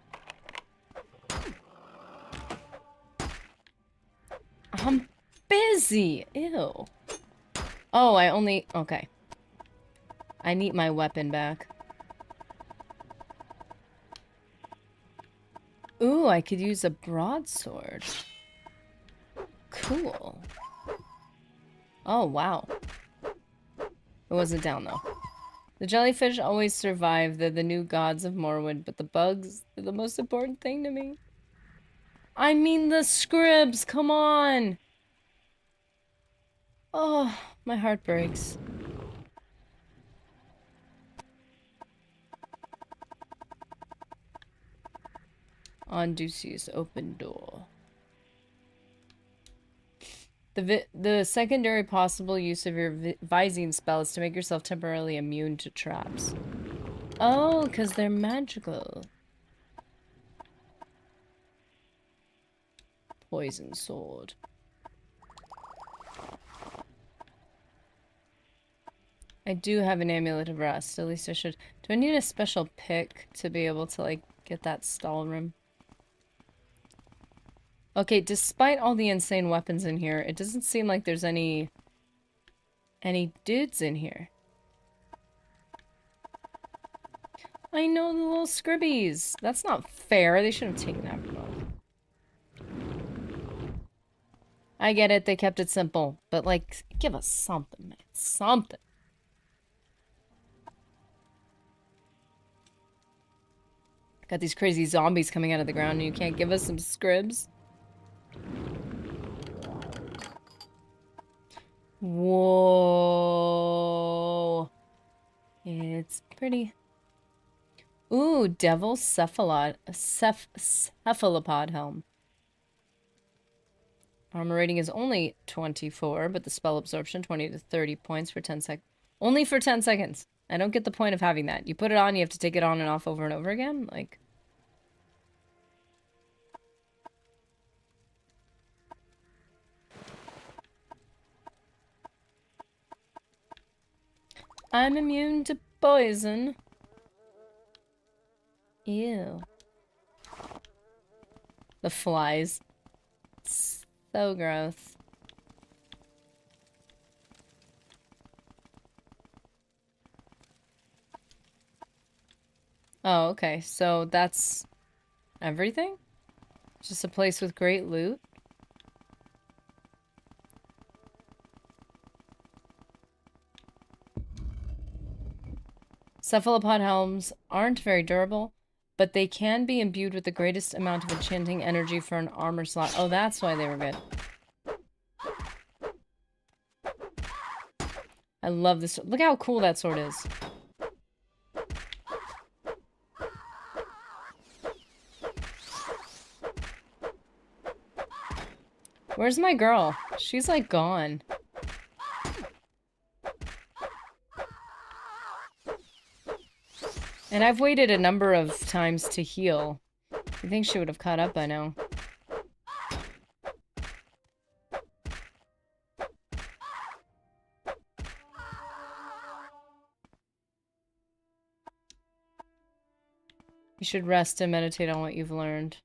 I'm busy. Ew. Oh, okay. I need my weapon back. Ooh, I could use a broadsword. Cool. Oh, wow. It wasn't down, though. The jellyfish always survive. They're the new gods of Morrowind, but the bugs are the most important thing to me. I mean the scribs, come on! Oh, my heart breaks. On Ducey's open door. The secondary possible use of your Visine spell is to make yourself temporarily immune to traps. Oh, because they're magical. Poison sword. I do have an amulet of rest. At least I should. Do I need a special pick to be able to, like, get that stall room? Okay, despite all the insane weapons in here, it doesn't seem like there's any dudes in here. I know, the little scribbies. That's not fair. They should have taken that from us. I get it, they kept it simple, but like, give us something, man. Something. Got these crazy zombies coming out of the ground and you can't give us some scribs? Whoa. It's pretty. Ooh, devil cephalopod helm. Armor rating is only 24, but the spell absorption 20 to 30 points for 10 seconds. Only for 10 seconds. I don't get the point of having that. You put it on, you have to take it on and off over and over again? Like... I'm immune to poison. Ew. The flies. So gross. Oh, okay. So that's everything? Just a place with great loot? Cephalopod helms aren't very durable, but they can be imbued with the greatest amount of enchanting energy for an armor slot. Oh, that's why they were good. I love this. Look how cool that sword is. Where's my girl? She's like gone. And I've waited a number of times to heal. I think she would have caught up by now. You should rest and meditate on what you've learned.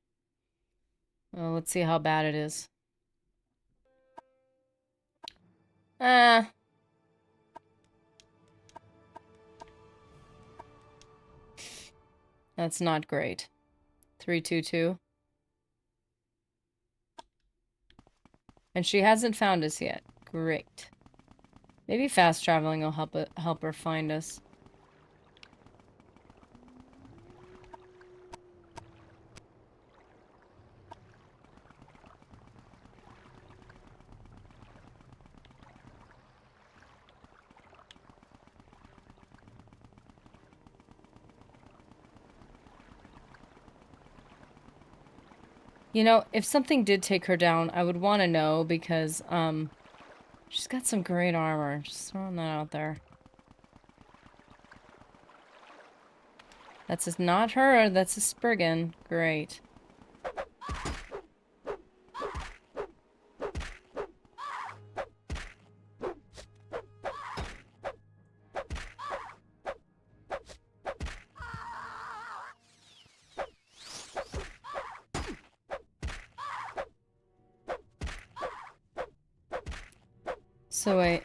Well, let's see how bad it is. Ah. That's not great. 322. And she hasn't found us yet. Great. Maybe fast traveling will help her find us. You know, if something did take her down, I would want to know because, she's got some great armor. Just throwing that out there. That's not her, that's a Spriggan. Great. So wait.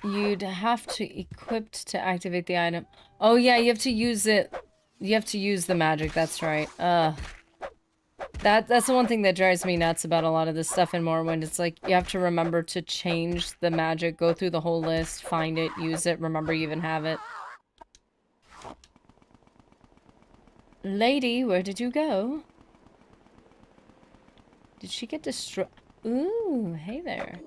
You'd have to equip to activate the item. Oh yeah, you have to use it. You have to use the magic, that's right. That's the one thing that drives me nuts about a lot of this stuff in Morrowind. It's like, you have to remember to change the magic, go through the whole list, find it, use it, remember you even have it. Lady, where did you go? Did she get destroyed? Ooh, hey there.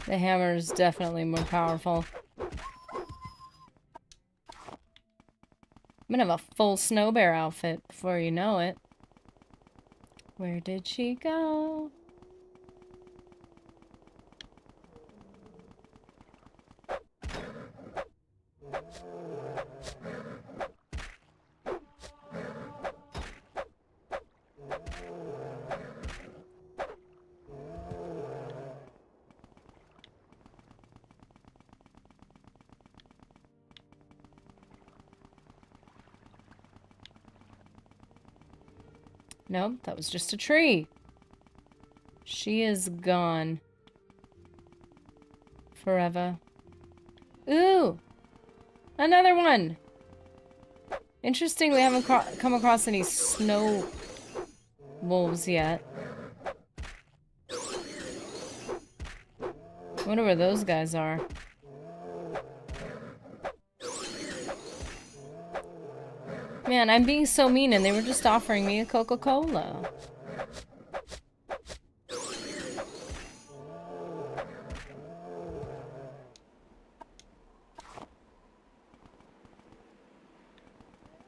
The hammer is definitely more powerful. I'm gonna have a full snow bear outfit before you know it. Where did she go? Nope, that was just a tree. She is gone. Forever. Ooh! Another one! Interesting, we haven't come across any snow wolves yet. I wonder where those guys are. Man, I'm being so mean and they were just offering me a Coca-Cola.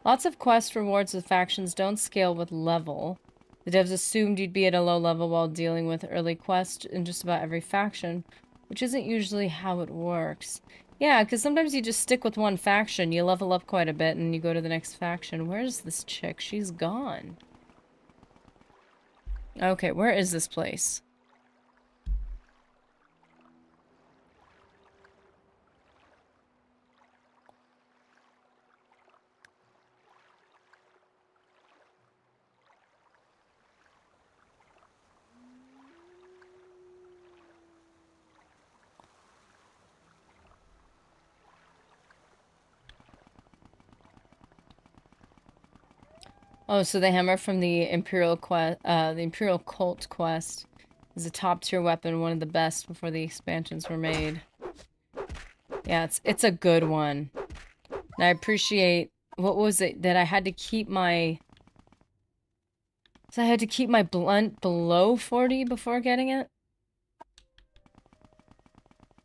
Lots of quest rewards with factions don't scale with level. The devs assumed you'd be at a low level while dealing with early quests in just about every faction, which isn't usually how it works. Yeah, because sometimes you just stick with one faction, you level up quite a bit, and you go to the next faction. Where's this chick? She's gone. Okay, where is this place? Oh, so the hammer from the Imperial Cult quest is a top-tier weapon, one of the best before the expansions were made. Yeah, it's a good one. And I appreciate, what was it that I had to keep my... So I had to keep my blunt below 40 before getting it?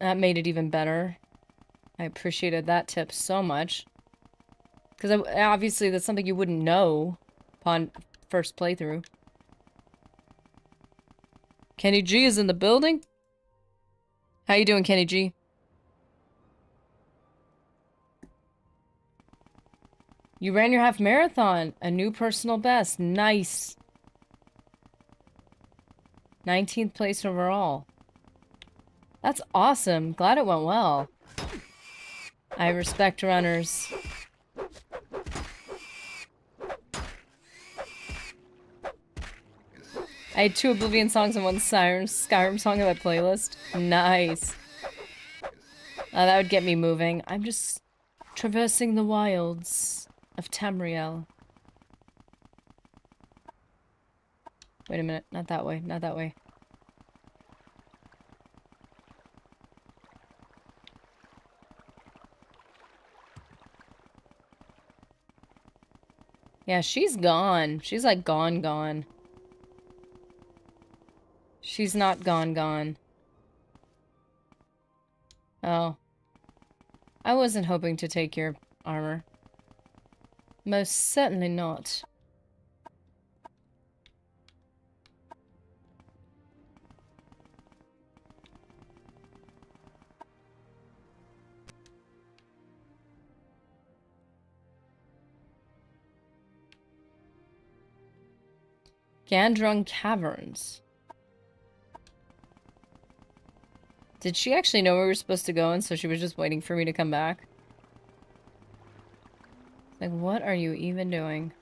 That made it even better. I appreciated that tip so much. Because obviously that's something you wouldn't know upon first playthrough. Kenny G is in the building? How you doing, Kenny G? You ran your half marathon. A new personal best. Nice. 19th place overall. That's awesome. Glad it went well. I respect runners. I had 2 Oblivion songs and 1 Skyrim song in my playlist. Nice. That would get me moving. I'm just traversing the wilds of Tamriel. Wait a minute. Not that way. Not that way. Yeah, she's gone. She's like gone. She's not gone. Oh. I wasn't hoping to take your armor. Most certainly not. Gandrung Caverns. Did she actually know where we were supposed to go and so she was just waiting for me to come back? Like, what are you even doing?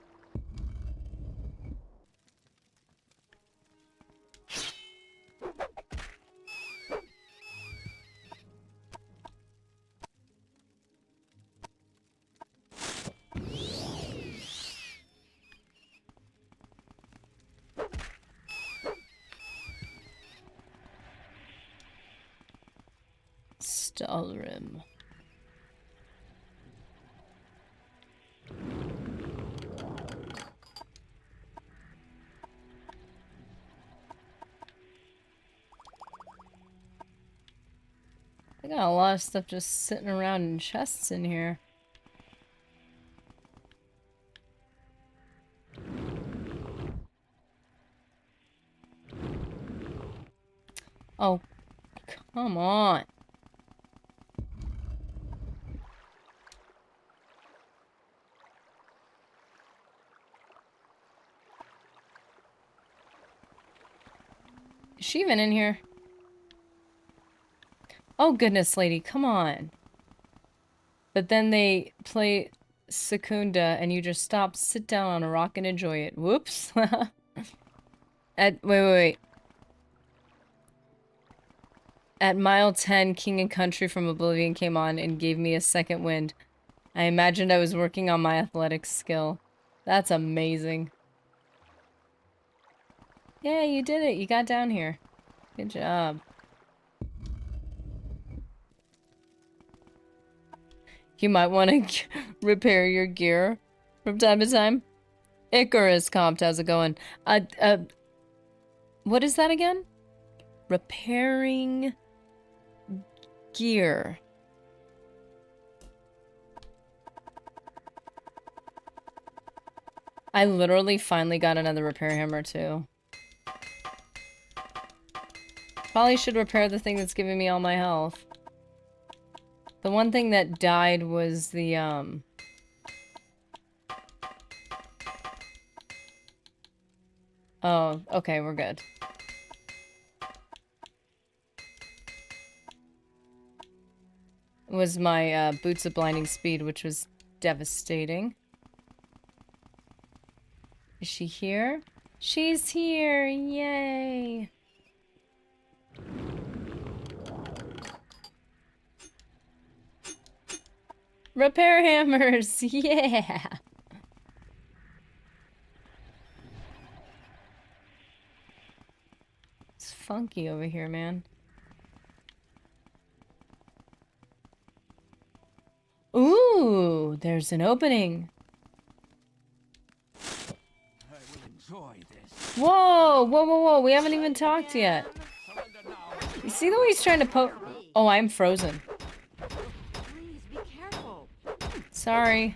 Stalrim. I got a lot of stuff just sitting around in chests in here. Oh, come on. Is she even in here? Oh goodness, lady, come on. But then they play Secunda and you just stop, sit down on a rock and enjoy it. Whoops. Wait. At mile 10, King and Country from Oblivion came on and gave me a second wind. I imagined I was working on my athletics skill. That's amazing. Yeah, you did it. You got down here. Good job. You might want to repair your gear from time to time. Icarus Compt, how's it going? What is that again? Repairing gear. I literally finally got another repair hammer too. Probably should repair the thing that's giving me all my health. The one thing that died was the, Oh, okay, we're good. It was my, Boots of Blinding Speed, which was devastating. Is she here? She's here! Yay! Repair hammers! Yeah! It's funky over here, man. Ooh! There's an opening! I will enjoy this. Whoa! We haven't even talked yet. You see the way he's trying to poke? Oh, I'm frozen. Please be careful. Sorry.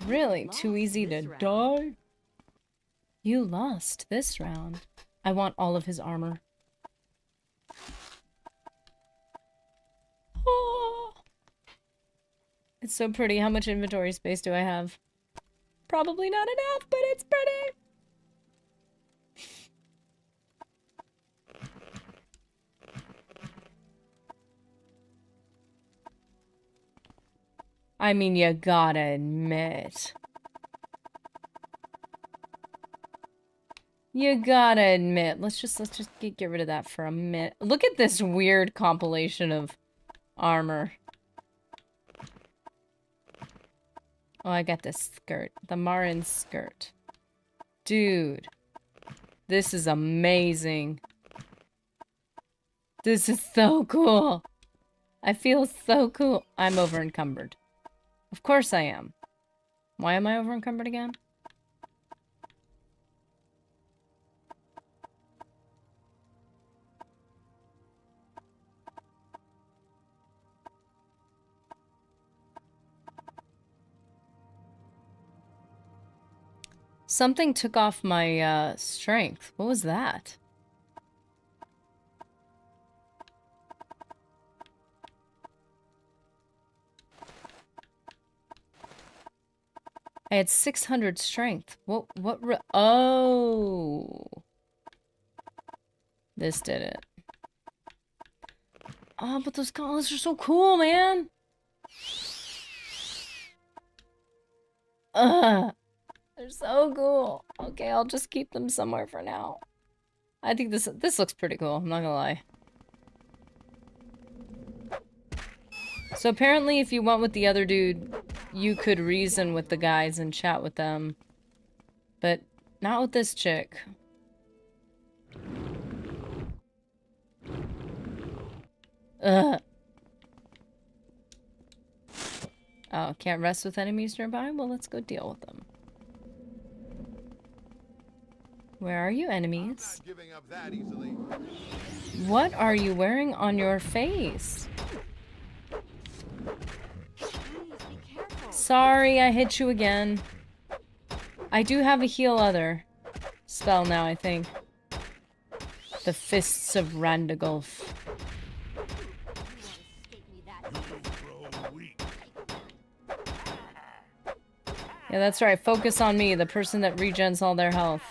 Really? Too easy to die? You lost this round. I want all of his armor. Oh. It's so pretty. How much inventory space do I have? Probably not enough, but it's pretty. I mean, you gotta admit. You gotta admit. Let's just get rid of that for a minute. Look at this weird compilation of armor. Oh, I got this skirt. The Marin skirt. Dude. This is amazing. This is so cool. I feel so cool. I'm over encumbered. Of course I am. Why am I over encumbered again? Something took off my, strength. What was that? I had 600 strength. Oh. This did it. Oh, but those gauntlets are so cool, man! Ugh. They're so cool. Okay, I'll just keep them somewhere for now. I think this looks pretty cool, I'm not gonna lie. So apparently if you went with the other dude, you could reason with the guys and chat with them. But not with this chick. Ugh. Oh, can't rest with enemies nearby? Well, let's go deal with them. Where are you, enemies? Not giving up that easily. What are you wearing on your face? Sorry, I hit you again. I do have a heal other spell now, I think. The Fists of Randagulf. Yeah, that's right. Focus on me, the person that regens all their health.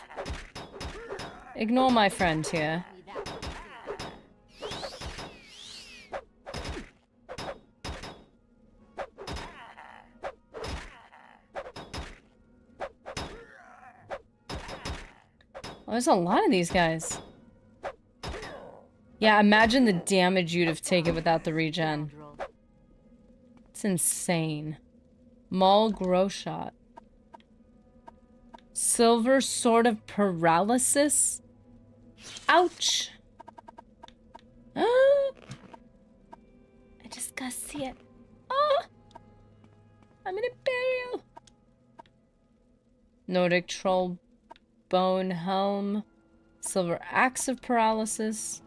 Ignore my friend here. Oh, there's a lot of these guys. Yeah, imagine the damage you'd have taken without the regen. It's insane. Maul grow shot. Silver sword of paralysis? Ouch! I just gotta see it. Oh! I'm in a burial! Nordic troll bone helm. Silver axe of paralysis.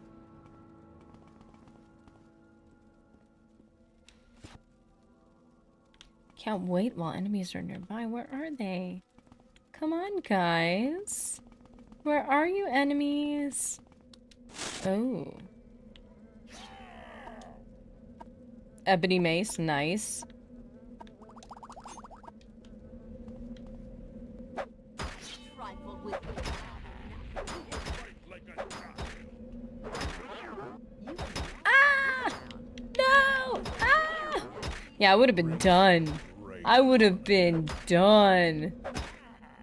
Can't wait while enemies are nearby. Where are they? Come on, guys. Where are you, enemies? Oh. Ebony mace, nice. Ah! No! Ah! Yeah, I would have been done. I would have been done.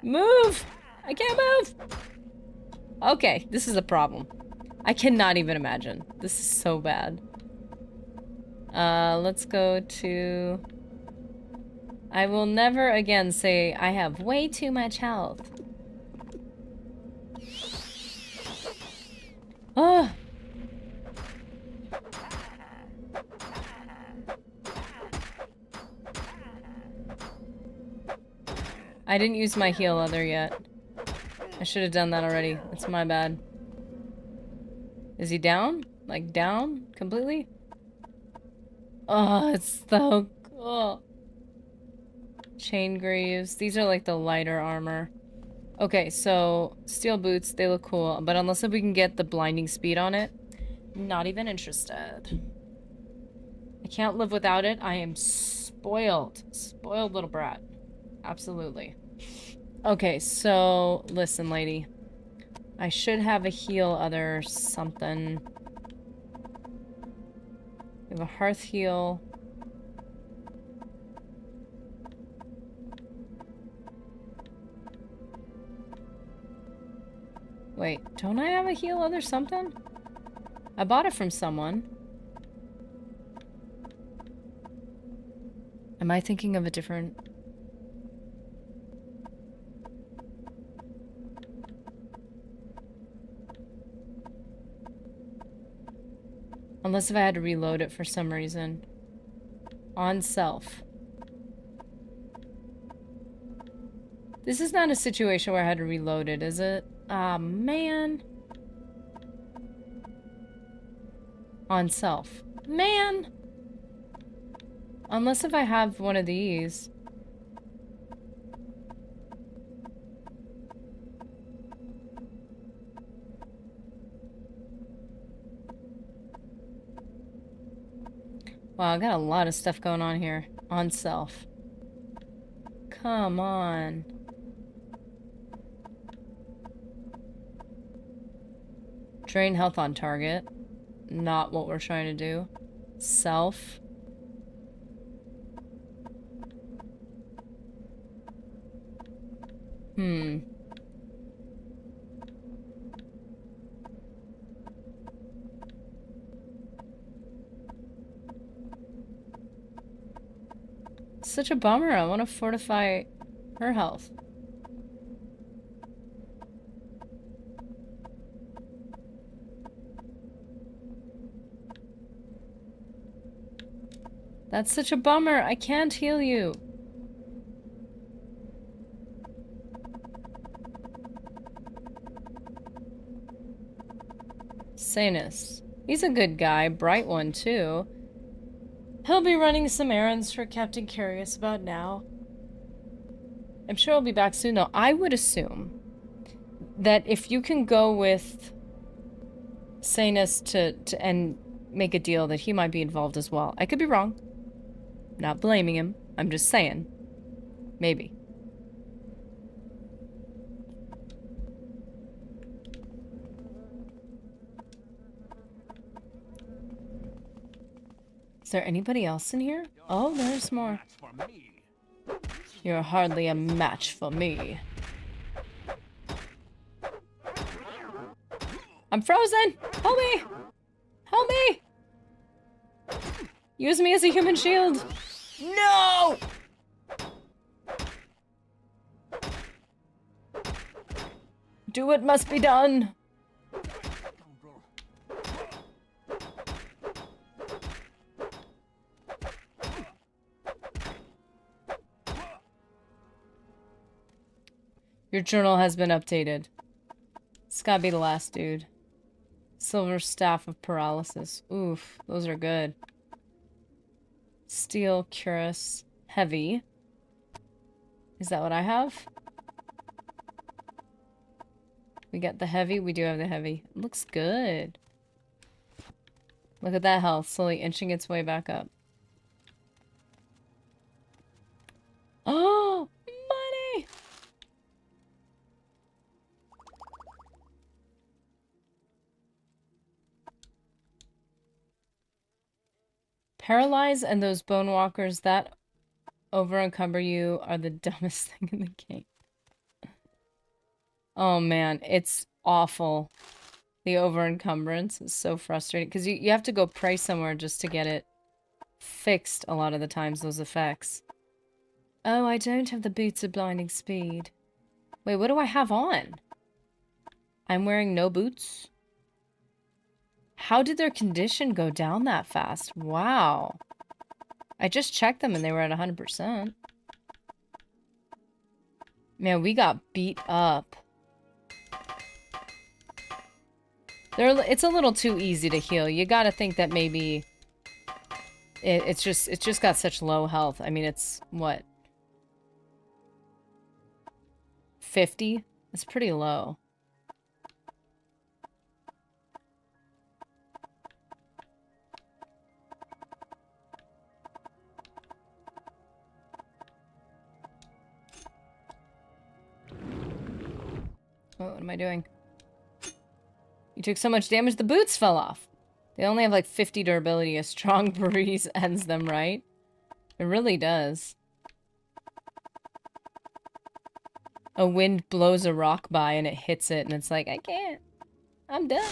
Move! I can't move! Okay, this is a problem. I cannot even imagine. This is so bad. Let's go to... I will never again say I have way too much health. Oh! I didn't use my heal other yet. I should have done that already. It's my bad. Is he down? Like down? Completely? Oh, it's so cool. Chain greaves. These are like the lighter armor. Okay, so steel boots, they look cool. But unless we can get the blinding speed on it, not even interested. I can't live without it. I am spoiled. Spoiled little brat. Absolutely. Okay, so listen, lady. I should have a heal other something. We have a hearth heal. Wait, don't I have a heal other something? I bought it from someone. Am I thinking of a different... Unless if I had to reload it for some reason. On self. This is not a situation where I had to reload it, is it? Ah, man. On self. Man! Unless if I have one of these. Wow, I got a lot of stuff going on here. On self. Come on. Drain health on target. Not what we're trying to do. Self. Such a bummer. I want to fortify her health. That's such a bummer. I can't heal you. Sanus. He's a good guy. Bright one, too. He'll be running some errands for Captain Curious about now. I'm sure he'll be back soon, though. I would assume that if you can go with Sanus to and make a deal, that he might be involved as well. I could be wrong. Not blaming him. I'm just saying. Maybe. Is there anybody else in here? Oh, there's more. You're hardly a match for me. I'm frozen! Help me! Help me! Use me as a human shield! No! Do what must be done! Your journal has been updated. It's gotta be the last dude. Silver Staff of Paralysis. Oof, those are good. Steel Cuirass. Heavy. Is that what I have? We got the heavy. We do have the heavy. It looks good. Look at that health slowly inching its way back up. Oh, money! Paralyze and those bone walkers that over encumber you are the dumbest thing in the game. Oh man, it's awful. The over encumbrance is so frustrating because you have to go pray somewhere just to get it fixed a lot of the times, those effects. Oh, I don't have the boots of blinding speed. Wait, what do I have on? I'm wearing no boots? How did their condition go down that fast? Wow. I just checked them and they were at 100%. Man, we got beat up. It's a little too easy to heal. You gotta think that maybe it's just got such low health. I mean, it's what? 50? That's pretty low. Oh, what am I doing? You took so much damage, the boots fell off. They only have like 50 durability. A strong breeze ends them, right? It really does. A wind blows a rock by and it hits it and it's like, I can't. I'm done.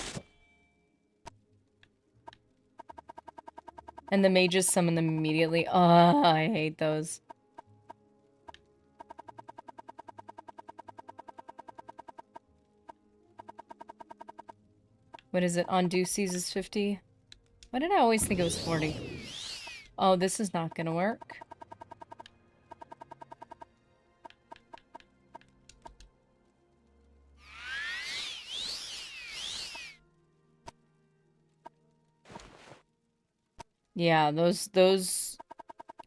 And the mages summon them immediately. Oh, I hate those. What is it? Undo seizes 50? Why did I always think it was 40? Oh, this is not gonna work. Yeah, those...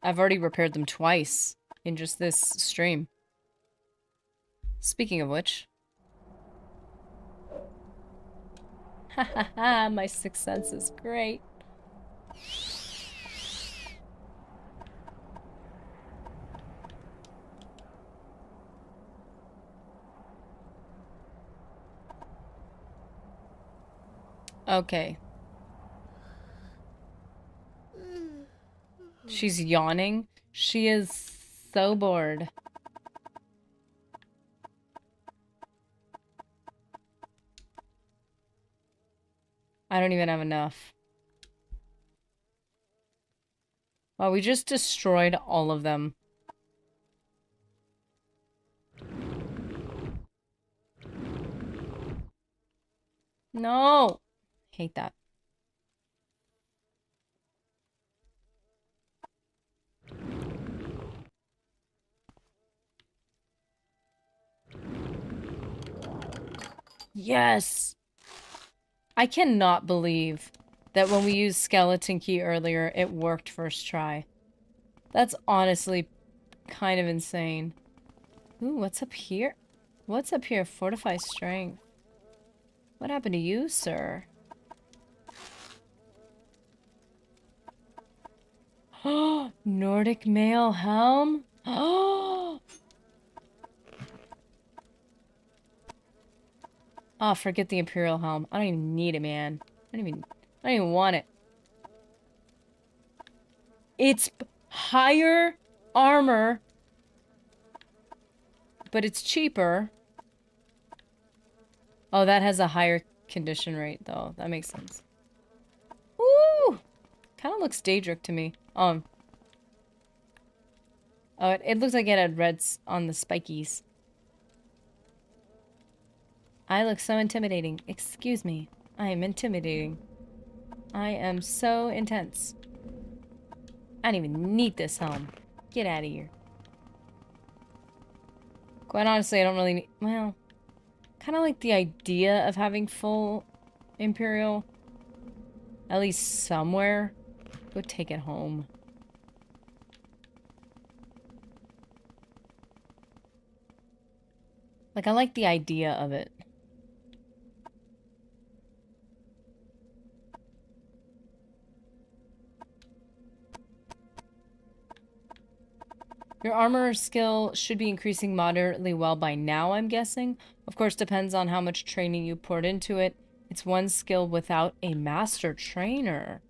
I've already repaired them twice in just this stream. Speaking of which... Ha ha ha, my sixth sense is great. Okay. She's yawning. She is so bored. I don't even have enough. Wow, we just destroyed all of them. No! Hate that. Yes! I cannot believe that when we used Skeleton Key earlier, it worked first try. That's honestly kind of insane. Ooh, what's up here? What's up here? Fortify strength. What happened to you, sir? Oh, Nordic mail helm? Oh! Oh, forget the Imperial helm. I don't even need it, man. I don't even want it. It's higher armor, but it's cheaper. Oh, that has a higher condition rate, though. That makes sense. Ooh! Kind of looks Daedric to me. Oh, it looks like it had reds on the spikies. I look so intimidating. Excuse me. I am intimidating. I am so intense. I don't even need this helm. Get out of here. Quite honestly, I don't really need... Well, kind of like the idea of having full Imperial. At least somewhere. Go take it home. Like, I like the idea of it. Your armor skill should be increasing moderately well by now, I'm guessing. Of course, depends on how much training you poured into it. It's one skill without a master trainer.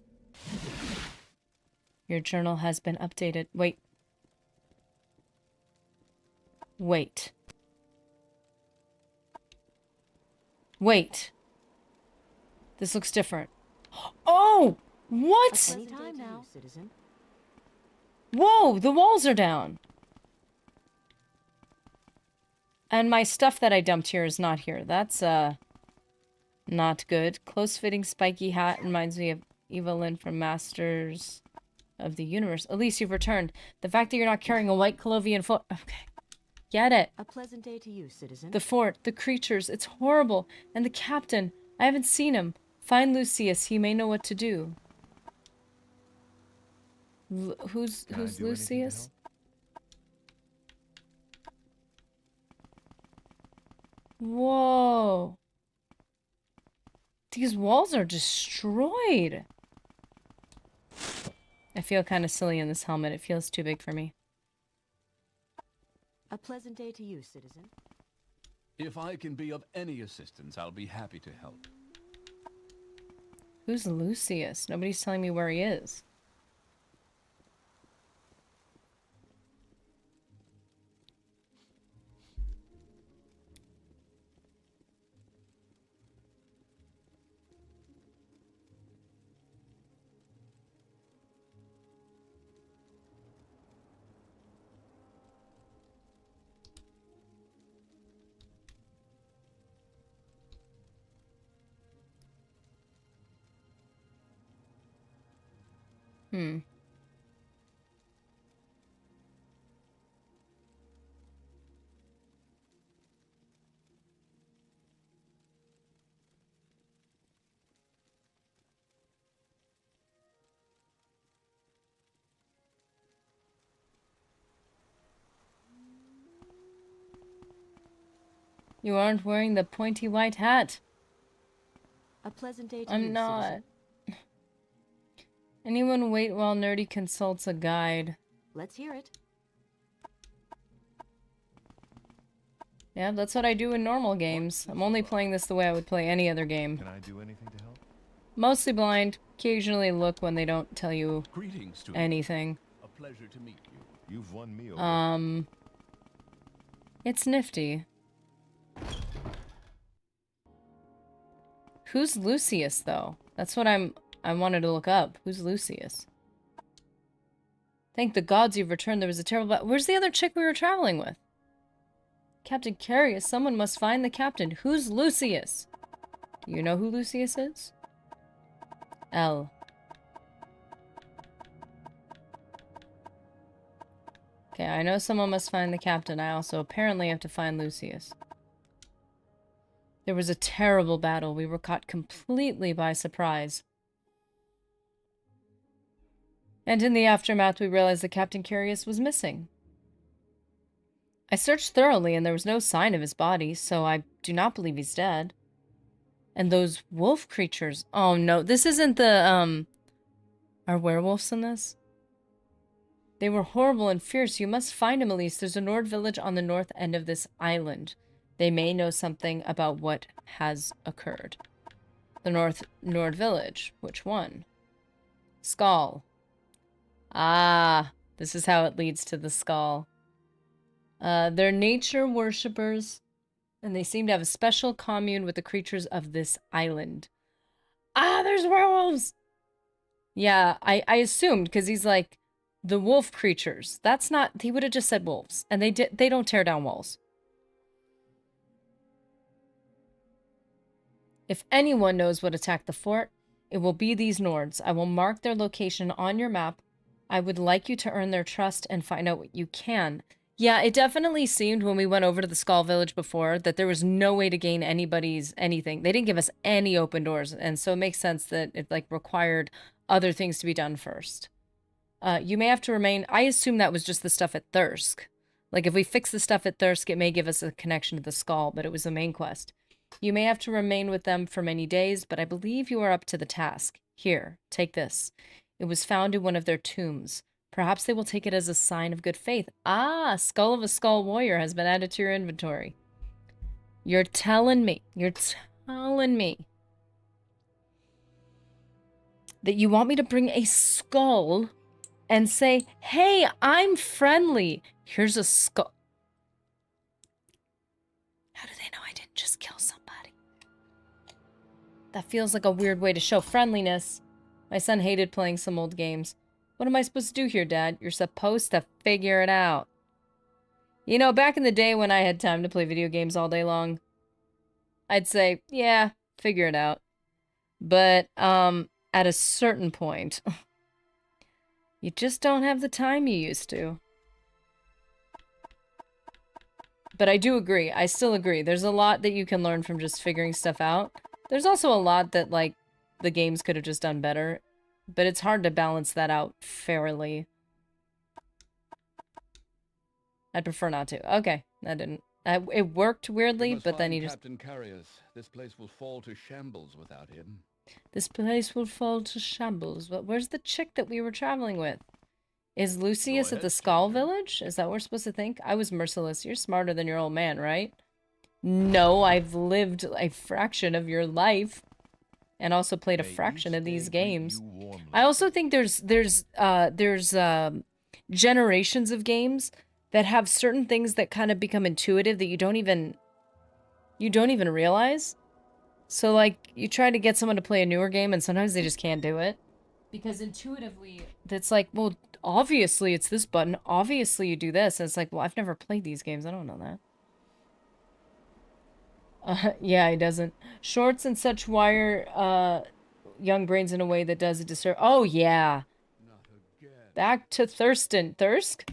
Your journal has been updated. Wait. Wait. Wait. This looks different. Oh! What? Any time now, citizen. Whoa! The walls are down! And my stuff that I dumped here is not here. That's, not good. Close-fitting spiky hat reminds me of Evelyn from Masters of the Universe. At least you've returned. The fact that you're not carrying a white Colovian foot... Okay. Get it. A pleasant day to you, citizen. The fort, the creatures, it's horrible. And the captain, I haven't seen him. Find Lucius, he may know what to do. Who's Lucius? Whoa. These walls are destroyed. I feel kind of silly in this helmet. It feels too big for me. A pleasant day to you, citizen. If I can be of any assistance, I'll be happy to help. Who's Lucius? Nobody's telling me where he is. Hmm. You aren't wearing the pointy white hat. A pleasant day to you, I'm not. citizen. Anyone wait while Nerdy consults a guide. Let's hear it. Yeah, that's what I do in normal games. I'm only playing this the way I would play any other game. Can I do anything to help? Mostly blind. Occasionally look when they don't tell you Greetings to anything. A pleasure to meet you. You've won me over. It's nifty. Who's Lucius, though? That's what I wanted to look up. Who's Lucius? Thank the gods you've returned. There was a terrible... Where's the other chick we were traveling with? Captain Carius. Someone must find the captain. Who's Lucius? Do you know who Lucius is? L. Okay, I know someone must find the captain. I also apparently have to find Lucius. There was a terrible battle. We were caught completely by surprise. And in the aftermath, we realized that Captain Carius was missing. I searched thoroughly, and there was no sign of his body, so I do not believe he's dead. And those wolf creatures... Oh, no. This isn't the, Are werewolves in this? They were horrible and fierce. You must find him, Elise. There's a Nord village on the north end of this island. They may know something about what has occurred. The Nord village. Which one? Skull. Ah, this is how it leads to the skull. They're nature worshippers. And they seem to have a special commune with the creatures of this island. Ah, there's werewolves! Yeah, I assumed, because he's like, the wolf creatures. That's not, he would have just said wolves. And they don't tear down walls. If anyone knows what attacked the fort, it will be these Nords. I will mark their location on your map. I would like you to earn their trust and find out what you can. Yeah, it definitely seemed when we went over to the Skull Village before that there was no way to gain anybody's anything. They didn't give us any open doors, and so it makes sense that it like required other things to be done first. You may have to remain... I assume that was just the stuff at Thirsk. Like, if we fix the stuff at Thirsk, it may give us a connection to the Skull, but it was the main quest. You may have to remain with them for many days, but I believe you are up to the task. Here, take this. It was found in one of their tombs. Perhaps they will take it as a sign of good faith. Ah, Skull of a Skull Warrior has been added to your inventory. You're telling me that you want me to bring a skull and say, hey, I'm friendly. Here's a skull. How do they know I didn't just kill somebody? That feels like a weird way to show friendliness. My son hated playing some old games. What am I supposed to do here, Dad? You're supposed to figure it out. You know, back in the day when I had time to play video games all day long, I'd say, yeah, figure it out. But, at a certain point, you just don't have the time you used to. But I do agree. I still agree. There's a lot that you can learn from just figuring stuff out. There's also a lot that, like, the games could have just done better. But it's hard to balance that out fairly. I'd prefer not to. Okay, that didn't... it worked weirdly, but then he just... Captain Carriers. This place will fall to shambles without him. This place will fall to shambles. But where's the chick that we were traveling with? Is Lucius at the Skull Village? Is that what we're supposed to think? I was merciless. You're smarter than your old man, right? No, I've lived a fraction of your life. And also played a fraction of these games. I also think there's generations of games that have certain things that kind of become intuitive that you don't even realize. So, like, you try to get someone to play a newer game, and sometimes they just can't do it. Because intuitively, it's like, well, obviously it's this button. Obviously you do this. And it's like, well, I've never played these games. I don't know that. Yeah, he doesn't. Shorts and such wire, young brains in a way that does a disservice. Oh, yeah. Back to Thirsk?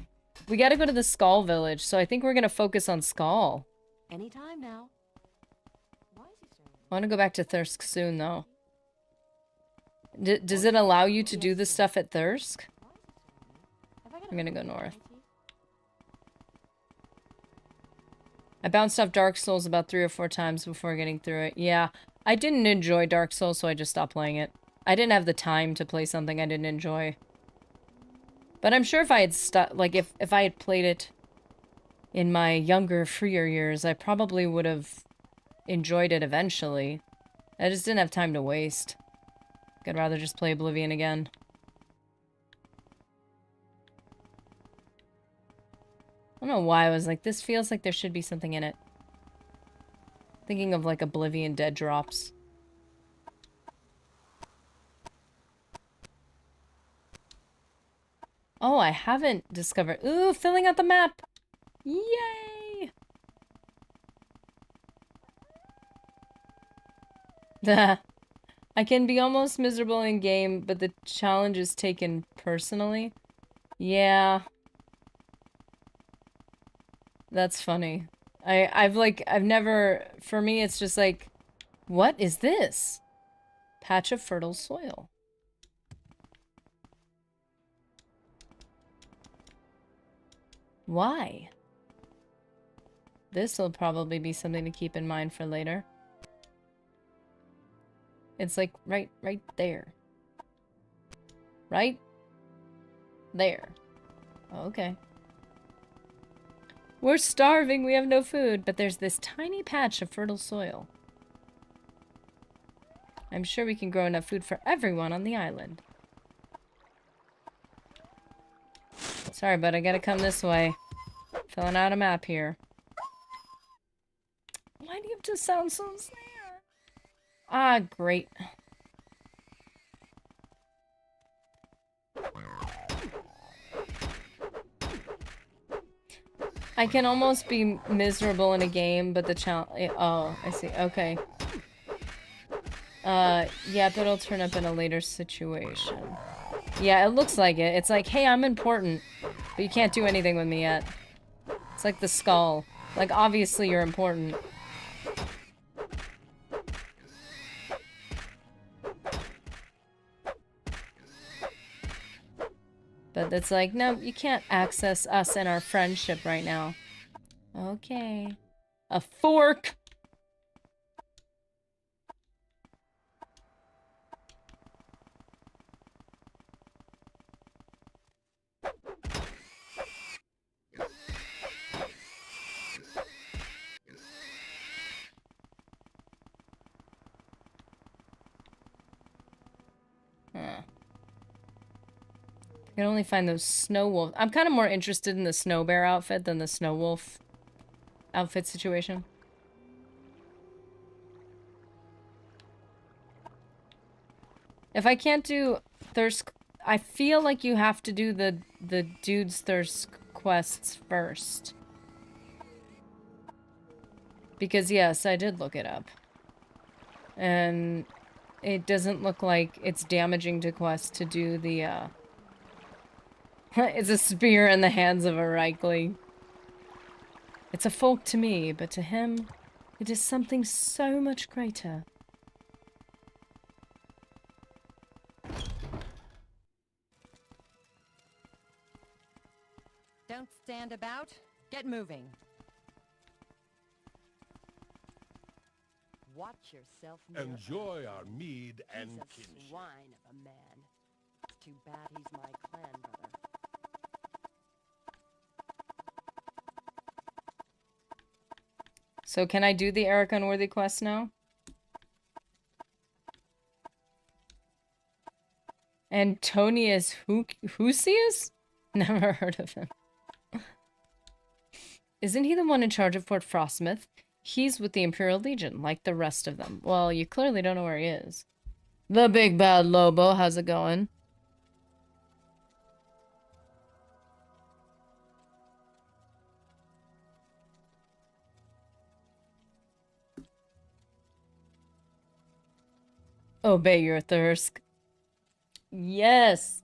We gotta go to the Skull Village, so I think we're gonna focus on Skull. Anytime now. Why is he staring? I want to go back to Thirsk soon, though. Does it allow you to do this stuff at Thirsk? I'm gonna go north. I bounced off Dark Souls about 3 or 4 times before getting through it. Yeah, I didn't enjoy Dark Souls, so I just stopped playing it. I didn't have the time to play something I didn't enjoy. But I'm sure if I had if I had played it in my younger, freer years, I probably would have enjoyed it eventually. I just didn't have time to waste. I'd rather just play Oblivion again. I don't know why I was like, this feels like there should be something in it. Thinking of like Oblivion dead drops. Oh, I haven't discovered... Ooh, filling out the map! Yay! I can be almost miserable in game, but the challenge is taken personally. Yeah. That's funny. I've never... For me, it's just like... What is this? Patch of fertile soil. Why? This will probably be something to keep in mind for later. It's like right there. Right there. Okay. We're starving, we have no food, but there's this tiny patch of fertile soil. I'm sure we can grow enough food for everyone on the island. Sorry, but I gotta come this way. Filling out a map here. What just sounds so sad. Ah, great. I can almost be miserable in a game, but the challenge... Oh, I see. Okay. Yeah, but it'll turn up in a later situation. Yeah, it looks like it. It's like, hey, I'm important, but you can't do anything with me yet. It's like the skull. Like, obviously you're important. But it's like, no, you can't access us and our friendship right now. Okay. A fork! Huh. I can only find those snow wolves. I'm kind of more interested in the snow bear outfit than the snow wolf outfit situation. If I can't do thirst, I feel like you have to do the dude's thirst quests first. Because yes, I did look it up. And it doesn't look like it's damaging to quest to do the it's a spear in the hands of a Reikly. It's a folk to me, but to him, it is something so much greater. Don't stand about. Get moving. Watch yourself. Enjoy our mead and He's a kinship. swine of a man. It's too bad he's my clan brother. So can I do the Eric Unworthy quest now? Antonius Husius? Never heard of him. Isn't he the one in charge of Fort Frostmoth? He's with the Imperial Legion, like the rest of them. Well, you clearly don't know where he is. The big bad Lobo, how's it going? Obey your thirst. Yes.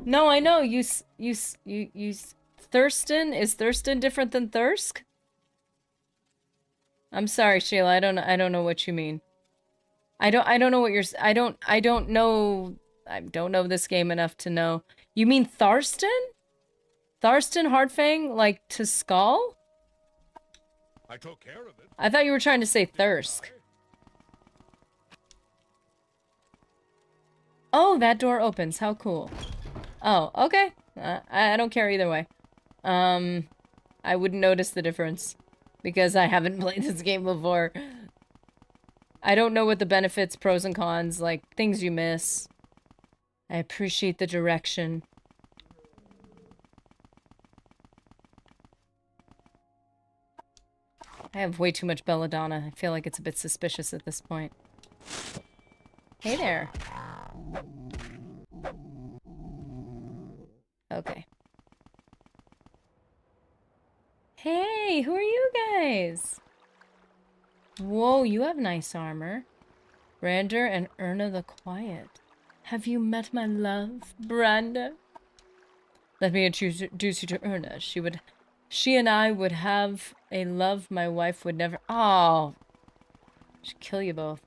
No, I know. Thurston? Is Thurston different than Thirsk? I'm sorry, Sheila. I don't know what you mean. I don't know what you're... I don't know this game enough to know. You mean Tharston? Tharston Hardfang, like to Skull? I took care of it. I thought you were trying to say Thirsk. Oh, that door opens. How cool. Oh, okay. I don't care either way. I wouldn't notice the difference because I haven't played this game before. I don't know what the benefits, pros and cons, like things you miss. I appreciate the direction. I have way too much belladonna. I feel like it's a bit suspicious at this point. Hey there. Okay. Hey, who are you guys? Whoa, you have nice armor. Brander and Erna the Quiet. Have you met my love, Brander? Let me introduce you to Erna. She and I would have a love my wife would never... Oh! Should kill you both.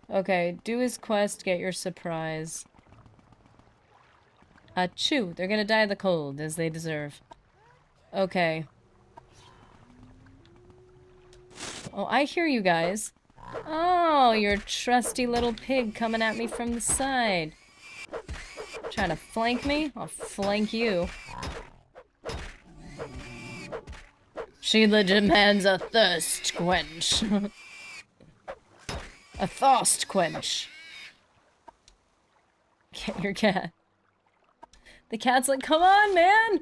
Okay, do his quest, get your surprise. Achoo! They're gonna die of the cold, as they deserve. Okay. Oh, I hear you guys. Oh, your trusty little pig coming at me from the side. Trying to flank me? I'll flank you. Sheila demands a thirst quench. A thirst quench. Get your cat. The cat's like, come on, man!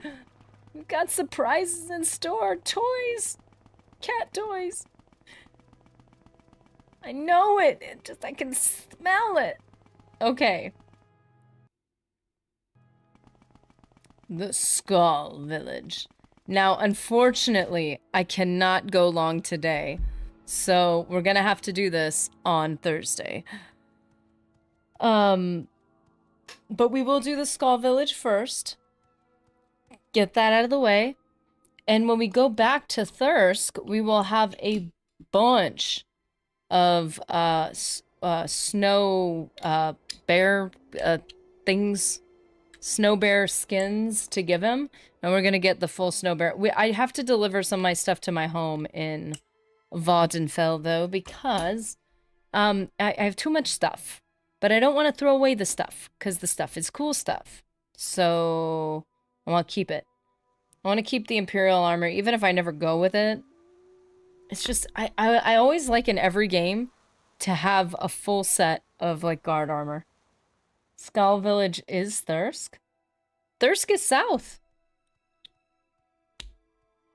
We've got surprises in store. Toys! cat toys. I know it. I can smell it. Okay. The Skull Village. Now, unfortunately, I cannot go long today. So, we're gonna have to do this on Thursday. But we will do the Skull Village first. Get that out of the way. And when we go back to Thirsk, we will have a bunch of snow bear things, snow bear skins to give him. And we're gonna get the full snow bear. I have to deliver some of my stuff to my home in Vardenfell though, because I have too much stuff. But I don't want to throw away the stuff, because the stuff is cool stuff. So I want to keep it. I want to keep the Imperial armor, even if I never go with it. It's just, I always like in every game to have a full set of, like, guard armor. Skull Village is Thirsk? Thirsk is south.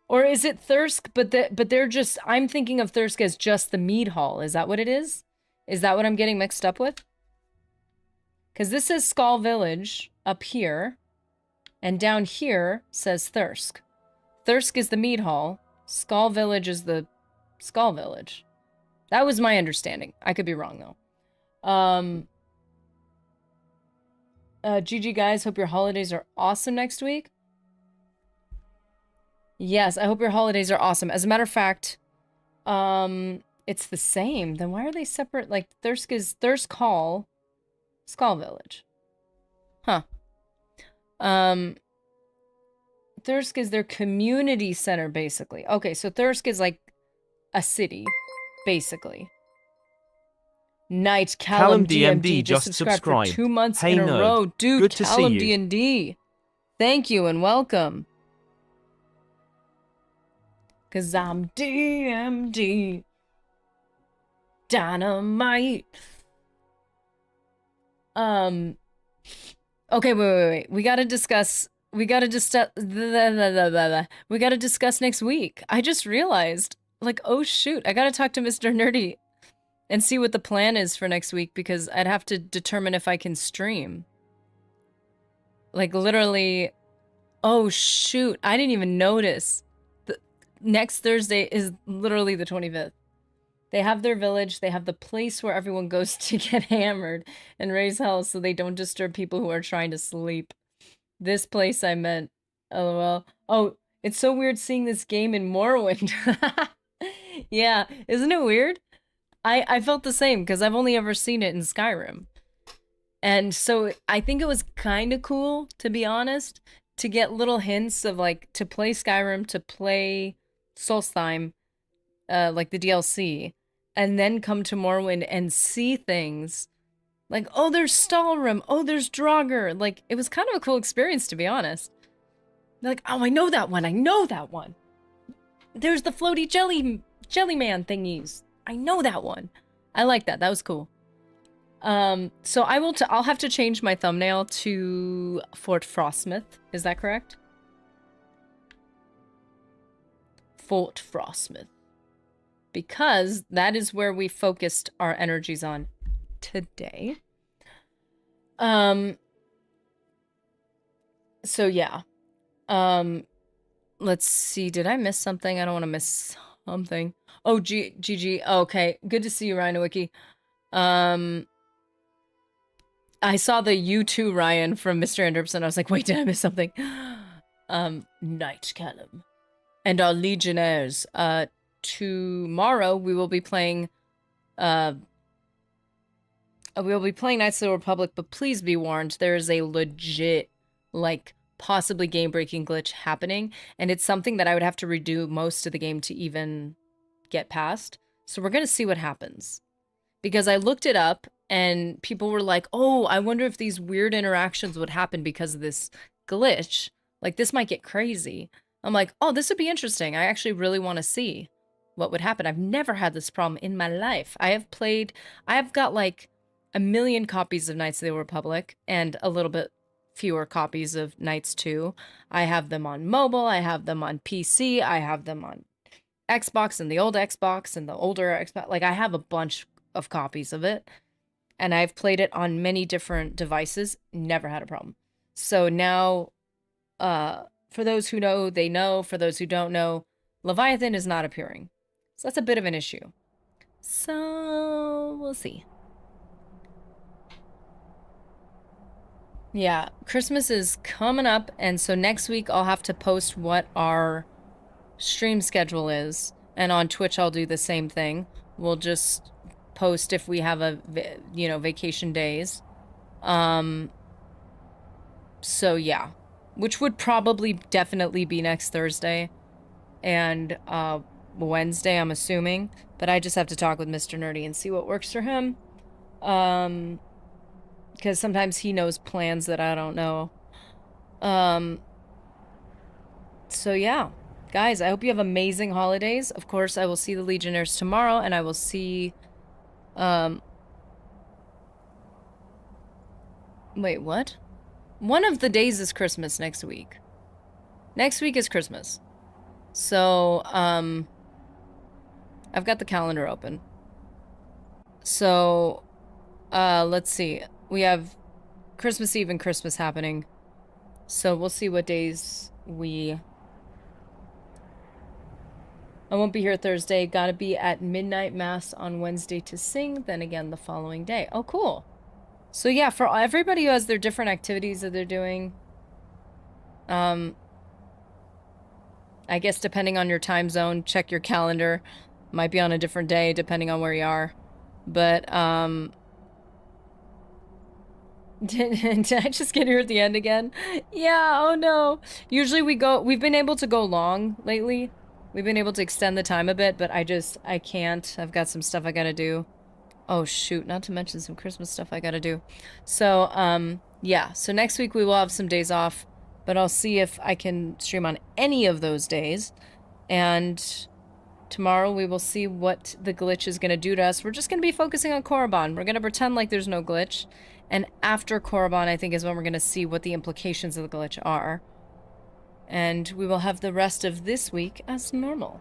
Or is it Thirsk, but they're just, I'm thinking of Thirsk as just the mead hall. Is that what it is? Is that what I'm getting mixed up with? Because this says Skull Village up here. And down here says Thirsk. Thirsk is the mead hall. Skull Village is the Skull Village. That was my understanding. I could be wrong, though. GG, guys. Hope your holidays are awesome next week. Yes, I hope your holidays are awesome. As a matter of fact, it's the same. Then why are they separate? Like, Thirsk is Thirsk Hall, Skull Village. Huh. Thirsk is their community center, basically. Okay, so Thirsk is like a city, basically. Knight Callum DMD just subscribed for 2 months in a row. Dude, good to Callum see you. D&D. Thank you and welcome. Cause I'm DMD. Dynamite. Okay, wait. We gotta discuss next week. I just realized, like, oh shoot, I gotta talk to Mr. Nerdy and see what the plan is for next week, because I'd have to determine if I can stream. Like, literally, oh shoot, I didn't even notice. Next Thursday is literally the 25th. They have their village, they have the place where everyone goes to get hammered and raise hell so they don't disturb people who are trying to sleep. This place I meant. LOL. Oh, it's so weird seeing this game in Morrowind. Yeah, isn't it weird? I felt the same, because I've only ever seen it in Skyrim. And so I think it was kind of cool, to be honest, to get little hints of, like, to play Skyrim, to play Solstheim, like the DLC, and then come to Morrowind and see things like, oh, there's Stalrim, oh, there's Draugr. Like, it was kind of a cool experience, to be honest. Like, oh, I know that one. There's the floaty jelly man thingies. I know that one. I like that. That was cool. So I'll have to change my thumbnail to Fort Frostmoth. Is that correct? Fort Frostmoth. Because that is where we focused our energies on today. So yeah. Let's see. Did I miss something? I don't want to miss something. Oh, GG. Okay. Good to see you, Ryan Wiki. I saw the U2 Ryan from Mr. Anderson. I was like, wait, did I miss something? Knight Callum. And our Legionnaires. Tomorrow we will be playing Knights of the Republic, but please be warned, there is a legit, like, possibly game-breaking glitch happening, and it's something that I would have to redo most of the game to even get past. So we're gonna see what happens. Because I looked it up, and people were like, oh, I wonder if these weird interactions would happen because of this glitch. Like, this might get crazy. I'm like, oh, this would be interesting. I actually really want to see what would happen. I've never had this problem in my life. I have got like 1 million copies of Knights of the Republic and a little bit fewer copies of Knights 2. I have them on mobile. I have them on PC. I have them on Xbox and the old Xbox and the older Xbox. Like, I have a bunch of copies of it, and I've played it on many different devices. Never had a problem. So now, for those who know, they know. For those who don't know, Leviathan is not appearing. So that's a bit of an issue. So, we'll see. Yeah, Christmas is coming up, and so next week I'll have to post what our stream schedule is, and on Twitch I'll do the same thing. We'll just post if we have vacation days. So yeah, which would probably definitely be next Thursday and Wednesday, I'm assuming, but I just have to talk with Mr. Nerdy and see what works for him. Because sometimes he knows plans that I don't know. So yeah. Guys, I hope you have amazing holidays. Of course, I will see the Legionnaires tomorrow, and I will see... Wait, what? One of the days is Christmas next week. Next week is Christmas. So, I've got the calendar open. So, let's see. We have Christmas Eve and Christmas happening. So we'll see what days I won't be here Thursday. Gotta be at midnight mass on Wednesday to sing. Then again the following day. Oh, cool. So yeah, for everybody who has their different activities that they're doing, I guess depending on your time zone, check your calendar. Might be on a different day depending on where you are. But, did I just get here at the end again? Yeah, oh no. Usually we've been able to go long lately. We've been able to extend the time a bit, but I can't. I've got some stuff I gotta do. Oh shoot, not to mention some Christmas stuff I gotta do. So, yeah. So next week we will have some days off, but I'll see if I can stream on any of those days. And tomorrow we will see what the glitch is gonna do to us. We're just gonna be focusing on Korriban. We're gonna pretend like there's no glitch. And after Korriban, I think, is when we're gonna see what the implications of the glitch are. And we will have the rest of this week as normal.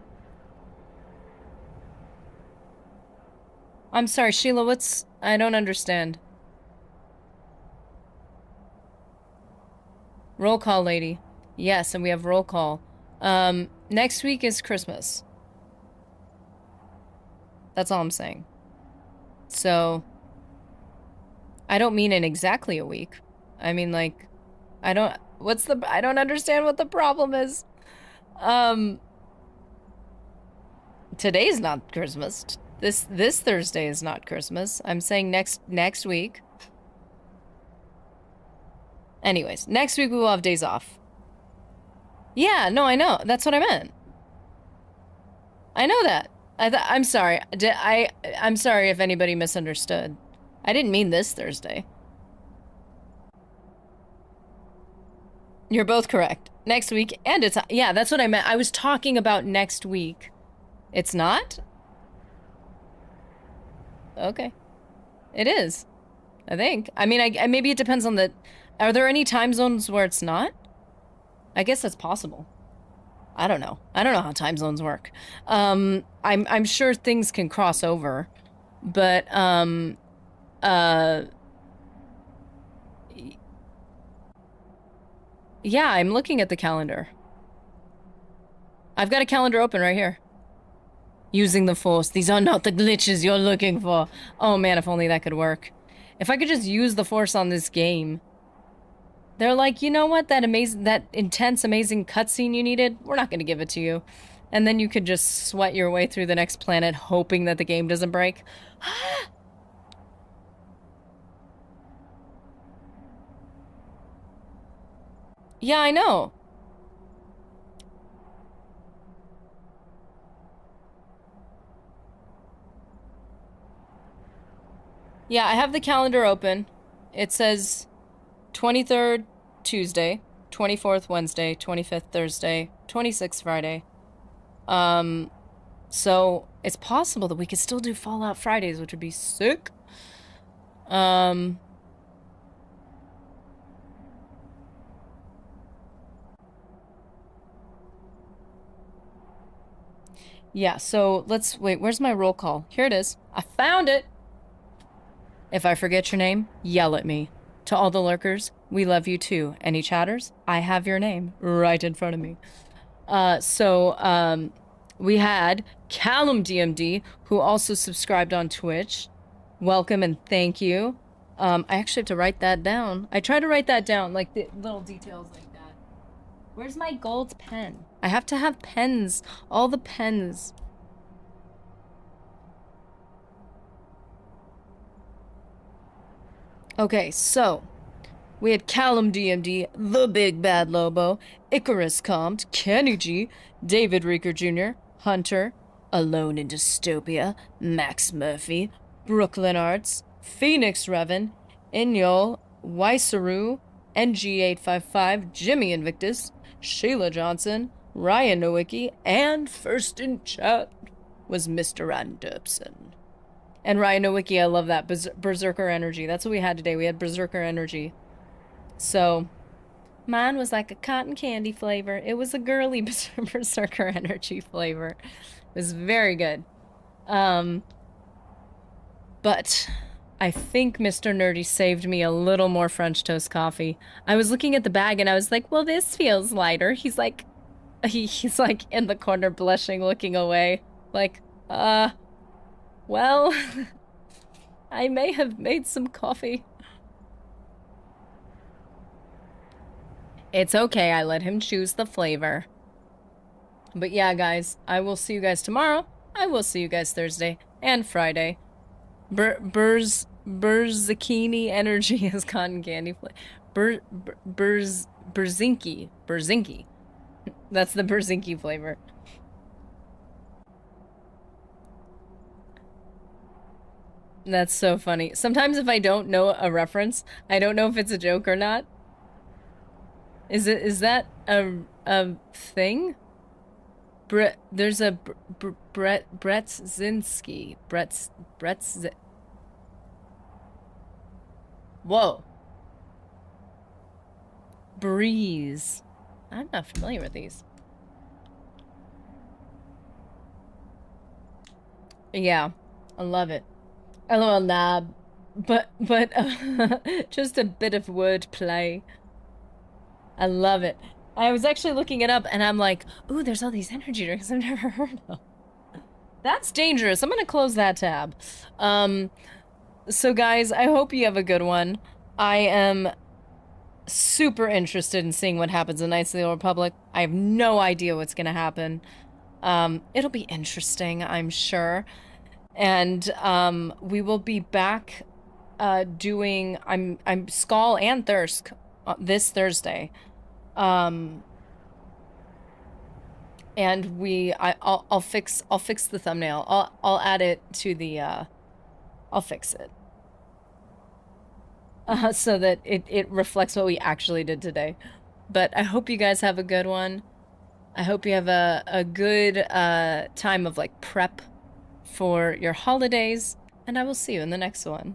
I'm sorry, Sheila, I don't understand. Roll call, lady. Yes, and we have roll call. Next week is Christmas. That's all I'm saying. So, I don't mean in exactly a week. I mean, like, I don't understand what the problem is. Today's not Christmas. This Thursday is not Christmas. I'm saying next week. Anyways, next week we will have days off. Yeah, no, I know. That's what I meant. I know that. I'm sorry. I'm sorry if anybody misunderstood. I didn't mean this Thursday. You're both correct. Next week, and it's... Yeah, that's what I meant. I was talking about next week. It's not? Okay. It is. I think. I mean, maybe it depends on the... Are there any time zones where it's not? I guess that's possible. I don't know. I don't know how time zones work. I'm sure things can cross over. But, yeah, I'm looking at the calendar. I've got a calendar open right here. Using the Force. These are not the glitches you're looking for. Oh man, if only that could work. If I could just use the Force on this game. They're like, you know what? That intense, amazing cutscene you needed? We're not gonna give it to you. And then you could just sweat your way through the next planet hoping that the game doesn't break. Yeah, I know. Yeah, I have the calendar open. It says 23rd Tuesday, 24th Wednesday, 25th Thursday, 26th Friday. So it's possible that we could still do Fallout Fridays, which would be sick. Yeah, so let's... Wait, where's my roll call? Here it is. I found it! If I forget your name, yell at me. To all the lurkers, we love you too. Any chatters? I have your name right in front of me. We had Callum DMD, who also subscribed on Twitch. Welcome and thank you. I actually have to write that down. I try to write that down, like the little details like that. Where's my gold pen? I have to have pens. All the pens. Okay, so we had Callum DMD, The Big Bad Lobo, Icarus Compt, Kenny G, David Reeker Jr., Hunter, Alone in Dystopia, Max Murphy, Brooklyn Arts, Phoenix Revan, Inyol, Weisaru, NG855, Jimmy Invictus, Sheila Johnson, Ryan Nowicki, and first in chat was Mr. Anderson. And Ryan Nowicki, I love that. Berserker energy. That's what we had today. We had Berserker energy. So, mine was like a cotton candy flavor. It was a girly Berserker energy flavor. It was very good. But I think Mr. Nerdy saved me a little more French toast coffee. I was looking at the bag and I was like, well, this feels lighter. He's like, he's like in the corner blushing, looking away. Like, well, I may have made some coffee. It's okay, I let him choose the flavor. But yeah, guys, I will see you guys tomorrow. I will see you guys Thursday and Friday. Berzucchini energy is cotton candy flavor. Berzinky. That's the Berzinky flavor. That's so funny. Sometimes if I don't know a reference, I don't know if it's a joke or not. Is that a thing? There's a Bretzinski. Whoa. Breeze. I'm not familiar with these. Yeah, I love it. LOL, nah, but just a bit of wordplay. I love it. I was actually looking it up and I'm like, ooh, there's all these energy drinks I've never heard of. That's dangerous. I'm gonna close that tab. So guys, I hope you have a good one. I am super interested in seeing what happens in Knights of the Old Republic. I have no idea what's gonna happen. It'll be interesting, I'm sure. And we will be back doing I'm Skull and Thirsk this Thursday. And I'll fix the thumbnail. I'll add it to the I'll fix it. So that it reflects what we actually did today. But I hope you guys have a good one. I hope you have a good time of like prep for your holidays, and I will see you in the next one.